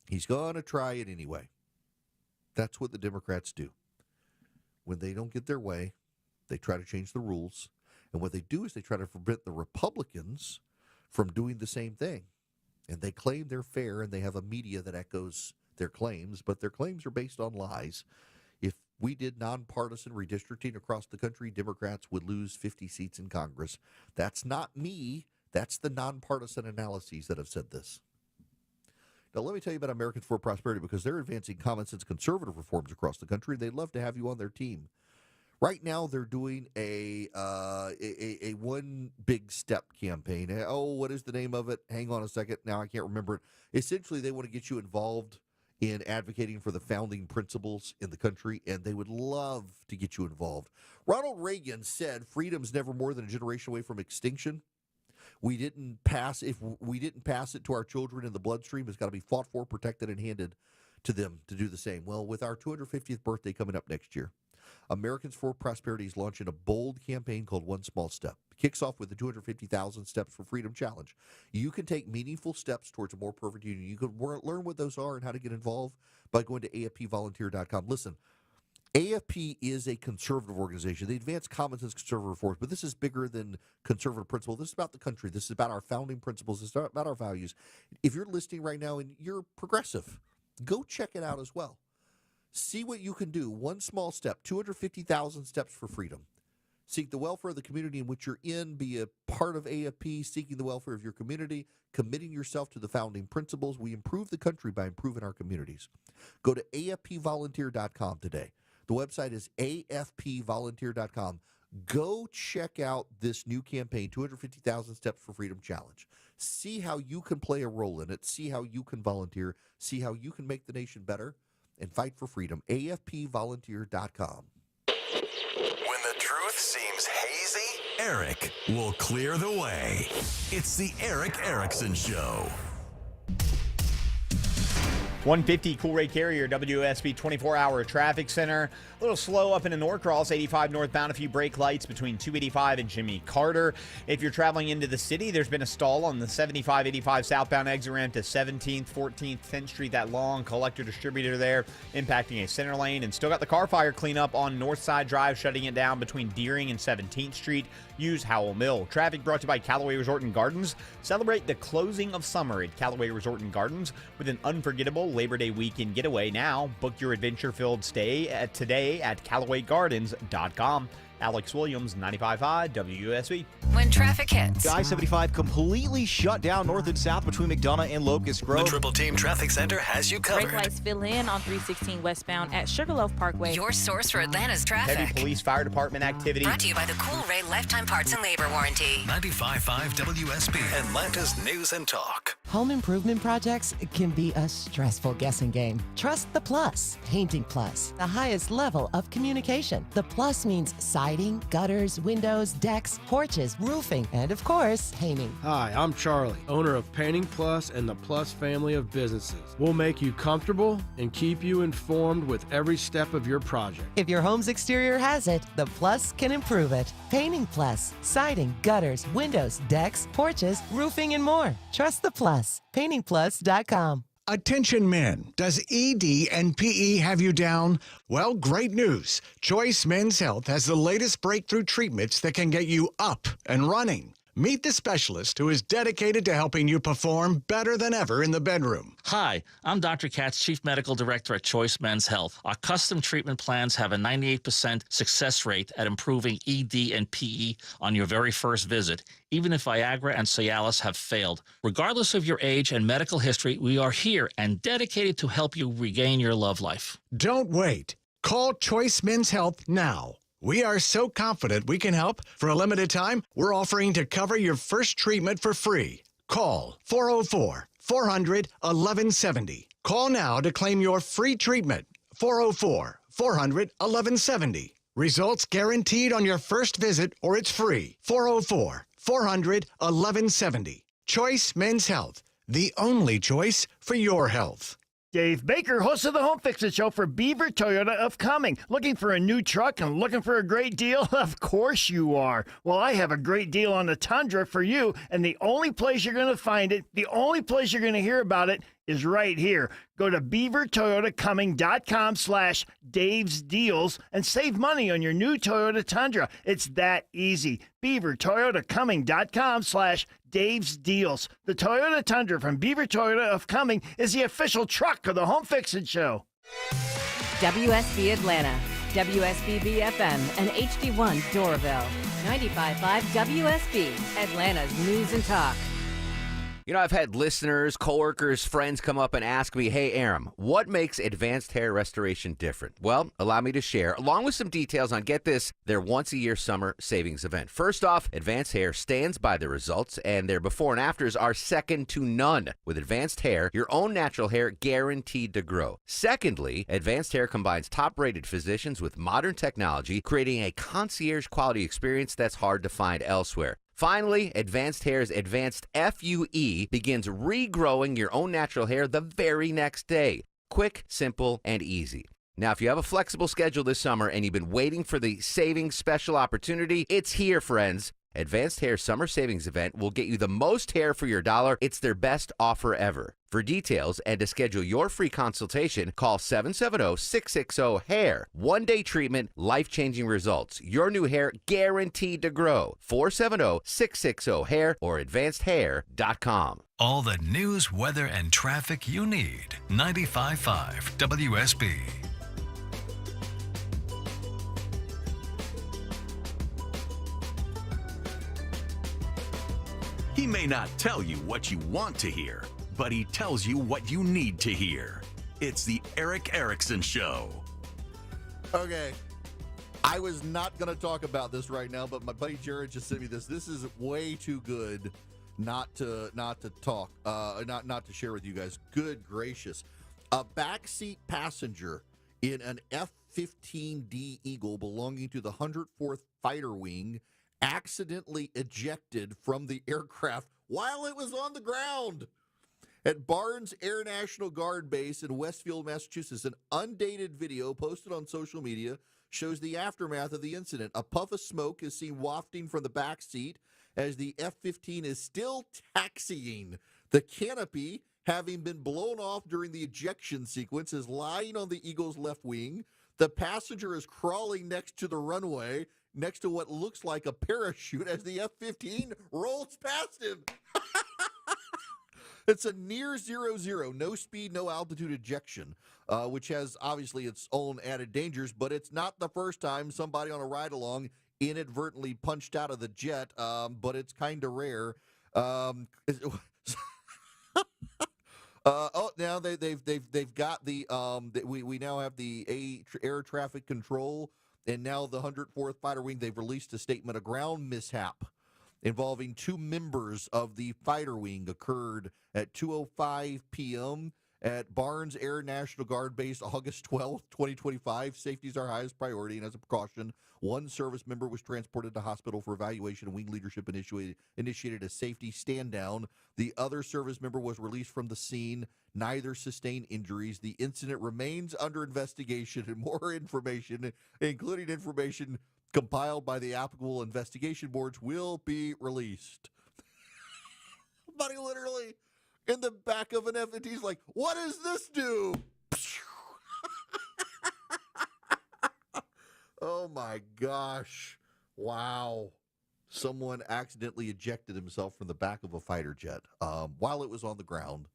He's going to try it anyway. That's what the Democrats do. When they don't get their way, they try to change the rules. And what they do is they try to prevent the Republicans from doing the same thing. And they claim they're fair, and they have a media that echoes their claims, but their claims are based on lies. If we did nonpartisan redistricting across the country, Democrats would lose 50 seats in Congress. That's not me. That's the nonpartisan analyses that have said this. Now, let me tell you about Americans for Prosperity because they're advancing common sense conservative reforms across the country. They'd love to have you on their team. Right now, they're doing a one big step campaign. Oh, what is the name of it? Hang on a second. Now I can't remember it. Essentially, they want to get you involved in advocating for the founding principles in the country, and they would love to get you involved. Ronald Reagan said, "Freedom's never more than a generation away from extinction." If we didn't pass it to our children in the bloodstream, it's got to be fought for, protected, and handed to them to do the same. Well, with our 250th birthday coming up next year, Americans for Prosperity is launching a bold campaign called One Small Step. It kicks off with the 250,000 Steps for Freedom Challenge. You can take meaningful steps towards a more perfect union. You can learn what those are and how to get involved by going to afpvolunteer.com. Listen, AFP is a conservative organization. They advance common sense conservative reforms, but this is bigger than conservative principle. This is about the country. This is about our founding principles. This is about our values. If you're listening right now and you're progressive, go check it out as well. See what you can do. One small step, 250,000 steps for freedom. Seek the welfare of the community in which you're in. Be a part of AFP, seeking the welfare of your community, committing yourself to the founding principles. We improve the country by improving our communities. Go to afpvolunteer.com today. The website is afpvolunteer.com. Go check out this new campaign, 250,000 Steps for Freedom Challenge. See how you can play a role in it. See how you can volunteer. See how you can make the nation better and fight for freedom. afpvolunteer.com.
When the truth seems hazy, Eric will clear the way. It's the Eric Erickson Show.
150 Cool Ray Carrier, WSB 24-hour traffic center. A little slow up into Norcross, 85 northbound, a few brake lights between 285 and Jimmy Carter. If you're traveling into the city, there's been a stall on the 75-85 southbound exit ramp to 17th, 14th, 10th Street, that long collector distributor there, impacting a center lane. And still got the car fire cleanup on Northside Drive, shutting it down between Deering and 17th Street. Use Howell Mill. Traffic brought to you by Callaway Resort and Gardens. Celebrate the closing of summer at Callaway Resort and Gardens with an unforgettable Labor Day weekend getaway now. Book your adventure-filled stay today at CallawayGardens.com. Alex Williams, 95.5 WUSB.
When traffic hits.
I-75 completely shut down north and south between McDonough and Locust Grove.
The Triple Team Traffic Center has you covered.
Brake lights fill in on 316 westbound at Sugarloaf Parkway.
Your source for Atlanta's traffic.
Heavy police fire department activity.
Brought to you by the Cool Ray Lifetime Parts and Labor Warranty.
95.5 WSB, Atlanta's News and Talk.
Home improvement projects can be a stressful guessing game. Trust the Plus. Painting Plus, the highest level of communication. The Plus means siding, gutters, windows, decks, porches, roofing, and of course, painting.
Hi, I'm Charlie, owner of Painting Plus and the Plus family of businesses. We'll make you comfortable and keep you informed with every step of your project.
If your home's exterior has it, the Plus can improve it. Painting Plus, siding, gutters, windows, decks, porches, roofing, and more. Trust the Plus. PaintingPlus.com.
Attention men, does ED and PE have you down? Well, great news. Choice Men's Health has the latest breakthrough treatments that can get you up and running. Meet the specialist who is dedicated to helping you perform better than ever in the bedroom.
Hi, I'm Dr. Katz, Chief Medical Director at Choice Men's Health. Our custom treatment plans have a 98% success rate at improving ED and PE on your very first visit, even if Viagra and Cialis have failed. Regardless of your age and medical history, we are here and dedicated to help you regain your love life.
Don't wait. Call Choice Men's Health now. We are so confident we can help. For a limited time, we're offering to cover your first treatment for free. Call 404-400-1170. Call now to claim your free treatment. 404-400-1170. Results guaranteed on your first visit or it's free. 404-400-1170. Choice Men's Health, the only choice for your health.
Dave Baker, host of the Home Fix-It Show for Beaver Toyota of Cumming. Looking for a new truck and looking for a great deal? Of course you are. Well, I have a great deal on the Tundra for you, and the only place you're going to find it, the only place you're going to hear about it is right here. Go to beavertoyotacumming.com/Dave's Deals and save money on your new Toyota Tundra. It's that easy. beavertoyotacumming.com/Dave's Deals. The Toyota Tundra from Beaver Toyota of Cumming is the official truck of the Home Fix-It Show.
WSB Atlanta, WSB BFM, and HD1 Doraville. 95.5 WSB, Atlanta's News and Talk.
You know, I've had listeners, coworkers, friends come up and ask me, hey, Aram, what makes Advanced Hair Restoration different? Well, allow me to share, along with some details on, get this, their once-a-year summer savings event. First off, Advanced Hair stands by the results, and their before and afters are second to none. With Advanced Hair, your own natural hair guaranteed to grow. Secondly, Advanced Hair combines top-rated physicians with modern technology, creating a concierge-quality experience that's hard to find elsewhere. Finally, Advanced Hair's Advanced FUE begins regrowing your own natural hair the very next day. Quick, simple, and easy. Now, if you have a flexible schedule this summer and you've been waiting for the savings special opportunity, it's here, friends. Advanced Hair Summer Savings Event will get you the most hair for your dollar. It's their best offer ever. For details and to schedule your free consultation, call 770-660-HAIR. One-day treatment, life-changing results. Your new hair guaranteed to grow. 470-660-HAIR or advancedhair.com.
All the news, weather, and traffic you need. 95.5 WSB.
He may not tell you what you want to hear, but he tells you what you need to hear. It's the Eric Erickson Show.
Okay. I was not going to talk about this right now, but my buddy Jared just sent me this. This is way too good not to talk, not to share with you guys. Good gracious. A backseat passenger in an F-15D Eagle belonging to the 104th Fighter Wing accidentally ejected from the aircraft while it was on the ground. At Barnes Air National Guard Base in Westfield, Massachusetts, an undated video posted on social media shows the aftermath of the incident. A puff of smoke is seen wafting from the back seat as the F-15 is still taxiing. The canopy, having been blown off during the ejection sequence, is lying on the Eagle's left wing. The passenger is crawling next to the runway, next to what looks like a parachute, as the F-15 rolls past him. It's a near 0-0, no speed, no altitude ejection, which has obviously its own added dangers, but it's not the first time somebody on a ride-along inadvertently punched out of the jet, but it's kind of rare. Now they've got the we now have the air traffic control, and now the 104th Fighter Wing. They've released a statement. A ground mishap involving two members of the Fighter Wing occurred at 2:05 p.m. at Barnes Air National Guard Base, August 12th, 2025. Safety is our highest priority, and as a precaution, one service member was transported to hospital for evaluation, and wing leadership initiated a safety stand-down. The other service member was released from the scene. Neither sustained injuries. The incident remains under investigation, and more information, including information compiled by the applicable investigation boards, will be released. Buddy literally in the back of an F-15, he's like, what does this do? Oh my gosh. Wow. Someone accidentally ejected himself from the back of a fighter jet while it was on the ground.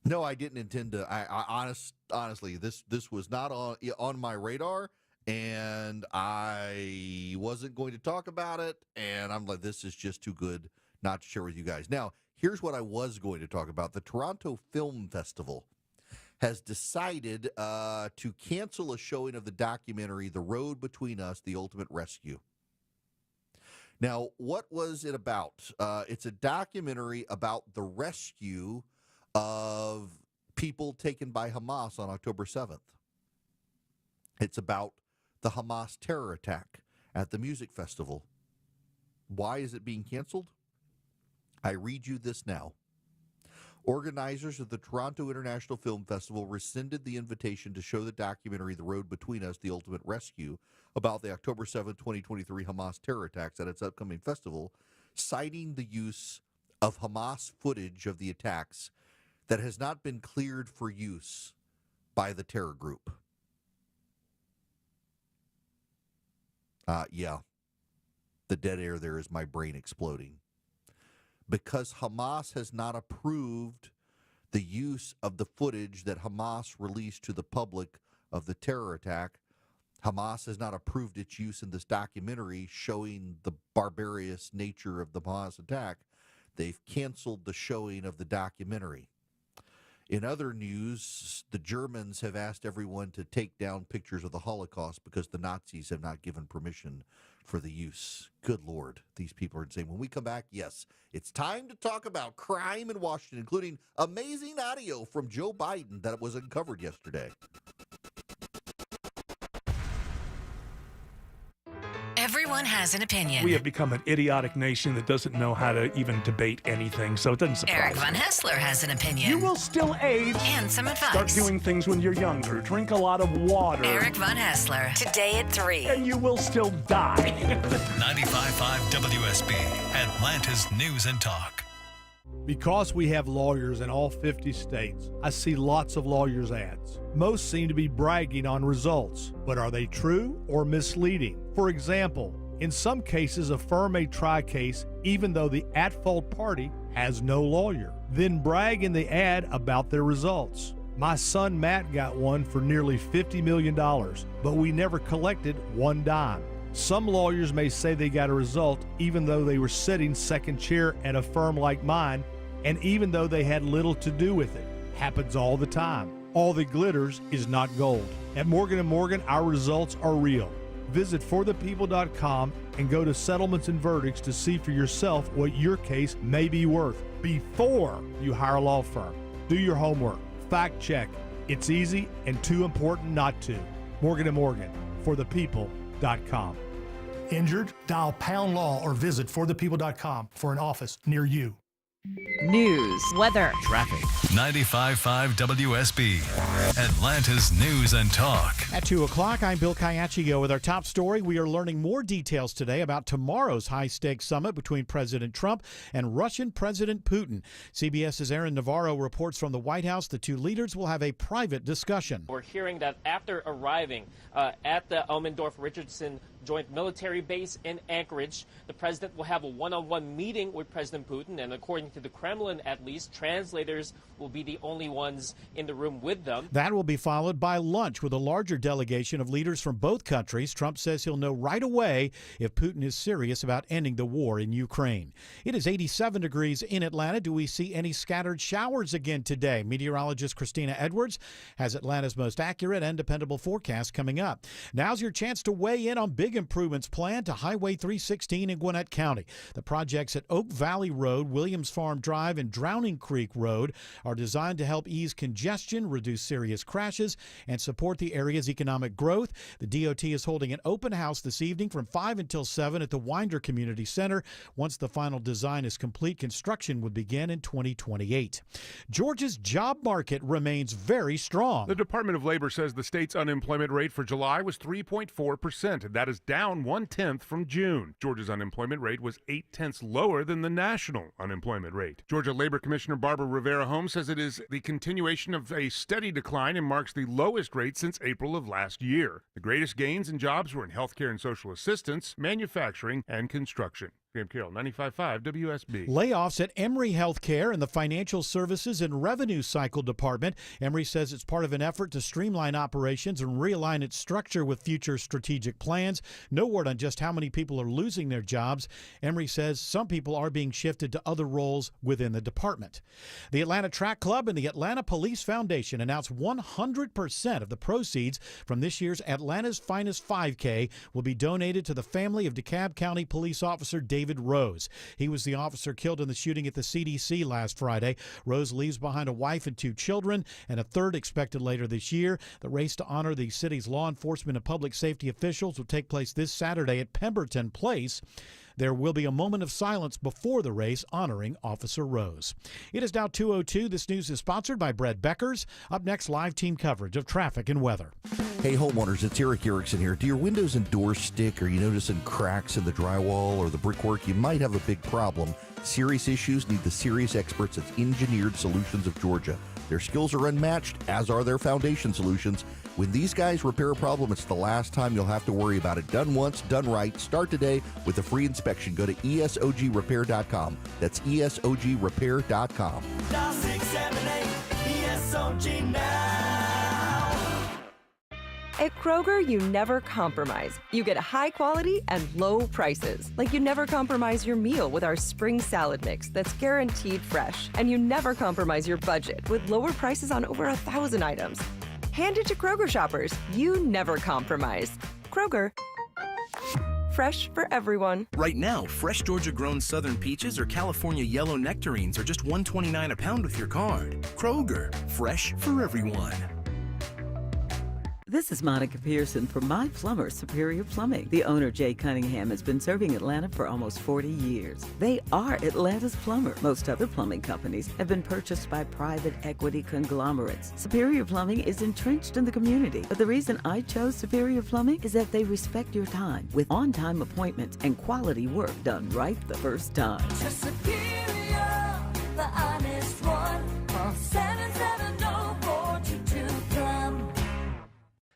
No, I didn't intend to. Honestly, this was not on my radar, and I wasn't going to talk about it. And I'm like, this is just too good not to share with you guys. Now, here's what I was going to talk about. The Toronto Film Festival has decided to cancel a showing of the documentary The Road Between Us, The Ultimate Rescue. Now, what was it about? It's a documentary about the rescue of people taken by Hamas on October 7th. It's about the Hamas terror attack at the music festival. Why is it being canceled? I read you this now. Organizers of the Toronto International Film Festival rescinded the invitation to show the documentary The Road Between Us, The Ultimate Rescue, about the October 7, 2023 Hamas terror attacks at its upcoming festival, citing the use of Hamas footage of the attacks that has not been cleared for use by the terror group. Yeah. The dead air there is my brain exploding. Because Hamas has not approved the use of the footage that Hamas released to the public of the terror attack, Hamas has not approved its use in this documentary showing the barbarous nature of the Hamas attack. They've canceled the showing of the documentary. In other news, the Germans have asked everyone to take down pictures of the Holocaust because the Nazis have not given permission for the use. Good Lord, these people are insane. When we come back, yes, it's time to talk about crime in Washington, including amazing audio from Joe Biden that was uncovered yesterday.
Everyone has an opinion.
We have become an idiotic nation that doesn't know how to even debate anything, so it doesn't surprise
Eric
me.
Von Hessler has an opinion.
You will still age.
And some advice.
Start doing things when you're younger. Drink a lot of water.
Eric Von Hessler, today at 3.
And you will still die.
95.5 WSB, Atlanta's News and Talk.
Because we have lawyers in all 50 states, I see lots of lawyers' ads. Most seem to be bragging on results, but are they true or misleading? For example, in some cases, a firm may try a case even though the at-fault party has no lawyer, then brag in the ad about their results. My son Matt got one for nearly $50 million, but we never collected one dime. Some lawyers may say they got a result even though they were sitting second chair at a firm like mine, and even though they had little to do with it. Happens all the time. All that glitters is not gold. At Morgan & Morgan, our results are real. Visit forthepeople.com and go to settlements and verdicts to see for yourself what your case may be worth before you hire a law firm. Do your homework. Fact check. It's easy and too important not to. Morgan & Morgan, forthepeople.com.
Injured? Dial pound law or visit forthepeople.com for an office near you.
News,
weather, traffic.
95.5 WSB, Atlanta's News and Talk.
At 2 o'clock, I'm Bill Kayachio with our top story. We are learning more details today about tomorrow's high-stakes summit between President Trump and Russian President Putin. CBS's Aaron Navarro reports from the White House the two leaders will have a private discussion.
We're hearing that after arriving at the Elmendorf-Richardson Joint Military Base in Anchorage, the president will have a one-on-one meeting with President Putin, and according to the Kremlin, at least, translators will be the only ones in the room with them.
That will be followed by lunch with a larger delegation of leaders from both countries. Trump says he'll know right away if Putin is serious about ending the war in Ukraine. It is 87 degrees in Atlanta. Do we see any scattered showers again today? Meteorologist Christina Edwards has Atlanta's most accurate and dependable forecast coming up. Now's your chance to weigh in on big improvements planned to Highway 316 in Gwinnett County. The projects at Oak Valley Road, Williams Farm Drive, and Drowning Creek Road are designed to help ease congestion, reduce serious crashes, and support the area's economic growth. The DOT is holding an open house this evening from 5 until 7 at the Winder Community Center. Once the final design is complete, construction would begin in 2028. Georgia's job market remains very strong.
The Department of Labor says the state's unemployment rate for July was 3.4%, and that is down 1/10 from June. Georgia's unemployment rate was 0.8 lower than the national unemployment rate. Georgia Labor Commissioner Barbara Rivera-Holmes says it is the continuation of a steady decline and marks the lowest rate since April of last year. The greatest gains in jobs were in healthcare and social assistance, manufacturing, and construction. Graham Carroll, 95.5 WSB.
Layoffs at Emory Healthcare and the Financial Services and Revenue Cycle Department. Emory says it's part of an effort to streamline operations and realign its structure with future strategic plans. No word on just how many people are losing their jobs. Emory says some people are being shifted to other roles within the department. The Atlanta Track Club and the Atlanta Police Foundation announced 100% of the proceeds from this year's Atlanta's Finest 5K will be donated to the family of DeKalb County Police Officer David Rose. He was the officer killed in the shooting at the CDC last Friday. Rose leaves behind a wife and 2 children, and a third expected later this year. The race to honor the city's law enforcement and public safety officials will take place this Saturday at Pemberton Place. There will be a moment of silence before the race honoring Officer Rose. It is now 2:02. This news is sponsored by Brett Beckers. Up next, live team coverage of traffic and weather.
Hey, homeowners, it's Eric Erickson here. Do your windows and doors stick? Are you noticing cracks in the drywall or the brickwork? You might have a big problem. Serious issues need the serious experts at Engineered Solutions of Georgia. Their skills are unmatched, as are their foundation solutions. When these guys repair a problem, it's the last time you'll have to worry about it. Done once, done right. Start today with a free inspection. Go to ESOGrepair.com. That's ESOGrepair.com.
Dial 678 ESOG now.
At Kroger, you never compromise. You get high quality and low prices. Like you never compromise your meal with our spring salad mix that's guaranteed fresh. And you never compromise your budget with lower prices on over 1,000 items. Hand it to Kroger shoppers. You never compromise. Kroger. Fresh for everyone.
Right now, fresh Georgia-grown Southern peaches or California yellow nectarines are just $1.29 a pound with your card. Kroger, fresh for everyone.
This is Monica Pearson from My Plumber Superior Plumbing. The owner, Jay Cunningham, has been serving Atlanta for almost 40 years. They are Atlanta's plumber. Most other plumbing companies have been purchased by private equity conglomerates. Superior Plumbing is entrenched in the community, but the reason I chose Superior Plumbing is that they respect your time with on-time appointments and quality work done right the first time.
Superior, the honest one. Call 770-422-PLUM.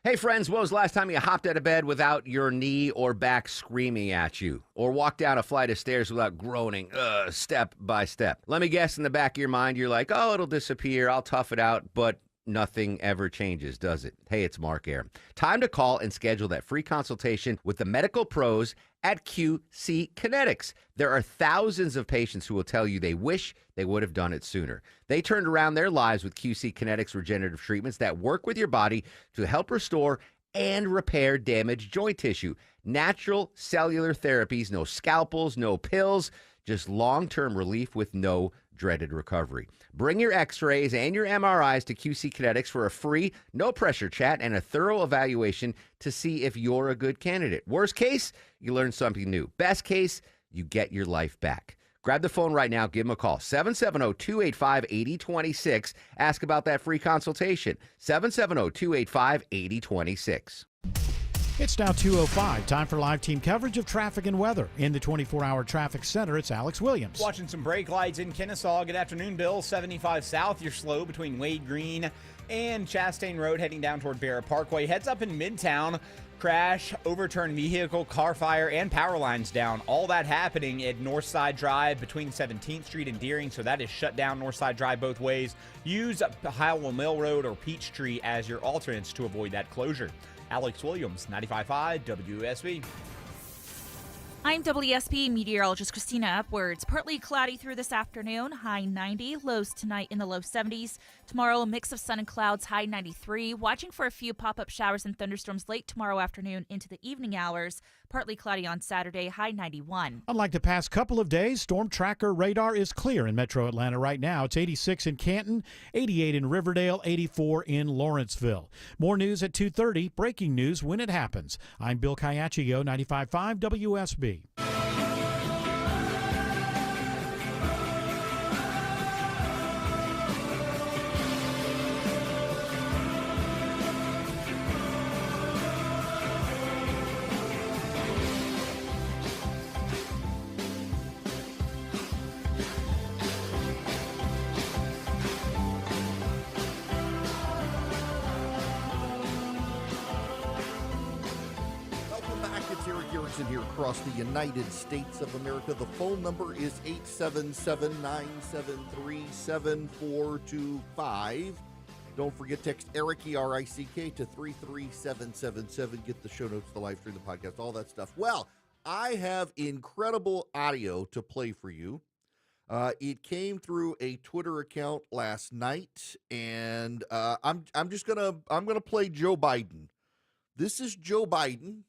Hey friends, when was the last time you hopped out of bed without your knee or back screaming at you? Or walked down a flight of stairs without groaning, step by step? Let me guess, in the back of your mind, you're like, oh, it'll disappear, I'll tough it out, but nothing ever changes, does it? Hey, it's Mark Arum. Time to call and schedule that free consultation with the medical pros at QC Kinetics. There are thousands of patients who will tell you they wish they would have done it sooner. They turned around their lives with QC Kinetics regenerative treatments that work with your body to help restore and repair damaged joint tissue. Natural cellular therapies, no scalpels, no pills, just long-term relief with no dreaded recovery. Bring your x-rays and your MRIs to QC Kinetics for a free, no-pressure chat and a thorough evaluation to see if you're a good candidate. Worst case, you learn something new. Best case, you get your life back. Grab the phone right now. Give them a call. 770-285-8026. Ask about that free consultation. 770-285-8026.
It's now 2:05. Time for live team coverage of traffic and weather. In the 24-hour traffic center, it's Alex Williams.
Watching some brake lights in Kennesaw. Good afternoon, Bill. 75 south. You're slow between Wade Green and Chastain Road heading down toward Barrett Parkway. Heads up in Midtown. Crash, overturned vehicle, car fire, and power lines down. All that happening at Northside Drive between 17th Street and Deering, so that is shut down Northside Drive both ways. Use Highwell Mill Road or Peachtree as your alternates to avoid that closure. Alex Williams, 95.5 WSB.
I'm WSB meteorologist Christina Upwards. Partly cloudy through this afternoon, high 90, lows tonight in the low 70s. Tomorrow, a mix of sun and clouds, high 93. Watching for a few pop-up showers and thunderstorms late tomorrow afternoon into the evening hours. Partly cloudy on Saturday, high 91.
Unlike the past couple of days, storm tracker radar is clear in metro Atlanta right now. It's 86 in Canton, 88 in Riverdale, 84 in Lawrenceville. More news at 2:30. Breaking news when it happens. I'm Bill Caiaccio, 95.5 WSB.
Here across the United States of America. The phone number is 877-973-7425. Don't forget, text Eric, E-R-I-C-K, to 33777. Get the show notes, the live stream, the podcast, all that stuff. Well, I have incredible audio to play for you. It came through a Twitter account last night, and I'm gonna play Joe Biden. This is Joe Biden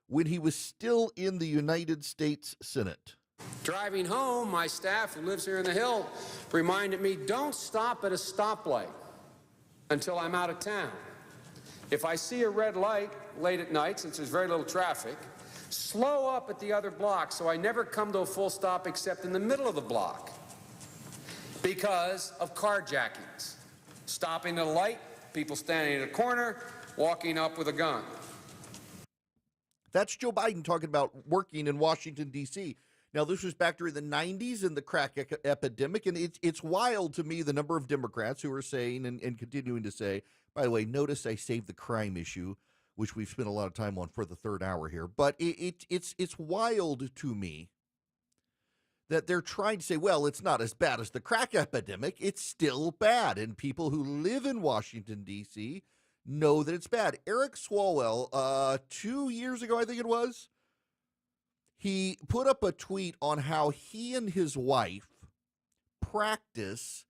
when he was still in the United States Senate.
Driving home, my staff who lives here in the Hill reminded me, don't stop at a stoplight until I'm out of town. If I see a red light late at night, since there's very little traffic, slow up at the other block so I never come to a full stop except in the middle of the block because of carjackings. Stopping at a light, people standing at a corner, walking up with a gun.
That's Joe Biden talking about working in Washington, D.C. Now, this was back during the 90s and the crack epidemic, and it's wild to me the number of Democrats who are saying and continuing to say, by the way, notice I saved the crime issue, which we've spent a lot of time on for the third hour here, but it's wild to me that they're trying to say, well, it's not as bad as the crack epidemic. It's still bad, and people who live in Washington, D.C. know that it's bad. Eric Swalwell, 2 years ago, I think it was, he put up a tweet on how he and his wife practice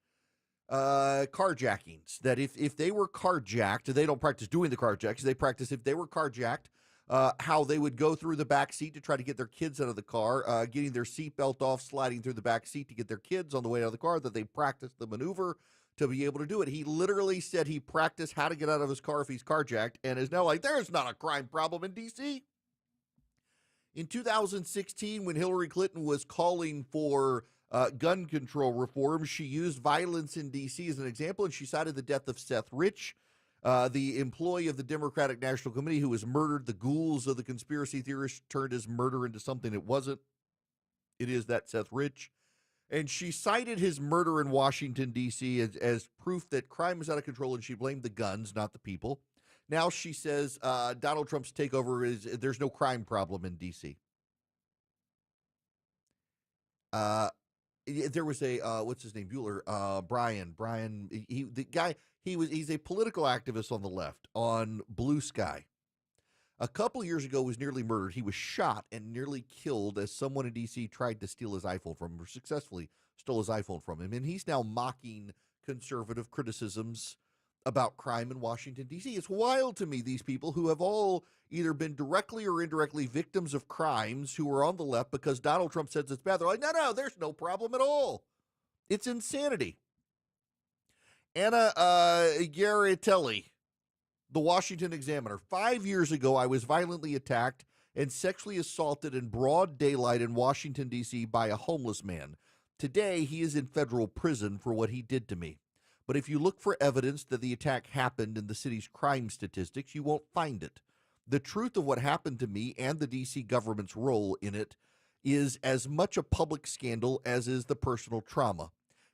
carjackings. That if they were carjacked, they don't practice doing the carjacks. They practice if they were carjacked, how they would go through the back seat to try to get their kids out of the car, getting their seatbelt off, sliding through the back seat to get their kids on the way out of the car, that they practice the maneuver to be able to do it. He literally said he practiced how to get out of his car if he's carjacked and is now like, there's not a crime problem in D.C. In 2016, when Hillary Clinton was calling for gun control reform, she used violence in D.C. as an example, and she cited the death of Seth Rich, the employee of the Democratic National Committee who was murdered. The ghouls of the conspiracy theorists turned his murder into something it wasn't. It is that Seth Rich. And she cited his murder in Washington, D.C. as proof that crime is out of control, and she blamed the guns, not the people. Now she says Donald Trump's takeover there's no crime problem in D.C. There was a, what's his name, Bueller, Brian, he's a political activist on the left, on Blue Sky. A couple years ago was nearly murdered. He was shot and nearly killed as someone in D.C. tried to steal his iPhone from him, or successfully stole his iPhone from him. And he's now mocking conservative criticisms about crime in Washington, D.C. It's wild to me, these people who have all either been directly or indirectly victims of crimes who are on the left because Donald Trump says it's bad. They're like, no, there's no problem at all. It's insanity. Anna Garitelli, the Washington Examiner. 5 years ago, I was violently attacked and sexually assaulted in broad daylight in Washington, D.C. by a homeless man. Today, he is in federal prison for what he did to me. But if you look for evidence that the attack happened in the city's crime statistics, you won't find it. The truth of what happened to me and the D.C. government's role in it is as much a public scandal as is the personal trauma.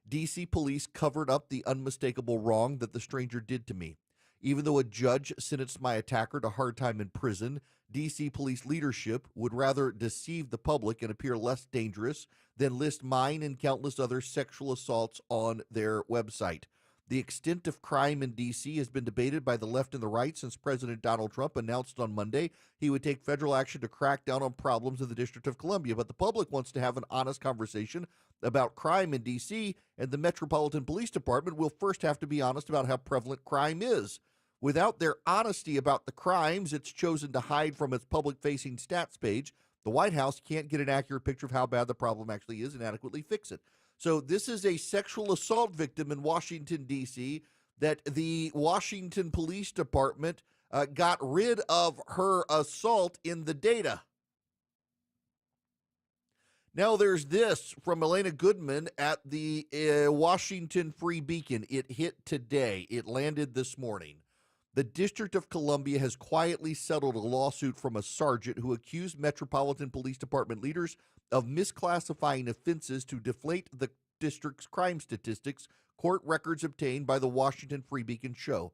D.C. police covered up the unmistakable wrong that the stranger did to me. Even though a judge sentenced my attacker to hard time in prison, D.C. police leadership would rather deceive the public and appear less dangerous than list mine and countless other sexual assaults on their website. The extent of crime in D.C. has been debated by the left and the right since President Donald Trump announced on Monday he would take federal action to crack down on problems in the District of Columbia. But the public wants to have an honest conversation about crime in D.C., and the Metropolitan Police Department will first have to be honest about how prevalent crime is. Without their honesty about the crimes it's chosen to hide from its public-facing stats page, the White House can't get an accurate picture of how bad the problem actually is and adequately fix it. So this is a sexual assault victim in Washington, D.C., that the Washington Police Department got rid of her assault in the data. Now there's this from Elena Goodman at the Washington Free Beacon. It hit today. It landed this morning. The District of Columbia has quietly settled a lawsuit from a sergeant who accused Metropolitan Police Department leaders of misclassifying offenses to deflate the district's crime statistics, court records obtained by the Washington Free Beacon show.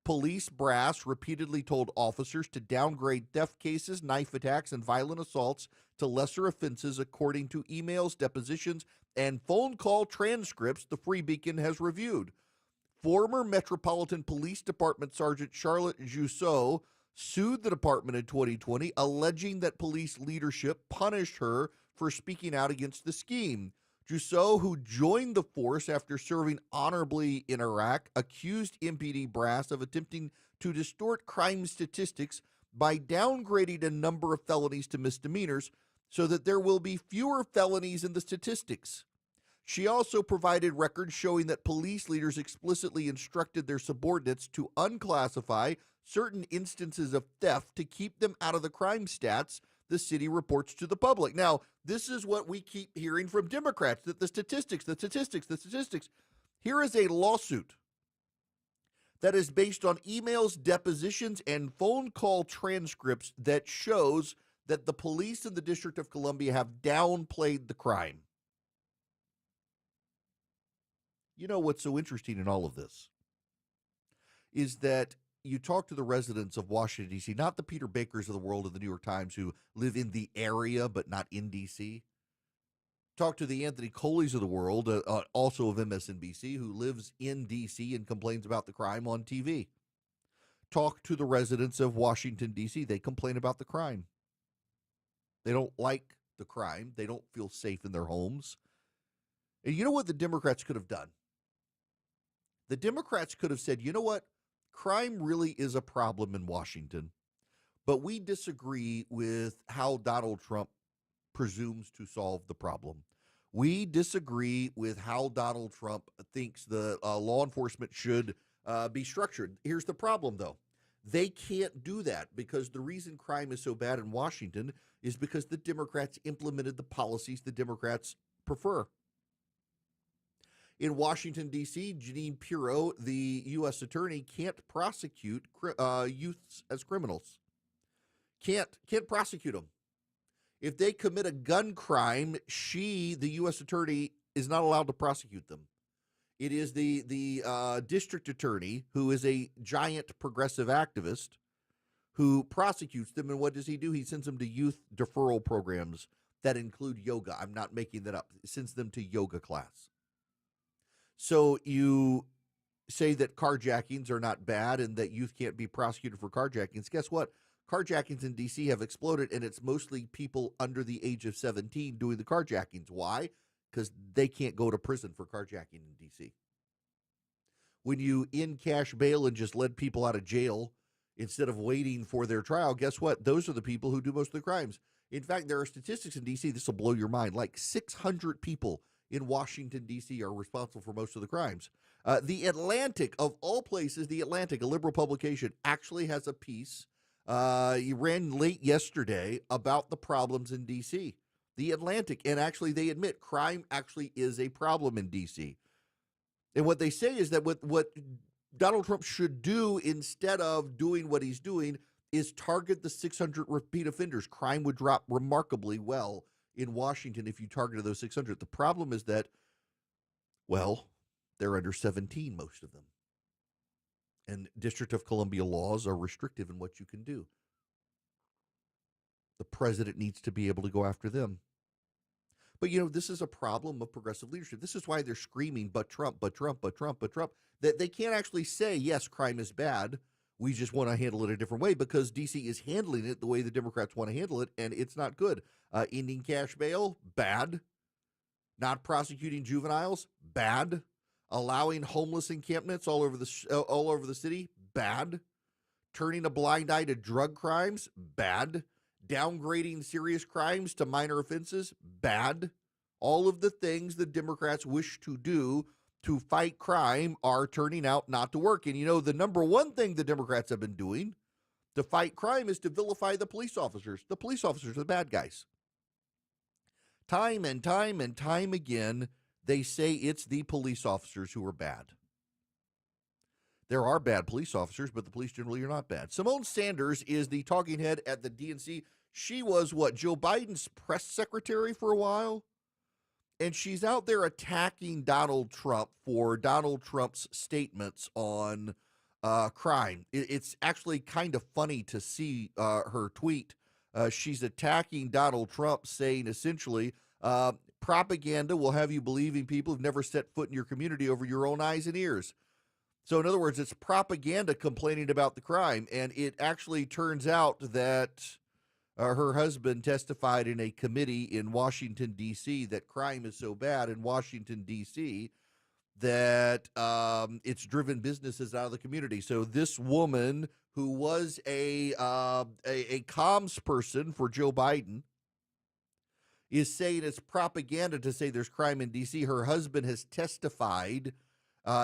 Police brass repeatedly told officers to downgrade theft cases, knife attacks, and violent assaults to lesser offenses according to emails, depositions, and phone call transcripts the Free Beacon has reviewed. Former Metropolitan Police Department Sergeant Charlotte Jousseau sued the department in 2020, alleging that police leadership punished her for speaking out against the scheme. Jousseau, who joined the force after serving honorably in Iraq, accused MPD brass of attempting to distort crime statistics by downgrading a number of felonies to misdemeanors so that there will be fewer felonies in the statistics. She also provided records showing that police leaders explicitly instructed their subordinates to unclassify certain instances of theft to keep them out of the crime stats the city reports to the public. Now, this is what we keep hearing from Democrats, that the statistics. Here is a lawsuit that is based on emails, depositions, and phone call transcripts that shows that the police in the District of Columbia have downplayed the crime. You know what's so interesting in all of this is that you talk to the residents of Washington, D.C., not the Peter Bakers of the world of the New York Times who live in the area but not in D.C. Talk to the Anthony Coleys of the world, also of MSNBC, who lives in D.C. and complains about the crime on TV. talk to the residents of Washington, D.C. They complain about the crime. They don't like the crime. They don't feel safe in their homes. And you know what the Democrats could have done? The Democrats could have said, you know what? Crime really is a problem in Washington, but we disagree with how Donald Trump presumes to solve the problem. We disagree with how Donald Trump thinks the law enforcement should be structured. Here's the problem, though. They can't do that because the reason crime is so bad in Washington is because the Democrats implemented the policies the Democrats prefer. In Washington, D.C., Jeanine Pirro, the U.S. attorney, can't prosecute youths as criminals. Can't prosecute them. If they commit a gun crime, the U.S. attorney, is not allowed to prosecute them. It is the district attorney, who is a giant progressive activist, who prosecutes them. And what does he do? He sends them to youth deferral programs that include yoga. I'm not making that up. He sends them to yoga class. So you say that carjackings are not bad and that youth can't be prosecuted for carjackings. Guess what? Carjackings in D.C. have exploded, and it's mostly people under the age of 17 doing the carjackings. Why? Because they can't go to prison for carjacking in D.C. When you in-cash bail and just let people out of jail instead of waiting for their trial, guess what? Those are the people who do most of the crimes. In fact, there are statistics in D.C., this will blow your mind, like 600 people in Washington, D.C. are responsible for most of the crimes. The Atlantic, of all places, The Atlantic, a liberal publication, actually has a piece. He ran late yesterday about the problems in D.C. The Atlantic, and actually they admit crime actually is a problem in D.C. And what they say is that what Donald Trump should do instead of doing what he's doing is target the 600 repeat offenders. Crime would drop remarkably well in Washington if you targeted those 600. The problem is that, well, they're under 17, most of them. And District of Columbia laws are restrictive in what you can do. The president needs to be able to go after them. But, you know, this is a problem of progressive leadership. This is why they're screaming, but Trump, but Trump, but Trump, but Trump. That they can't actually say, yes, crime is bad. We just want to handle it a different way because D.C. is handling it the way the Democrats want to handle it, and it's not good. Ending cash bail, bad. Not prosecuting juveniles, bad. Allowing homeless encampments all over the city, bad. Turning a blind eye to drug crimes, bad. Downgrading serious crimes to minor offenses, bad. All of the things the Democrats wish to do to fight crime are turning out not to work. And you know, the number one thing the Democrats have been doing to fight crime is to vilify the police officers. The police officers are the bad guys. Time and time and time again, they say it's the police officers who are bad. There are bad police officers, but the police generally are not bad. Symone Sanders is the talking head at the DNC. She was, Joe Biden's press secretary for a while? And she's out there attacking Donald Trump for Donald Trump's statements on crime. It's actually kind of funny to see her tweet. She's attacking Donald Trump, saying essentially, propaganda will have you believing people who've never set foot in your community over your own eyes and ears. So in other words, it's propaganda complaining about the crime. And it actually turns out that her husband testified in a committee in Washington, D.C., that crime is so bad in Washington, D.C., that it's driven businesses out of the community. So this woman, who was a comms person for Joe Biden, is saying it's propaganda to say there's crime in D.C. Her husband has testified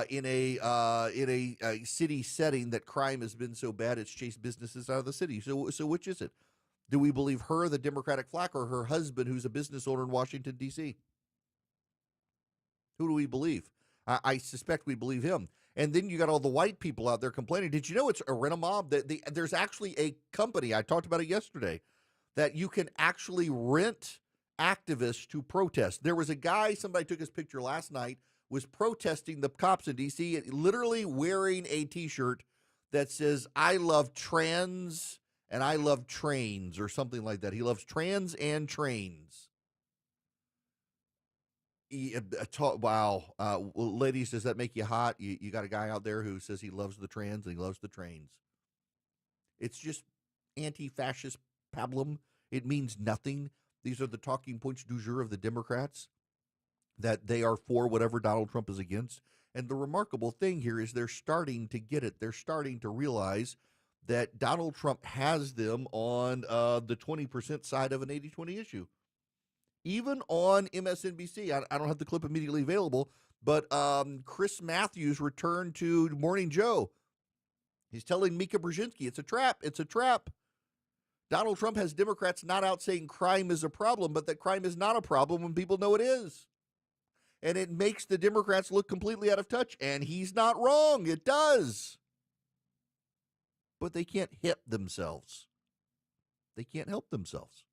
in a city setting that crime has been so bad it's chased businesses out of the city. So which is it? Do we believe her, the Democratic flack, or her husband, who's a business owner in Washington, D.C.? Who do we believe? I suspect we believe him. And then you got all the white people out there complaining. Did you know it's a rent-a-mob? There's actually a company, I talked about it yesterday, that you can actually rent activists to protest. There was a guy, somebody took his picture last night, was protesting the cops in D.C., literally wearing a T-shirt that says, "I love trans and I love trains," or something like that. He loves trans and trains. Wow. Ladies, does that make you hot? You got a guy out there who says he loves the trans and he loves the trains. It's just anti-fascist pablum. It means nothing. These are the talking points du jour of the Democrats, that they are for whatever Donald Trump is against. And the remarkable thing here is they're starting to get it. They're starting to realize that Donald Trump has them on the 20% side of an 80-20 issue. Even on MSNBC, I don't have the clip immediately available, but Chris Matthews returned to Morning Joe. He's telling Mika Brzezinski, it's a trap, it's a trap. Donald Trump has Democrats not out saying crime is a problem, but that crime is not a problem when people know it is. And it makes the Democrats look completely out of touch, and he's not wrong. It does. But they can't help themselves. They can't help themselves.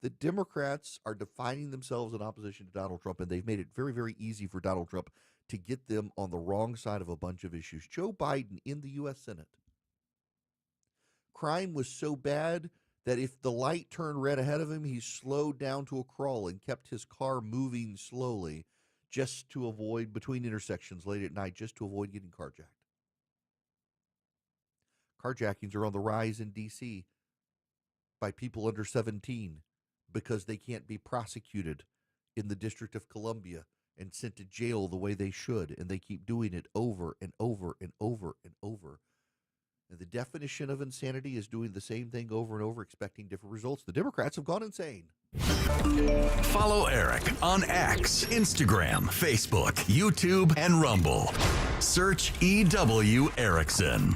The Democrats are defining themselves in opposition to Donald Trump, and they've made it very, very easy for Donald Trump to get them on the wrong side of a bunch of issues. Joe Biden in the U.S. Senate. Crime was so bad that if the light turned red ahead of him, he slowed down to a crawl and kept his car moving slowly just to avoid, between intersections late at night, just to avoid getting carjacked. Carjackings are on the rise in D.C. by people under 17 because they can't be prosecuted in the District of Columbia and sent to jail the way they should, and they keep doing it over and over and over and over. And the definition of insanity is doing the same thing over and over, expecting different results. The Democrats have gone insane.
Follow Eric on X, Instagram, Facebook, YouTube, and Rumble. Search EW Erickson.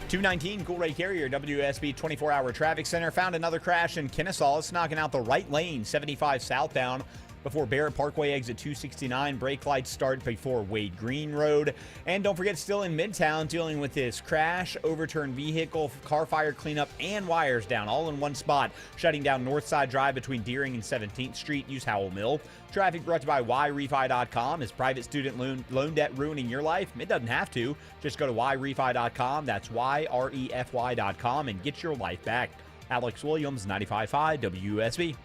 219 Cool Ray Carrier, WSB 24-hour traffic center, found another crash in Kennesaw. It's knocking out the right lane, 75 southbound. Before Barrett Parkway, exit 269. Brake lights start before Wade Green Road. And don't forget, still in Midtown, dealing with this crash, overturned vehicle, car fire cleanup, and wires down, all in one spot. Shutting down Northside Drive between Deering and 17th Street. Use Howell Mill. Traffic brought to you by YRefi.com. Is private student loan debt ruining your life? It doesn't have to. Just go to YRefi.com. That's YREFY.com and get your life back. Alex Williams, 95.5 WSB.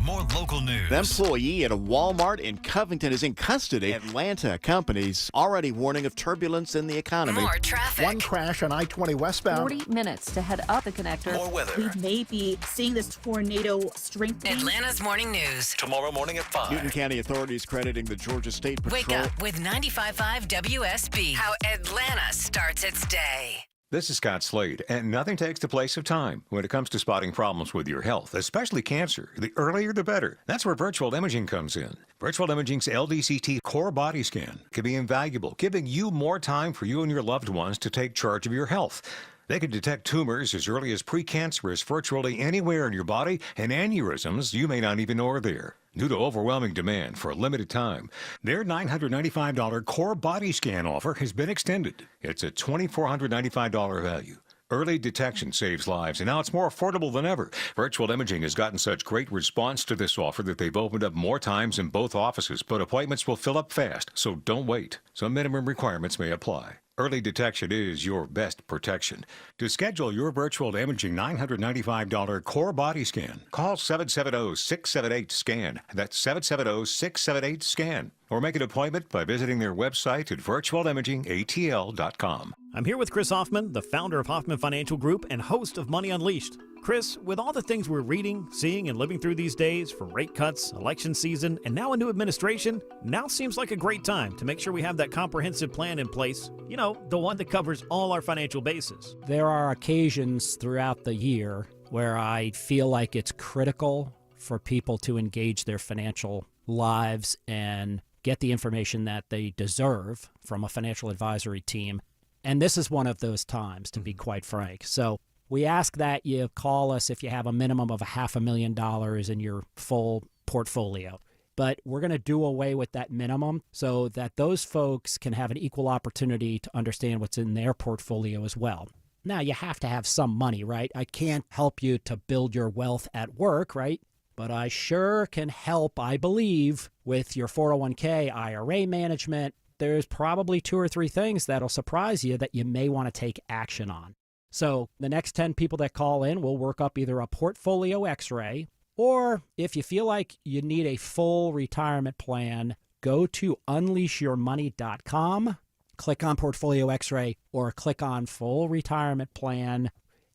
More local news.
The employee at a Walmart in Covington is in custody. Atlanta companies already warning of turbulence in the economy.
More traffic.
One crash on I-20 westbound.
40 minutes to head up the connector.
More weather.
We may be seeing this tornado strengthening.
Atlanta's morning news.
Tomorrow morning at 5.
Newton County authorities crediting the Georgia State Patrol.
Wake up with 95.5 WSB. How Atlanta starts its day.
This is Scott Slade, and nothing takes the place of time when it comes to spotting problems with your health, especially cancer. The earlier, the better. That's where virtual imaging comes in. Virtual imaging's LDCT core body scan can be invaluable, giving you more time for you and your loved ones to take charge of your health. They can detect tumors as early as precancerous virtually anywhere in your body, and aneurysms you may not even know are there. Due to overwhelming demand for a limited time, their $995 core body scan offer has been extended. It's a $2,495 value. Early detection saves lives, and now it's more affordable than ever. Virtual Imaging has gotten such great response to this offer that they've opened up more times in both offices, but appointments will fill up fast, so don't wait. Some minimum requirements may apply. Early detection is your best protection. To schedule your virtual imaging $995 core body scan, call 770-678-SCAN. That's 770-678-SCAN. Or make an appointment by visiting their website at virtualimagingatl.com.
I'm here with Chris Hoffman, the founder of Hoffman Financial Group and host of Money Unleashed. Chris, with all the things we're reading, seeing, and living through these days, from rate cuts, election season, and now a new administration, now seems like a great time to make sure we have that comprehensive plan in place. You know, the one that covers all our financial bases.
There are occasions throughout the year where I feel like it's critical for people to engage their financial lives and get the information that they deserve from a financial advisory team. And this is one of those times, to be quite frank. So we ask that you call us if you have a minimum of $500,000 in your full portfolio. But we're going to do away with that minimum so that those folks can have an equal opportunity to understand what's in their portfolio as well. Now, you have to have some money, right? I can't help you to build your wealth at work, right? But I sure can help, I believe, with your 401k, IRA management. There's probably 2 or 3 things that'll surprise you that you may want to take action on. So the next 10 people that call in, we'll work up either a portfolio x-ray, or if you feel like you need a full retirement plan, go to unleashyourmoney.com click on Portfolio X-Ray or click on Full Retirement Plan.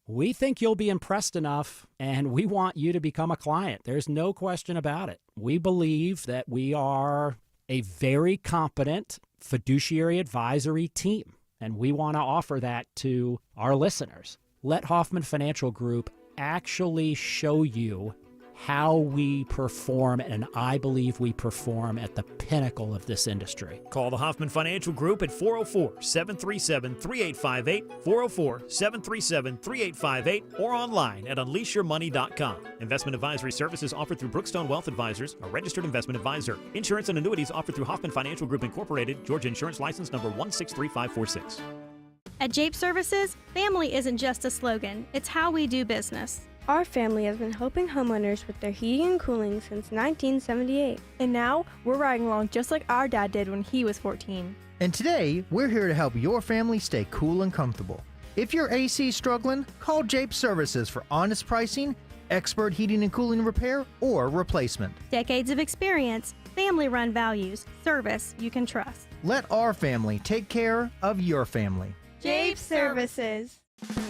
We think you'll be impressed enough, and we want you to become a client. There's no question about it. We believe that we are a very competent fiduciary advisory team, and we want to offer that to our listeners. Let Hoffman Financial Group actually show you how we perform, and I believe we perform at the pinnacle of this industry.
Call the Hoffman Financial Group at 404-737-3858, 404-737-3858, or online at unleashyourmoney.com. Investment advisory services offered through Brookstone Wealth Advisors, a registered investment advisor. Insurance and annuities offered through Hoffman Financial Group Incorporated, Georgia Insurance License number 163546.
At Jape Services, family isn't just a slogan, it's how we do business.
Our family has been helping homeowners with their heating and cooling since 1978.
And now, we're riding along just like our dad did when he was 14.
And today, we're here to help your family stay cool and comfortable. If your AC is struggling, call Jape Services for honest pricing, expert heating and cooling repair, or replacement.
Decades of experience, family-run values, service you can trust.
Let our family take care of your family.
Jape Services.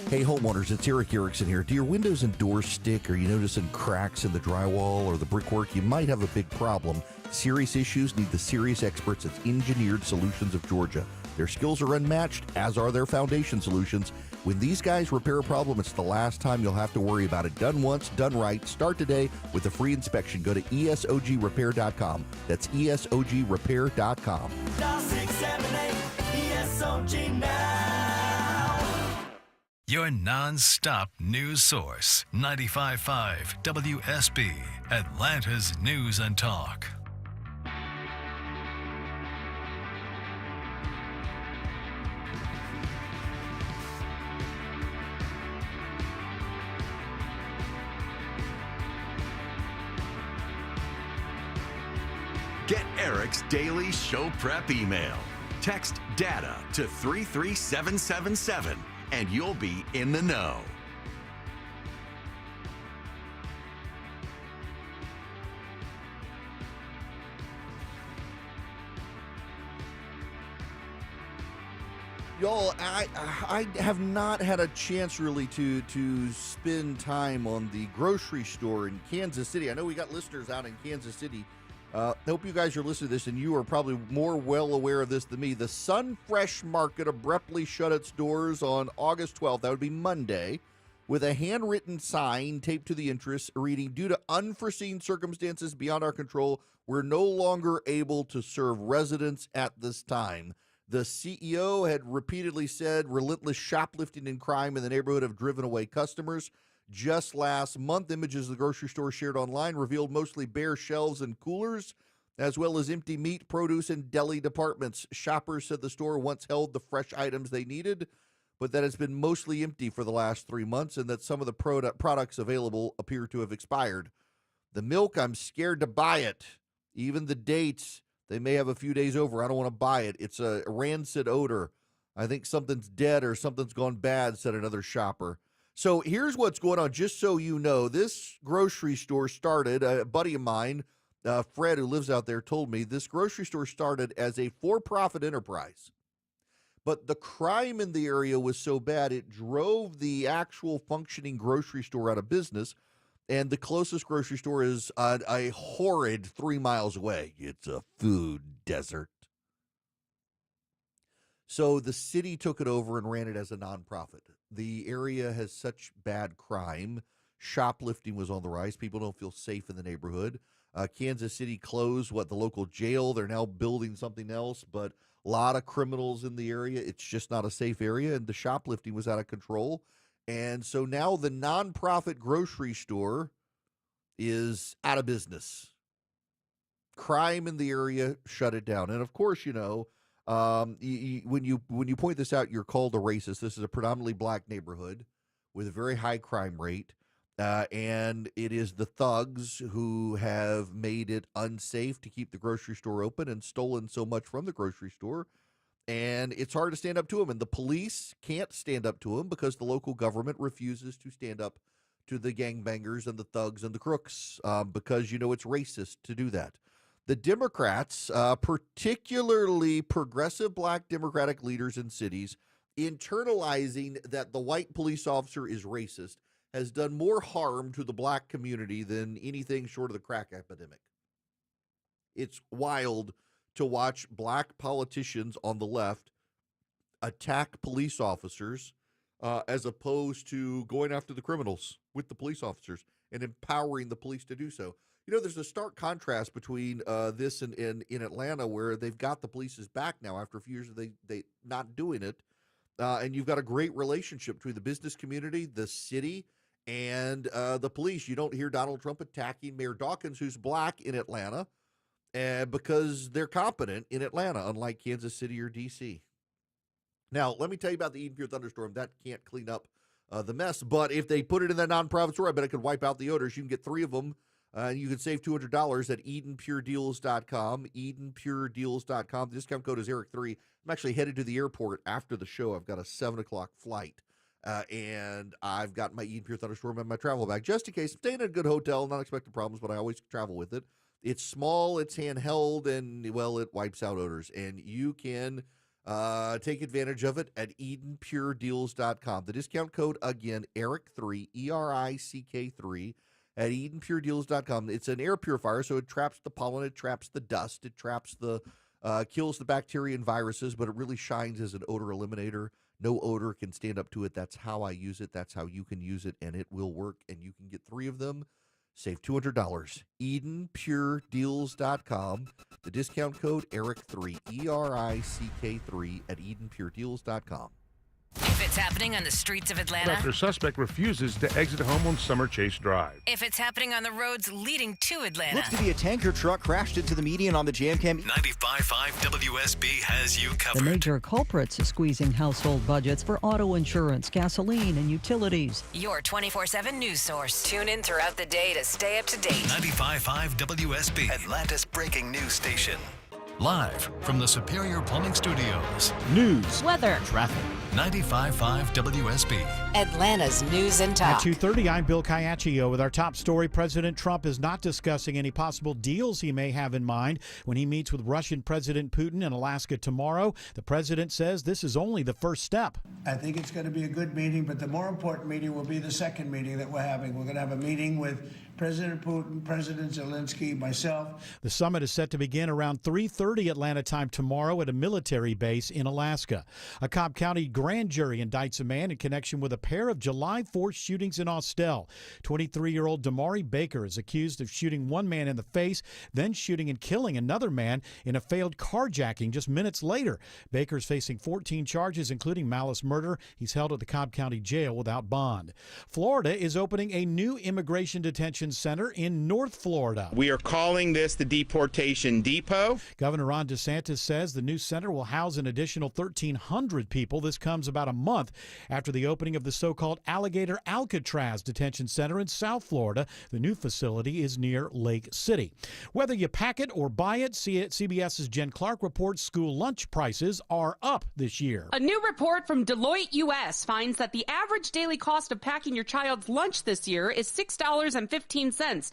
Hey homeowners, it's Eric Erickson here. Do your windows and doors stick? Are you noticing cracks in the drywall or the brickwork? You might have a big problem. Serious issues need the serious experts at Engineered Solutions of Georgia. Their skills are unmatched, as are their foundation solutions. When these guys repair a problem, it's the last time you'll have to worry about it. Done once, done right. Start today with a free inspection. Go to ESOGrepair.com. That's ESOGrepair.com.
Dial 678 ESOG now.
Your non-stop news source, 95.5 WSB, Atlanta's News and Talk.
Get Eric's daily show prep email. Text DATA to 33777 and you'll be in the know.
Y'all, I have not had a chance really to spend time on the grocery store in Kansas City. I know we got listeners out in Kansas City. I hope you guys are listening to this, and you are probably more well aware of this than me. The Sunfresh Market abruptly shut its doors on August 12th. That would be Monday, with a handwritten sign taped to the entrance reading, "Due to unforeseen circumstances beyond our control, we're no longer able to serve residents at this time." The CEO had repeatedly said relentless shoplifting and crime in the neighborhood have driven away customers. Just last month, images of the grocery store shared online revealed mostly bare shelves and coolers, as well as empty meat, produce, and deli departments. Shoppers said the store once held the fresh items they needed, but that it's been mostly empty for the last 3 months and that some of the products available appear to have expired. The milk, I'm scared to buy it. Even the dates, they may have a few days over. I don't want to buy it. It's a rancid odor. I think something's dead or something's gone bad, said another shopper. So here's what's going on, just so you know. This grocery store started, a buddy of mine, Fred, who lives out there, told me this grocery store started as a for-profit enterprise. But the crime in the area was so bad, it drove the actual functioning grocery store out of business. And the closest grocery store is a horrid 3 miles away. It's a food desert. So the city took it over and ran it as a nonprofit. The area has such bad crime. Shoplifting was on the rise. People don't feel safe in the neighborhood. Kansas City closed, the local jail. They're now building something else, but a lot of criminals in the area. It's just not a safe area, and the shoplifting was out of control. And so now the nonprofit grocery store is out of business. Crime in the area shut it down. And of course, you know, when you point this out, you're called a racist. This is a predominantly black neighborhood with a very high crime rate. And it is the thugs who have made it unsafe to keep the grocery store open and stolen so much from the grocery store. And it's hard to stand up to them. And the police can't stand up to them because the local government refuses to stand up to the gangbangers and the thugs and the crooks because, you know, it's racist to do that. the Democrats, particularly progressive black Democratic leaders in cities, internalizing that the white police officer is racist has done more harm to the black community than anything short of the crack epidemic. It's wild to watch black politicians on the left attack police officers as opposed to going after the criminals with the police officers and empowering the police to do so. You know, there's a stark contrast between this and in Atlanta, where they've got the police's back now after a few years of they not doing it. And you've got a great relationship between the business community, the city, and the police. You don't hear Donald Trump attacking Mayor Dawkins, who's black, in Atlanta, because they're competent in Atlanta, unlike Kansas City or D.C. Now, let me tell you about the Eden Pure Thunderstorm. That can't clean up the mess, but if they put it in that non-profit store, I bet it could wipe out the odors. You can get 3 of them. You can save $200 at EdenPureDeals.com. EdenPureDeals.com. The discount code is Eric3. I'm actually headed to the airport after the show. I've got a 7 o'clock flight, and I've got my Eden Pure Thunderstorm in my travel bag just in case. I'm staying in a good hotel, not expecting problems, but I always travel with it. It's small, it's handheld, and, well, it wipes out odors. And you can take advantage of it at EdenPureDeals.com. The discount code, again, Eric3, ERICK3. At EdenPureDeals.com. It's an air purifier, so it traps the pollen, it traps the dust, it traps the, kills the bacteria and viruses, but it really shines as an odor eliminator. No odor can stand up to it. That's how I use it. That's how you can use it, and it will work, and you can get 3 of them. Save $200. EdenPureDeals.com. The discount code, Eric3, ERICK3 at EdenPureDeals.com.
If it's happening on the streets of Atlanta.
After suspect refuses to exit home on Summer Chase Drive.
If it's happening on the roads leading to Atlanta.
Looks to be a tanker truck crashed into the median on the JamCam.
95.5 WSB has you covered.
The major culprits squeezing household budgets for auto insurance, gasoline, and utilities.
Your 24/7 news source. Tune in throughout the day to stay up to date.
95.5 WSB,
Atlanta's breaking news station.
live from the Superior Plumbing Studios.
News,
weather,
traffic.
95.5 WSB.
Atlanta's news and
At
talk.
2:30, I'm Bill Caiaccio with our top story. President Trump is not discussing any possible deals he may have in mind when he meets with Russian President Putin in Alaska tomorrow. The president says this is only the first step.
I think it's going to be a good meeting, but the more important meeting will be the second meeting that we're having. We're going to have a meeting with President Putin, President Zelensky, myself.
The summit is set to begin around 3:30 Atlanta time tomorrow at a military base in Alaska. A Cobb County grand jury indicts a man in connection with a pair of July 4th shootings in Austell. 23-year-old Damari Baker is accused of shooting one man in the face, then shooting and killing another man in a failed carjacking just minutes later. Baker's facing 14 charges, including malice murder. He's held at the Cobb County Jail without bond. Florida is opening a new immigration detention center in North Florida.
We are calling this the Deportation Depot.
Governor Ron DeSantis says the new center will house an additional 1,300 people. This comes about a month after the opening of the so-called Alligator Alcatraz Detention Center in South Florida. The new facility is near Lake City. Whether you pack it or buy it, CBS's Jen Clark reports school lunch prices are up this year.
A new report from Deloitte US finds that the average daily cost of packing your child's lunch this year is $6.15,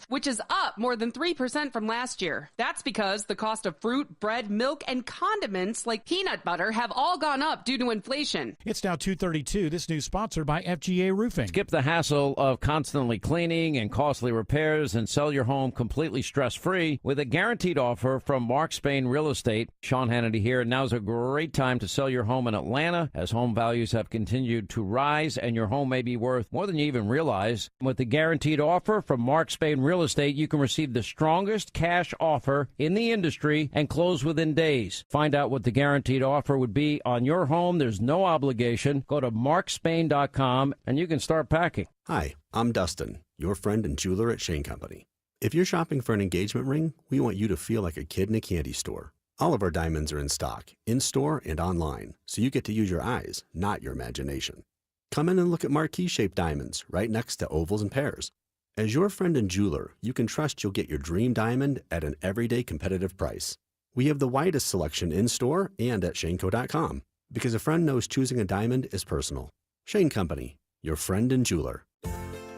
which is up more than 3% from last year. That's because the cost of fruit, bread, milk, and condiments like peanut butter have all gone up due to inflation.
It's now 2:32. This news sponsored by FGA Roofing.
Skip the hassle of constantly cleaning and costly repairs and sell your home completely stress-free with a guaranteed offer from Mark Spain Real Estate. Sean Hannity here. Now's a great time to sell your home in Atlanta as home values have continued to rise and your home may be worth more than you even realize. With the guaranteed offer from Mark Spain Real Estate, you can receive the strongest cash offer in the industry and close within days. Find out what the guaranteed offer would be on your home. There's no obligation. Go to markspain.com and you can start packing.
Hi, I'm Dustin, your friend and jeweler at Shane Company. If you're shopping for an engagement ring, we want you to feel like a kid in a candy store. All of our diamonds are in stock, in-store and online, so you get to use your eyes, not your imagination. Come in and look at marquee-shaped diamonds right next to ovals and pears. As your friend and jeweler, you can trust you'll get your dream diamond at an everyday competitive price. We have the widest selection in-store and at shaneco.com, because a friend knows choosing a diamond is personal. Shane Company, your friend and jeweler.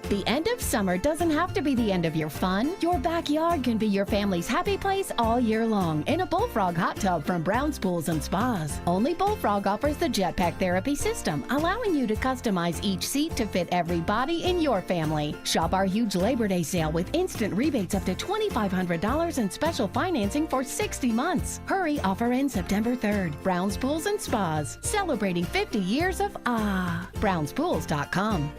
The end of summer doesn't have to be the end of your fun. Your backyard can be your family's happy place all year long in a Bullfrog hot tub from Brown's Pools and Spas. Only Bullfrog offers the Jetpack Therapy system, allowing you to customize each seat to fit every body in your family. Shop our huge Labor Day sale with instant rebates up to $2,500 and special financing for 60 months. Hurry, offer ends September 3rd. Brown's Pools and Spas, celebrating 50 years of brownspools.com.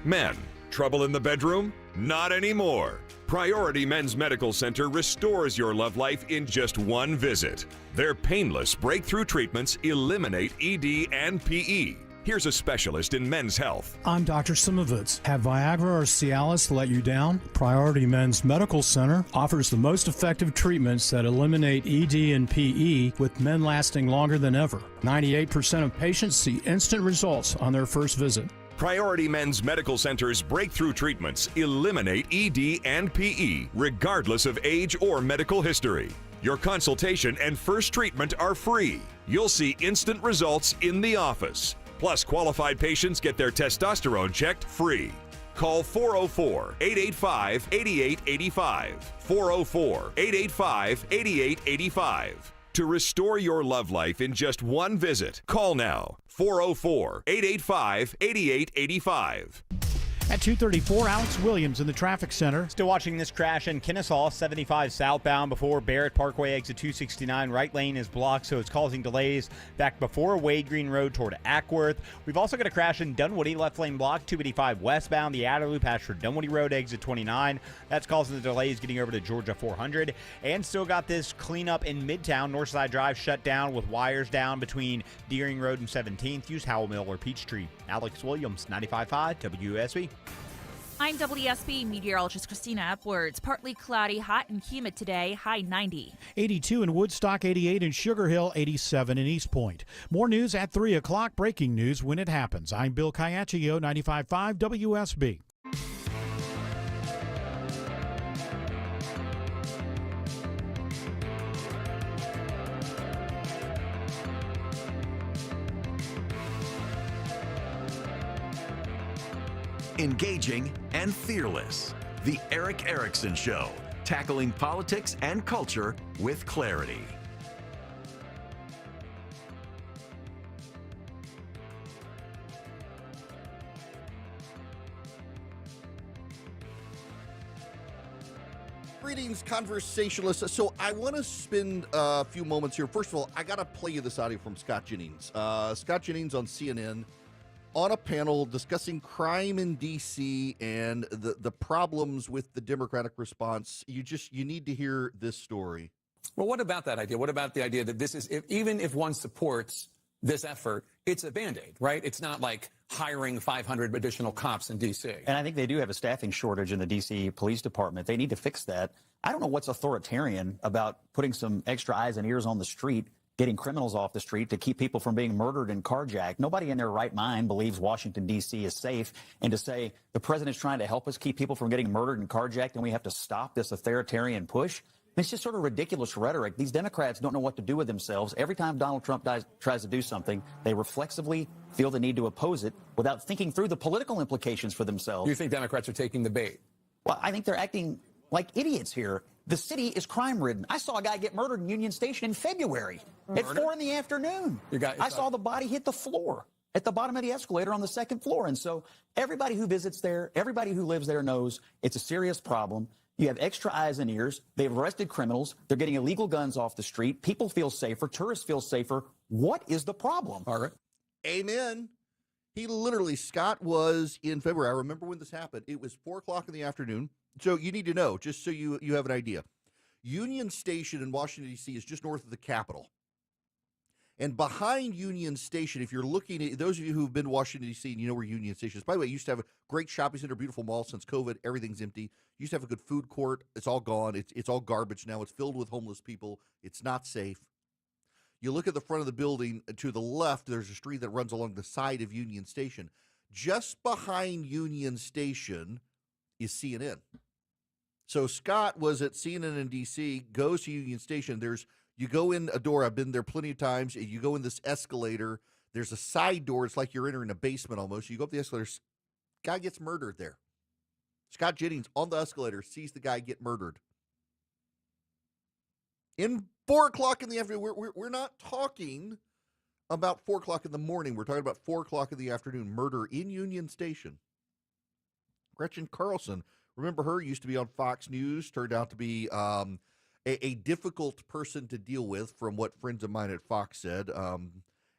Men, trouble in the bedroom? Not anymore. Priority Men's Medical Center restores your love life in just one visit. Their painless breakthrough treatments eliminate ED and PE. Here's a specialist in men's health.
I'm Dr. Simovitz. Have Viagra or Cialis let you down? Priority Men's Medical Center offers the most effective treatments that eliminate ED and PE, with men lasting longer than ever. 98% of patients see instant results on their first visit.
Priority Men's Medical Center's breakthrough treatments eliminate ED and PE, regardless of age or medical history. Your consultation and first treatment are free. You'll see instant results in the office. Plus, qualified patients get their testosterone checked free. Call 404-885-8885. 404-885-8885. To restore your love life in just one visit, call now. 404-885-8885.
At 2:34, Alex Williams in the traffic center.
Still watching this crash in Kennesaw, 75 southbound before Barrett Parkway, exit 269. Right lane is blocked, so it's causing delays back before Wade Green Road toward Ackworth. We've also got a crash in Dunwoody, left lane blocked, 285 westbound. The outer loop past for Dunwoody Road, exit 29. That's causing the delays getting over to Georgia 400. And still got this cleanup in Midtown. Northside Drive shut down with wires down between Deering Road and 17th. Use Howell Mill or Peachtree. Alex Williams, 95.5 WSB.
I'm WSB meteorologist Christina Upwards. Partly cloudy, hot and humid today, high 90.
82 in Woodstock, 88 in Sugar Hill, 87 in East Point. More news at 3 o'clock, breaking news when it happens. I'm Bill Caiaccio, 95.5 WSB.
Engaging and fearless. The Eric Erickson Show, tackling politics and culture with clarity.
Greetings, conversationalists. So I want to spend a few moments here. First of all, I got to play you this audio from Scott Jennings. Scott Jennings on CNN, on a panel discussing crime in D.C. and the problems with the Democratic response. You need to hear this story.
Well, what about that idea? What about the idea that this is, even if one supports this effort, it's a Band-Aid, right? It's not like hiring 500 additional cops in D.C.
And I think they do have a staffing shortage in the D.C. Police Department. They need to fix that. I don't know what's authoritarian about putting some extra eyes and ears on the street, getting criminals off the street to keep people from being murdered and carjacked. Nobody in their right mind believes Washington, D.C. is safe. And to say the president's trying to help us keep people from getting murdered and carjacked and we have to stop this authoritarian push, it's just sort of ridiculous rhetoric. These Democrats don't know what to do with themselves. Every time Donald Trump tries to do something, they reflexively feel the need to oppose it without thinking through the political implications for themselves.
You think Democrats are taking the bait?
Well, I think they're acting like idiots here. The city is crime-ridden. I saw a guy get murdered in Union Station in February at 4 in the afternoon. I saw the body hit the floor at the bottom of the escalator on the second floor. And so everybody who visits there, everybody who lives there knows it's a serious problem. You have extra eyes and ears. They've arrested criminals. They're getting illegal guns off the street. People feel safer. Tourists feel safer. What is the problem?
Margaret?
Amen. He literally, Scott was in February. I remember when this happened. It was 4 o'clock in the afternoon. So you need to know, just so you have an idea. Union Station in Washington, D.C. is just north of the Capitol. And behind Union Station, if you're looking at, those of you who've been to Washington, D.C., and you know where Union Station is. By the way, it used to have a great shopping center, beautiful mall. Since COVID, everything's empty. Used to have a good food court. It's all gone. It's all garbage now. It's filled with homeless people. It's not safe. You look at the front of the building to the left, there's a street that runs along the side of Union Station. Just behind Union Station is CNN. So Scott was at CNN in D.C., goes to Union Station. You go in a door. I've been there plenty of times. You go in this escalator. There's a side door. It's like you're entering a basement almost. You go up the escalator. Guy gets murdered there. Scott Jennings on the escalator sees the guy get murdered. In 4 o'clock in the afternoon, we're not talking about 4 o'clock in the morning. We're talking about 4 o'clock in the afternoon. Murder in Union Station. Gretchen Carlson, remember her? Used to be on Fox News. Turned out to be a difficult person to deal with, from what friends of mine at Fox said.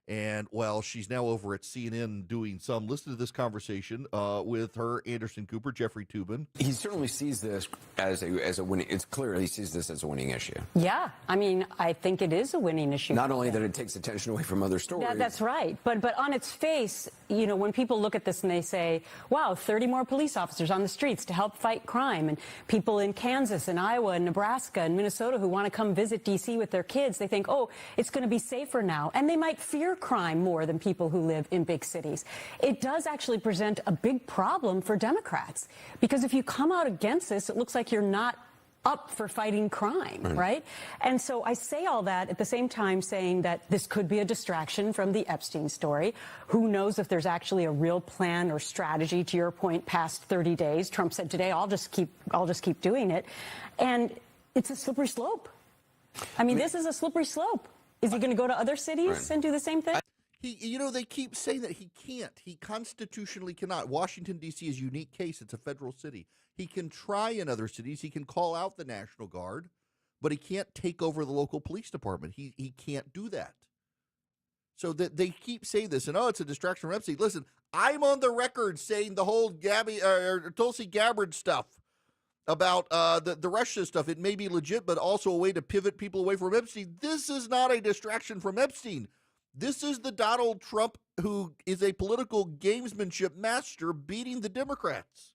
And, well, she's now over at CNN doing some. Listen to this conversation with her, Anderson Cooper, Jeffrey Toobin.
He certainly sees this as a winning. It's clear he sees this as a winning issue.
Yeah, I mean, I think it is a winning issue.
Not only that it takes attention away from other stories.
That's right. But on its face, you know, when people look at this and they say, wow, 30 more police officers on the streets to help fight crime, and people in Kansas and Iowa and Nebraska and Minnesota who want to come visit D.C. with their kids, they think, oh, it's going to be safer now. And they might fear crime more than people who live in big cities. It does actually present a big problem for Democrats, because if you come out against this, it looks like you're not up for fighting crime, right? And so I say all that at the same time saying that this could be a distraction from the Epstein story. Who knows if there's actually a real plan or strategy, to your point, past 30 days. Trump said today, I'll just keep doing it. And it's a slippery slope. I mean, this is a slippery slope. Is he going to go to other cities and do the same thing?
They keep saying that he can't. He constitutionally cannot. Washington, D.C. is a unique case. It's a federal city. He can try in other cities. He can call out the National Guard, but he can't take over the local police department. He can't do that. So that they keep saying this, and it's a distraction from Epstein. Listen, I'm on the record saying the whole Tulsi Gabbard stuff about the Russia stuff. It may be legit, but also a way to pivot people away from Epstein. This is not a distraction from Epstein. This is the Donald Trump who is a political gamesmanship master beating the Democrats.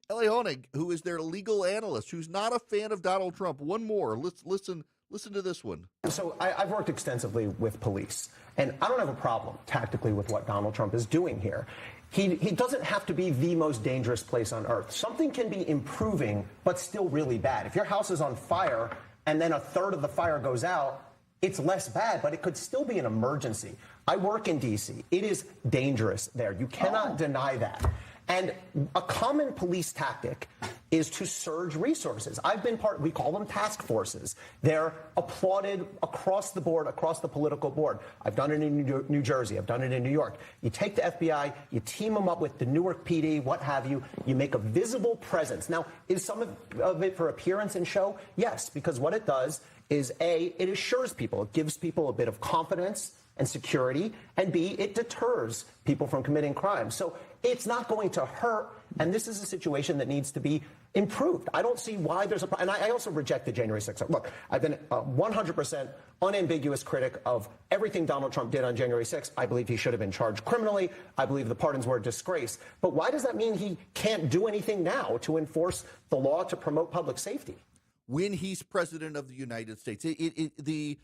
Ellie Honig, who is their legal analyst, who's not a fan of Donald Trump. One more. Let's listen to this one.
So I've worked extensively with police, and I don't have a problem tactically with what Donald Trump is doing here. He doesn't have to be the most dangerous place on earth. Something can be improving, but still really bad. If your house is on fire and then a third of the fire goes out, it's less bad, but it could still be an emergency. I work in D.C. It is dangerous there. You cannot deny that. And a common police tactic is to surge resources. We call them task forces. They're applauded across the board, across the political board. I've done it in New Jersey. I've done it in New York. You take the FBI, you team them up with the Newark PD, what have you. You make a visible presence. Now, is some of it for appearance and show? Yes, because what it does is A, it assures people, it gives people a bit of confidence and security, and B, it deters people from committing crimes. So it's not going to hurt, and this is a situation that needs to be improved. I don't see why there's a problem. And I also reject the January 6th. Look, I've been a 100% unambiguous critic of everything Donald Trump did on January 6th. I believe he should have been charged criminally. I believe the pardons were a disgrace. But why does that mean he can't do anything now to enforce the law to promote public safety?
When he's president of the United States, the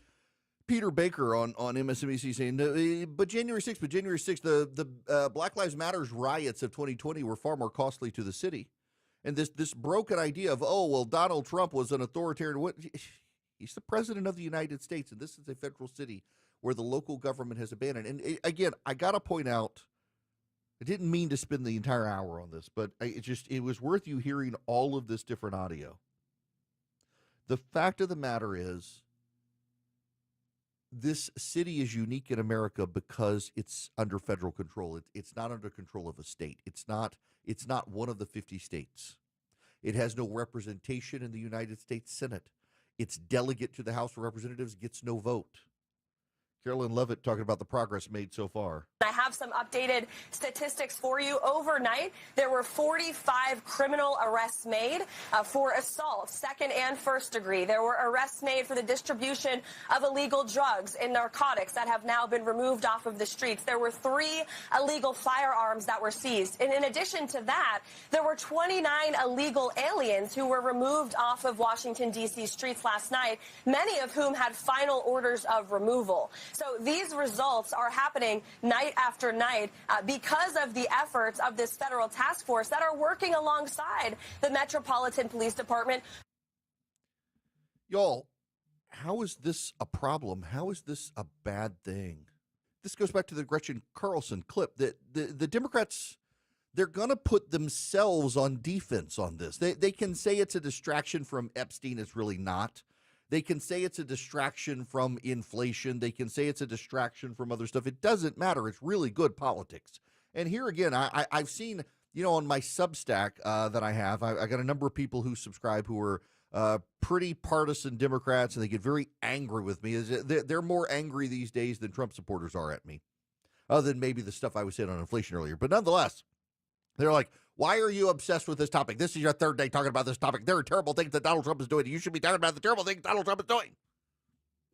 Peter Baker on MSNBC saying, but January 6th, the Black Lives Matters riots of 2020 were far more costly to the city. And this broken idea of, Donald Trump was an authoritarian. He's the president of the United States, and this is a federal city where the local government has abandoned. And again, I got to point out, I didn't mean to spend the entire hour on this, but it was worth you hearing all of this different audio. The fact of the matter is, this city is unique in America because it's under federal control. It's not under control of a state. It's not one of the 50 states. It has no representation in the United States Senate. Its delegate to the House of Representatives gets no vote. Carolyn Levitt talking about the progress made so far.
I have some updated statistics for you. Overnight, there were 45 criminal arrests made for assault, second and first degree. There were arrests made for the distribution of illegal drugs and narcotics that have now been removed off of the streets. There were 3 illegal firearms that were seized. And in addition to that, there were 29 illegal aliens who were removed off of Washington, D.C. streets last night, many of whom had final orders of removal. So these results are happening night after night because of the efforts of this federal task force that are working alongside the Metropolitan Police Department.
Y'all, how is this a problem? How is this a bad thing? This goes back to the Gretchen Carlson clip that the Democrats, they're going to put themselves on defense on this. They can say it's a distraction from Epstein. It's really not. They can say it's a distraction from inflation. They can say it's a distraction from other stuff. It doesn't matter. It's really good politics. And here again, I've seen, on my Substack that I have, I got a number of people who subscribe who are pretty partisan Democrats, and they get very angry with me. They're more angry these days than Trump supporters are at me, other than maybe the stuff I was saying on inflation earlier. But nonetheless, they're like, why are you obsessed with this topic? This is your third day talking about this topic. There are terrible things that Donald Trump is doing. You should be talking about the terrible things Donald Trump is doing.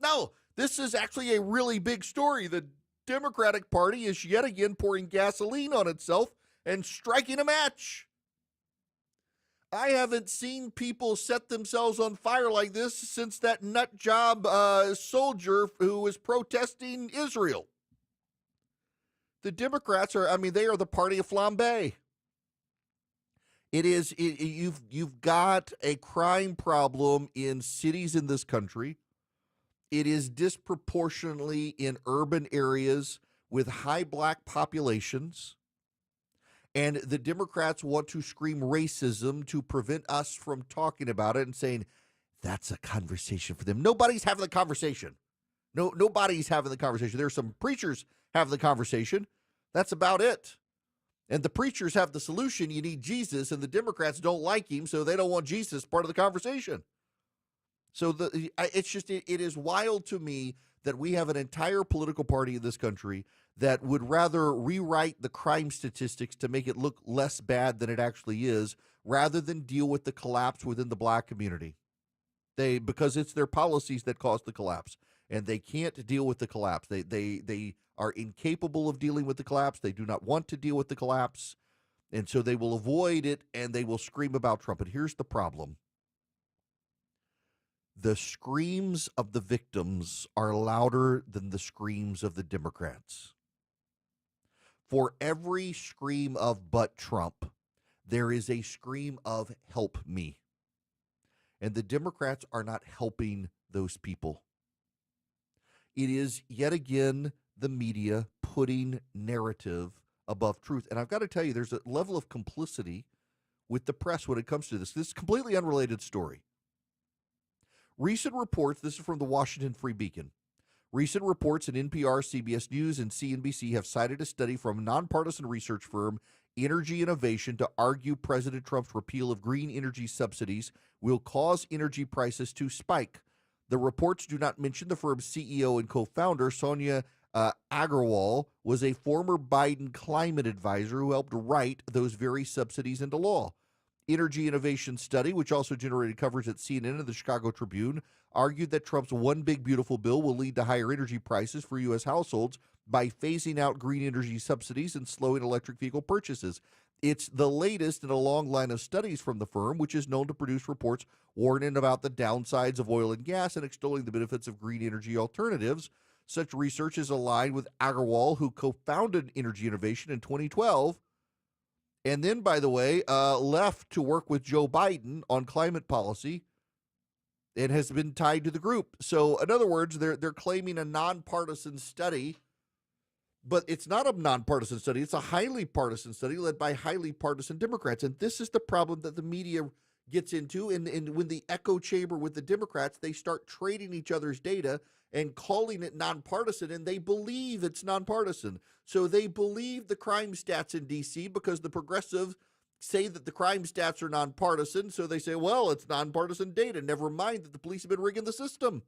No, this is actually a really big story. The Democratic Party is yet again pouring gasoline on itself and striking a match. I haven't seen people set themselves on fire like this since that nut job soldier who was protesting Israel. The Democrats they are the party of flambe. You've got a crime problem in cities in this country. It is disproportionately in urban areas with high black populations. And the Democrats want to scream racism to prevent us from talking about it and saying, that's a conversation for them. Nobody's having the conversation. Nobody's having the conversation. There are some preachers having the conversation. That's about it. And the preachers have the solution. You need Jesus, and the Democrats don't like him, so they don't want Jesus part of the conversation. So it is wild to me that we have an entire political party in this country that would rather rewrite the crime statistics to make it look less bad than it actually is, rather than deal with the collapse within the black community. Because it's their policies that caused the collapse, and they can't deal with the collapse. They are incapable of dealing with the collapse. They do not want to deal with the collapse, and so they will avoid it, and they will scream about Trump. And here's the problem. The screams of the victims are louder than the screams of the Democrats. For every scream of "but Trump," there is a scream of "help me." And the Democrats are not helping those people. It is yet again the media putting narrative above truth. And I've got to tell you, there's a level of complicity with the press when it comes to this. This is a completely unrelated story. Recent reports, this is from the Washington Free Beacon. Recent reports in NPR, CBS News, and CNBC have cited a study from a nonpartisan research firm, Energy Innovation, to argue President Trump's repeal of green energy subsidies will cause energy prices to spike. The reports do not mention the firm's CEO and co-founder, Sonia Agarwal, was a former Biden climate advisor who helped write those very subsidies into law. Energy Innovation study, which also generated coverage at CNN and the Chicago Tribune, argued that Trump's One Big Beautiful Bill will lead to higher energy prices for U.S. households by phasing out green energy subsidies and slowing electric vehicle purchases. It's the latest in a long line of studies from the firm, which is known to produce reports warning about the downsides of oil and gas and extolling the benefits of green energy alternatives. Such research is aligned with Agarwal, who co-founded Energy Innovation in 2012, and then, by the way, left to work with Joe Biden on climate policy and has been tied to the group. So, in other words, they're claiming a nonpartisan study, but it's not a nonpartisan study. It's a highly partisan study led by highly partisan Democrats. And this is the problem that the media gets into. And when the echo chamber with the Democrats, they start trading each other's data and calling it nonpartisan, and they believe it's nonpartisan. So they believe the crime stats in D.C. because the progressives say that the crime stats are nonpartisan, so they say, well, it's nonpartisan data, never mind that the police have been rigging the system.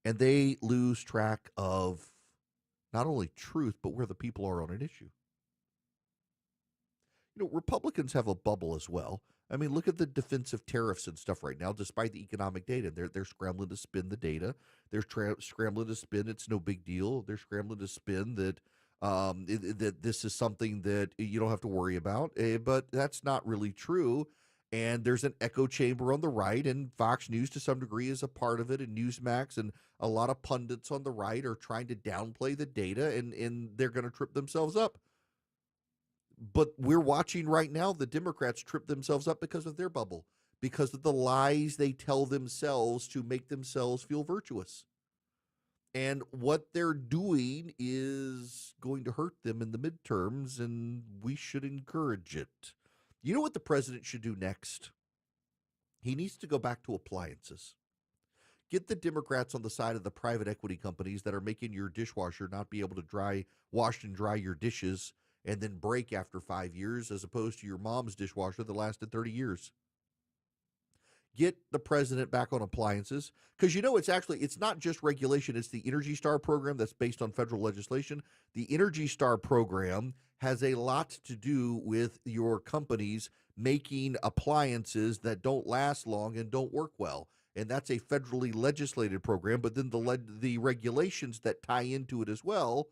And they lose track of not only truth, but where the people are on an issue. Republicans have a bubble as well. I mean, look at the defensive tariffs and stuff right now, despite the economic data. They're scrambling to spin the data. They're scrambling to spin it's no big deal. They're scrambling to spin that that this is something that you don't have to worry about. But that's not really true. And there's an echo chamber on the right, and Fox News to some degree is a part of it, and Newsmax and a lot of pundits on the right are trying to downplay the data, and they're going to trip themselves up. But we're watching right now the Democrats trip themselves up because of their bubble, because of the lies they tell themselves to make themselves feel virtuous. And what they're doing is going to hurt them in the midterms, and we should encourage it. You know what the president should do next? He needs to go back to appliances. Get the Democrats on the side of the private equity companies that are making your dishwasher not be able to wash and dry your dishes and then break after 5 years, as opposed to your mom's dishwasher that lasted 30 years. Get the president back on appliances, because it's not just regulation. It's the Energy Star program that's based on federal legislation. The Energy Star program has a lot to do with your companies making appliances that don't last long and don't work well. And that's a federally legislated program, but then the regulations that tie into it as well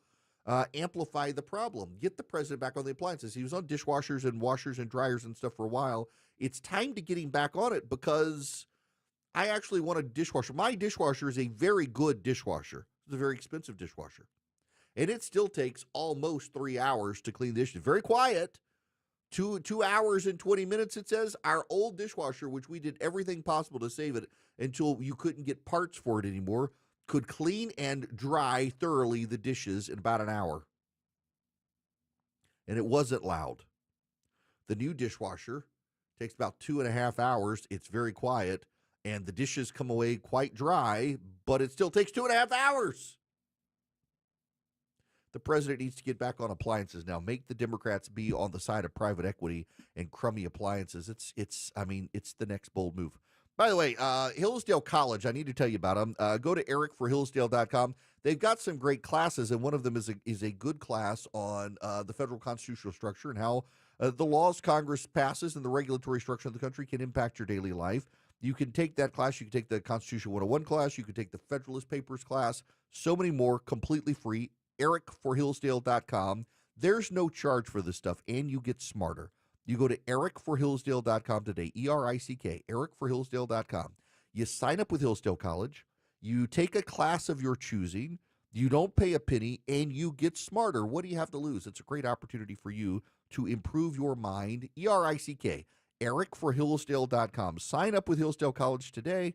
amplify the problem. Get the president back on the appliances. He was on dishwashers and washers and dryers and stuff for a while. It's time to get him back on it, because I actually want a dishwasher. My dishwasher is a very good dishwasher. It's a very expensive dishwasher. And it still takes almost 3 hours to clean the dishes. Very quiet. 2 hours and 20 minutes, it says. Our old dishwasher, which we did everything possible to save it until you couldn't get parts for it anymore, could clean and dry thoroughly the dishes in about an hour. And it wasn't loud. The new dishwasher takes about 2.5 hours. It's very quiet, and the dishes come away quite dry, but it still takes 2.5 hours. The president needs to get back on appliances now. Make the Democrats be on the side of private equity and crummy appliances. It's the next bold move. By the way, Hillsdale College, I need to tell you about them. Go to ericforhillsdale.com. They've got some great classes, and one of them is a good class on the federal constitutional structure and how the laws Congress passes and the regulatory structure of the country can impact your daily life. You can take that class. You can take the Constitution 101 class. You can take the Federalist Papers class. So many more, completely free. ericforhillsdale.com. There's no charge for this stuff, and you get smarter. You go to ericforhillsdale.com today, ERICK, ericforhillsdale.com. You sign up with Hillsdale College. You take a class of your choosing. You don't pay a penny, and you get smarter. What do you have to lose? It's a great opportunity for you to improve your mind. ERICK, ericforhillsdale.com. Sign up with Hillsdale College today.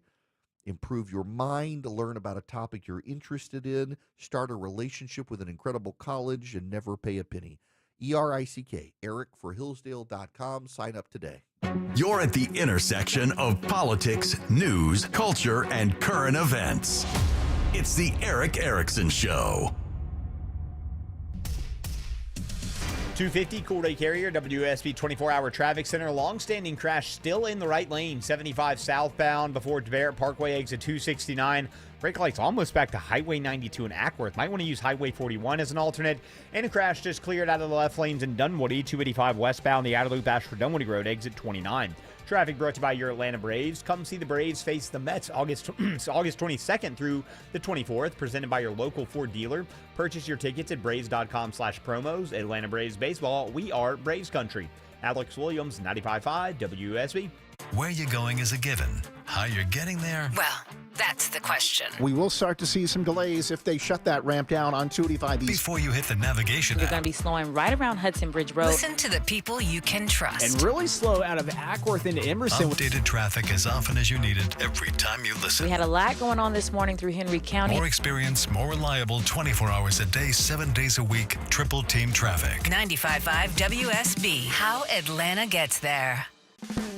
Improve your mind, learn about a topic you're interested in, start a relationship with an incredible college, and never pay a penny. ERICK, ericforhillsdale.com. Sign up today.
You're at the intersection of politics, news, culture, and current events. It's the Erick Erickson Show.
250 Cool Carrier, WSB 24-hour traffic center. Long-standing crash still in the right lane, 75 southbound before Barrett Parkway exit 269. Brake lights almost back to Highway 92 in Ackworth. Might want to use Highway 41 as an alternate. And a crash just cleared out of the left lanes in Dunwoody, 285 westbound, the outer loop Ashford Dunwoody Road, exit 29. Traffic brought to you by your Atlanta Braves. Come see the Braves face the Mets August 22nd through the 24th, presented by your local Ford dealer. Purchase your tickets at Braves.com/promos. Atlanta Braves Baseball, we are Braves Country. Alex Williams, 95.5 WSB.
Where you going is a given. How you're getting there?
Well, that's the question.
We will start to see some delays if they shut that ramp down on 285 East.
Before you hit the navigation
We're
app.
going to be slowing right around Hudson Bridge Road.
Listen to the people you can trust.
And really slow out of Ackworth into Emerson.
Updated traffic as often as you need it every time you listen.
We had a lot going on this morning through Henry County.
More experience, more reliable, 24 hours a day, 7 days a week, triple team traffic.
95.5 WSB. How Atlanta gets there.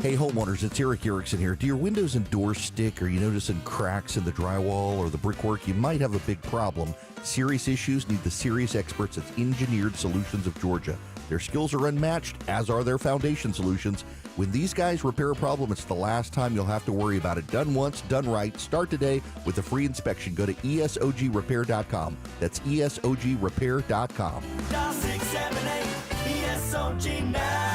Hey homeowners, it's Erick Erickson here. Do your windows and doors stick? Are you noticing cracks in the drywall or the brickwork? You might have a big problem. Serious issues need the serious experts at Engineered Solutions of Georgia. Their skills are unmatched, as are their foundation solutions. When these guys repair a problem, it's the last time you'll have to worry about it. Done once, done right. Start today with a free inspection. Go to ESOGrepair.com. That's ESOGrepair.com.
Dial 678 ESOG now.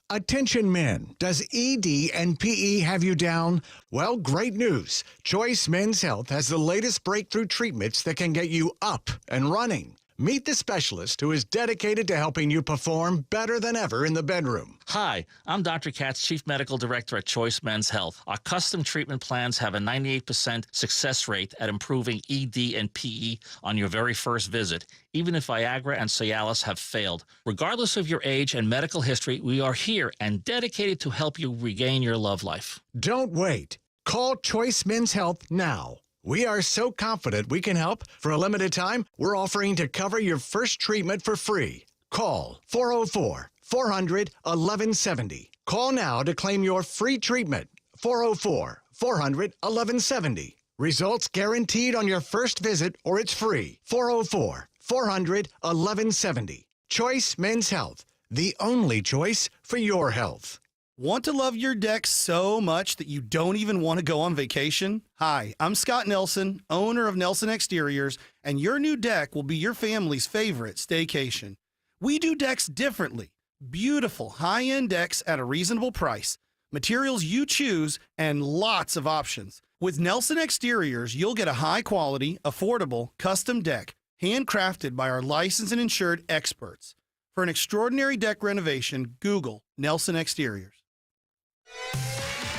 Attention men, does ED and PE have you down? Well, great news. Choice Men's Health has the latest breakthrough treatments that can get you up and running. Meet the specialist who is dedicated to helping you perform better than ever in the bedroom.
Hi, I'm Dr. Katz, Chief Medical Director at Choice Men's Health. Our custom treatment plans have a 98% success rate at improving ED and PE on your very first visit, even if Viagra and Cialis have failed. Regardless of your age and medical history, we are here and dedicated to help you regain your love life.
Don't wait. Call Choice Men's Health now. We are so confident we can help. For a limited time, we're offering to cover your first treatment for free. Call 404-400-1170. Call now to claim your free treatment. 404-400-1170. Results guaranteed on your first visit or it's free. 404-400-1170. Choice Men's Health, the only choice for your health.
Want to love your deck so much that you don't even want to go on vacation? Hi, I'm Scott Nelson, owner of Nelson Exteriors, and your new deck will be your family's favorite staycation. We do decks differently. Beautiful, high-end decks at a reasonable price. Materials you choose and lots of options. With Nelson Exteriors, you'll get a high-quality, affordable, custom deck, handcrafted by our licensed and insured experts. For an extraordinary deck renovation, Google Nelson Exteriors.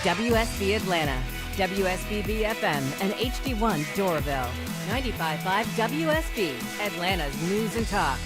WSB Atlanta, WSB BFM, and HD1 Doraville. 95.5 WSB, Atlanta's news and talk.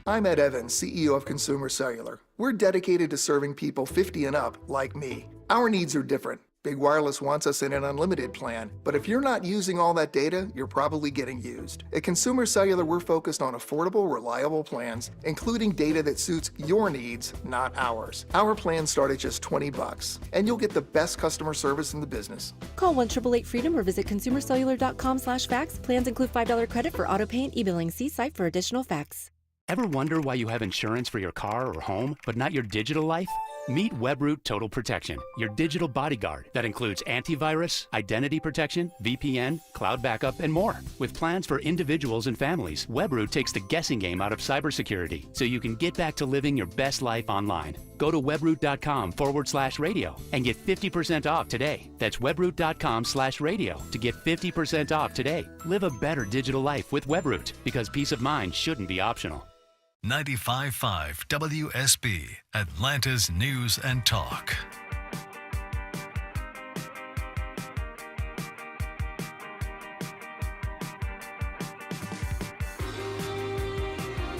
I'm Ed Evans, CEO of Consumer Cellular. We're dedicated to serving people 50 and up like me. Our needs are different. Big Wireless wants us in an unlimited plan, but if you're not using all that data, you're probably getting used. At Consumer Cellular, we're focused on affordable, reliable plans, including data that suits your needs, not ours. Our plans start at just $20, and you'll get the best customer service in the business.
Call 1-888-FREEDOM or visit consumercellular.com/facts. Plans include $5 credit for auto pay and e-billing. See site for additional facts.
Ever wonder why you have insurance for your car or home, but not your digital life? Meet Webroot Total Protection, your digital bodyguard that includes antivirus, identity protection, VPN, cloud backup, and more. With plans for individuals and families, Webroot takes the guessing game out of cybersecurity so you can get back to living your best life online. Go to webroot.com/radio and get 50% off today. That's webroot.com/radio to get 50% off today. Live a better digital life with Webroot because peace of mind shouldn't be optional.
95.5 WSB, Atlanta's news and talk.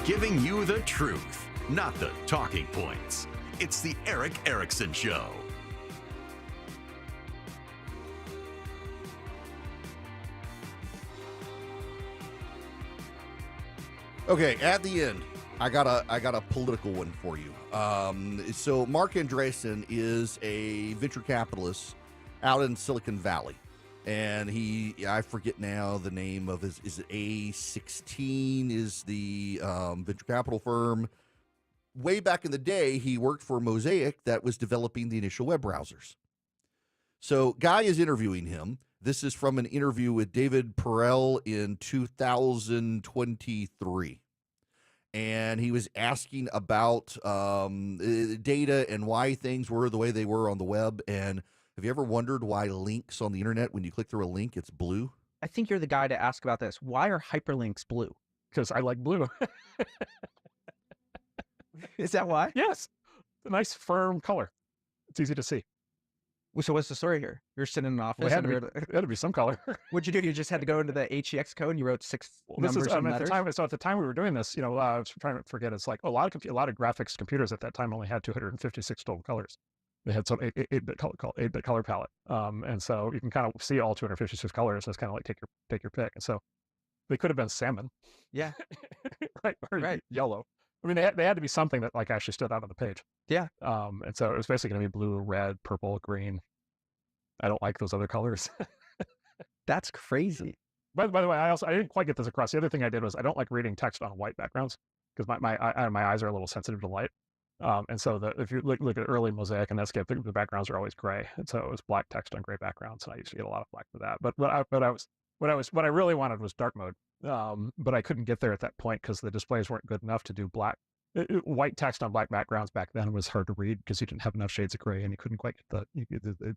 Giving you the truth, not the talking points. It's the Eric Erickson Show.
Okay, at the end, I got a political one for you. So Mark Andreessen is a venture capitalist out in Silicon Valley, and I forget now the name of his. Is it A16? Is the venture capital firm? Way back in the day, he worked for Mosaic that was developing the initial web browsers. So, Guy is interviewing him. This is from an interview with David Perel in 2023. And he was asking about data and why things were the way they were on the web. And have you ever wondered why links on the internet, when you click through a link, it's blue?
I think you're the guy to ask about this. Why are hyperlinks blue?
Because I like blue.
Is that why?
Yes. It's a nice, firm color. It's easy to see.
So what's the story here? You're sitting in an office.
Well, it had to be some color.
What'd you do? You just had to go into the HEX code and you wrote six numbers and letters?
At the time we were doing this, I was trying to forget. It's like a lot of graphics computers at that time only had 256 total colors. They had some 8-bit color palette, and so you can kind of see all 256 colors. And it's kind of like take your pick. And so they could have been salmon,
yeah,
right, yellow. I mean, they had to be something that like actually stood out on the page.
Yeah.
And so it was basically going to be blue, red, purple, green. I don't like those other colors.
That's crazy.
By the way, I didn't quite get this across. The other thing I did was I don't like reading text on white backgrounds because my eyes are a little sensitive to light. And so if you look at early Mosaic and Netscape, the backgrounds are always gray, and so it was black text on gray backgrounds, and I used to get a lot of flack for that. But what I really wanted was dark mode. But I couldn't get there at that point because the displays weren't good enough to do white text on black backgrounds back then was hard to read because you didn't have enough shades of gray and you couldn't quite get you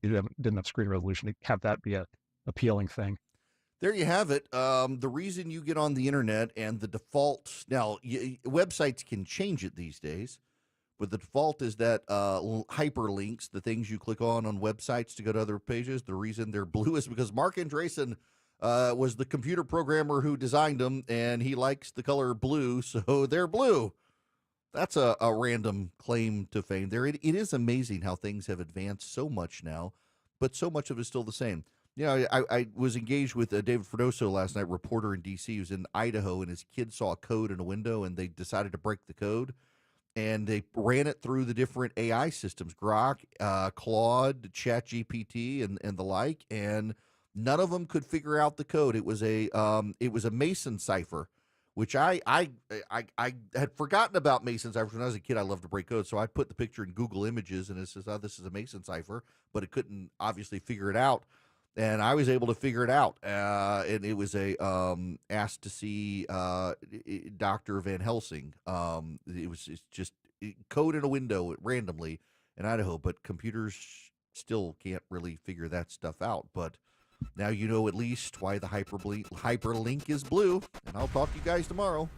didn't have screen resolution to have that be a appealing thing.
There you have it. The reason you get on the internet and the default now, websites can change it these days, but the default is that hyperlinks, the things you click on websites to go to other pages. The reason they're blue is because Mark Andreessen was the computer programmer who designed them, and he likes the color blue, so they're blue. That's a random claim to fame there. It is amazing how things have advanced so much now, but so much of it is still the same. I was engaged with David Fredoso last night, reporter in D.C. who's in Idaho, and his kid saw a code in a window, and they decided to break the code. And they ran it through the different AI systems, Grok, Claude, ChatGPT, and the like, and none of them could figure out the code. It was a Mason cipher, which I had forgotten about Mason ciphers when I was a kid. I loved to break code, so I put the picture in Google Images, and it says, "Oh, this is a Mason cipher," but it couldn't obviously figure it out. And I was able to figure it out, and it was a asked to see Dr. Van Helsing. It's just code in a window randomly in Idaho, but computers still can't really figure that stuff out. But now you know at least why the hyperlink is blue, and I'll talk to you guys tomorrow.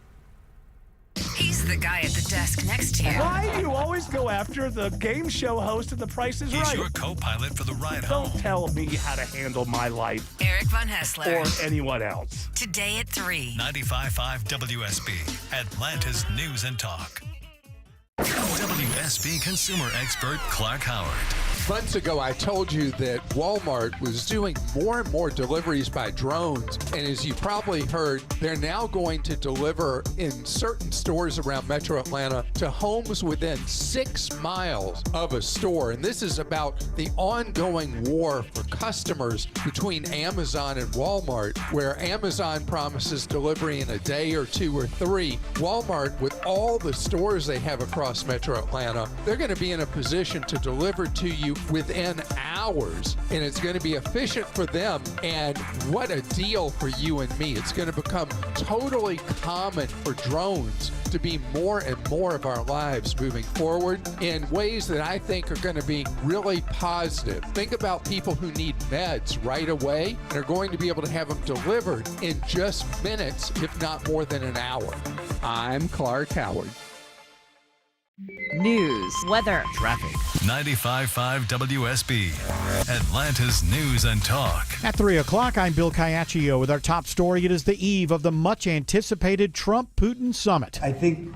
He's the guy at the desk next to you.
Why do you always go after the game show host of The Price is Right?
He's your co-pilot for the ride home.
Don't tell me how to handle my life.
Eric Von Hessler.
Or anyone else.
Today at 3.
95.5 WSB, Atlanta's News and Talk. WSB consumer expert Clark Howard.
Months ago, I told you that Walmart was doing more and more deliveries by drones. And as you probably heard, they're now going to deliver in certain stores around Metro Atlanta to homes within 6 miles of a store. And this is about the ongoing war for customers between Amazon and Walmart, where Amazon promises delivery in a day or 2 or 3. Walmart, with all the stores they have across Metro Atlanta, they're going to be in a position to deliver to you within hours, and it's going to be efficient for them. And what a deal for you and me. It's going to become totally common for drones to be more and more of our lives moving forward in ways that I think are going to be really positive. Think about people who need meds right away and are going to be able to have them delivered in just minutes, if not more than an hour. I'm Clark Howard.
News, weather,
traffic. 95.5 WSB, Atlanta's News and Talk.
At 3 o'clock, I'm Bill Caiaccio with our top story. It is the eve of the much-anticipated Trump-Putin summit.
I think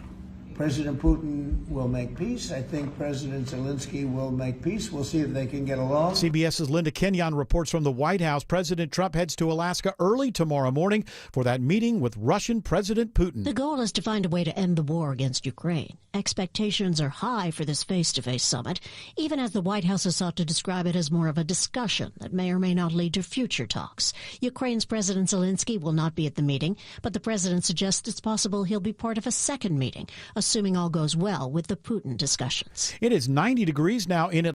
President Putin will make peace. I think President Zelensky will make peace. We'll see if they can get along.
CBS's Linda Kenyon reports from the White House. President Trump heads to Alaska early tomorrow morning for that meeting with Russian President Putin.
The goal is to find a way to end the war against Ukraine. Expectations are high for this face-to-face summit, even as the White House has sought to describe it as more of a discussion that may or may not lead to future talks. Ukraine's President Zelensky will not be at the meeting, but the president suggests it's possible he'll be part of a second meeting, assuming all goes well with the Putin discussions.
It is 90 degrees now in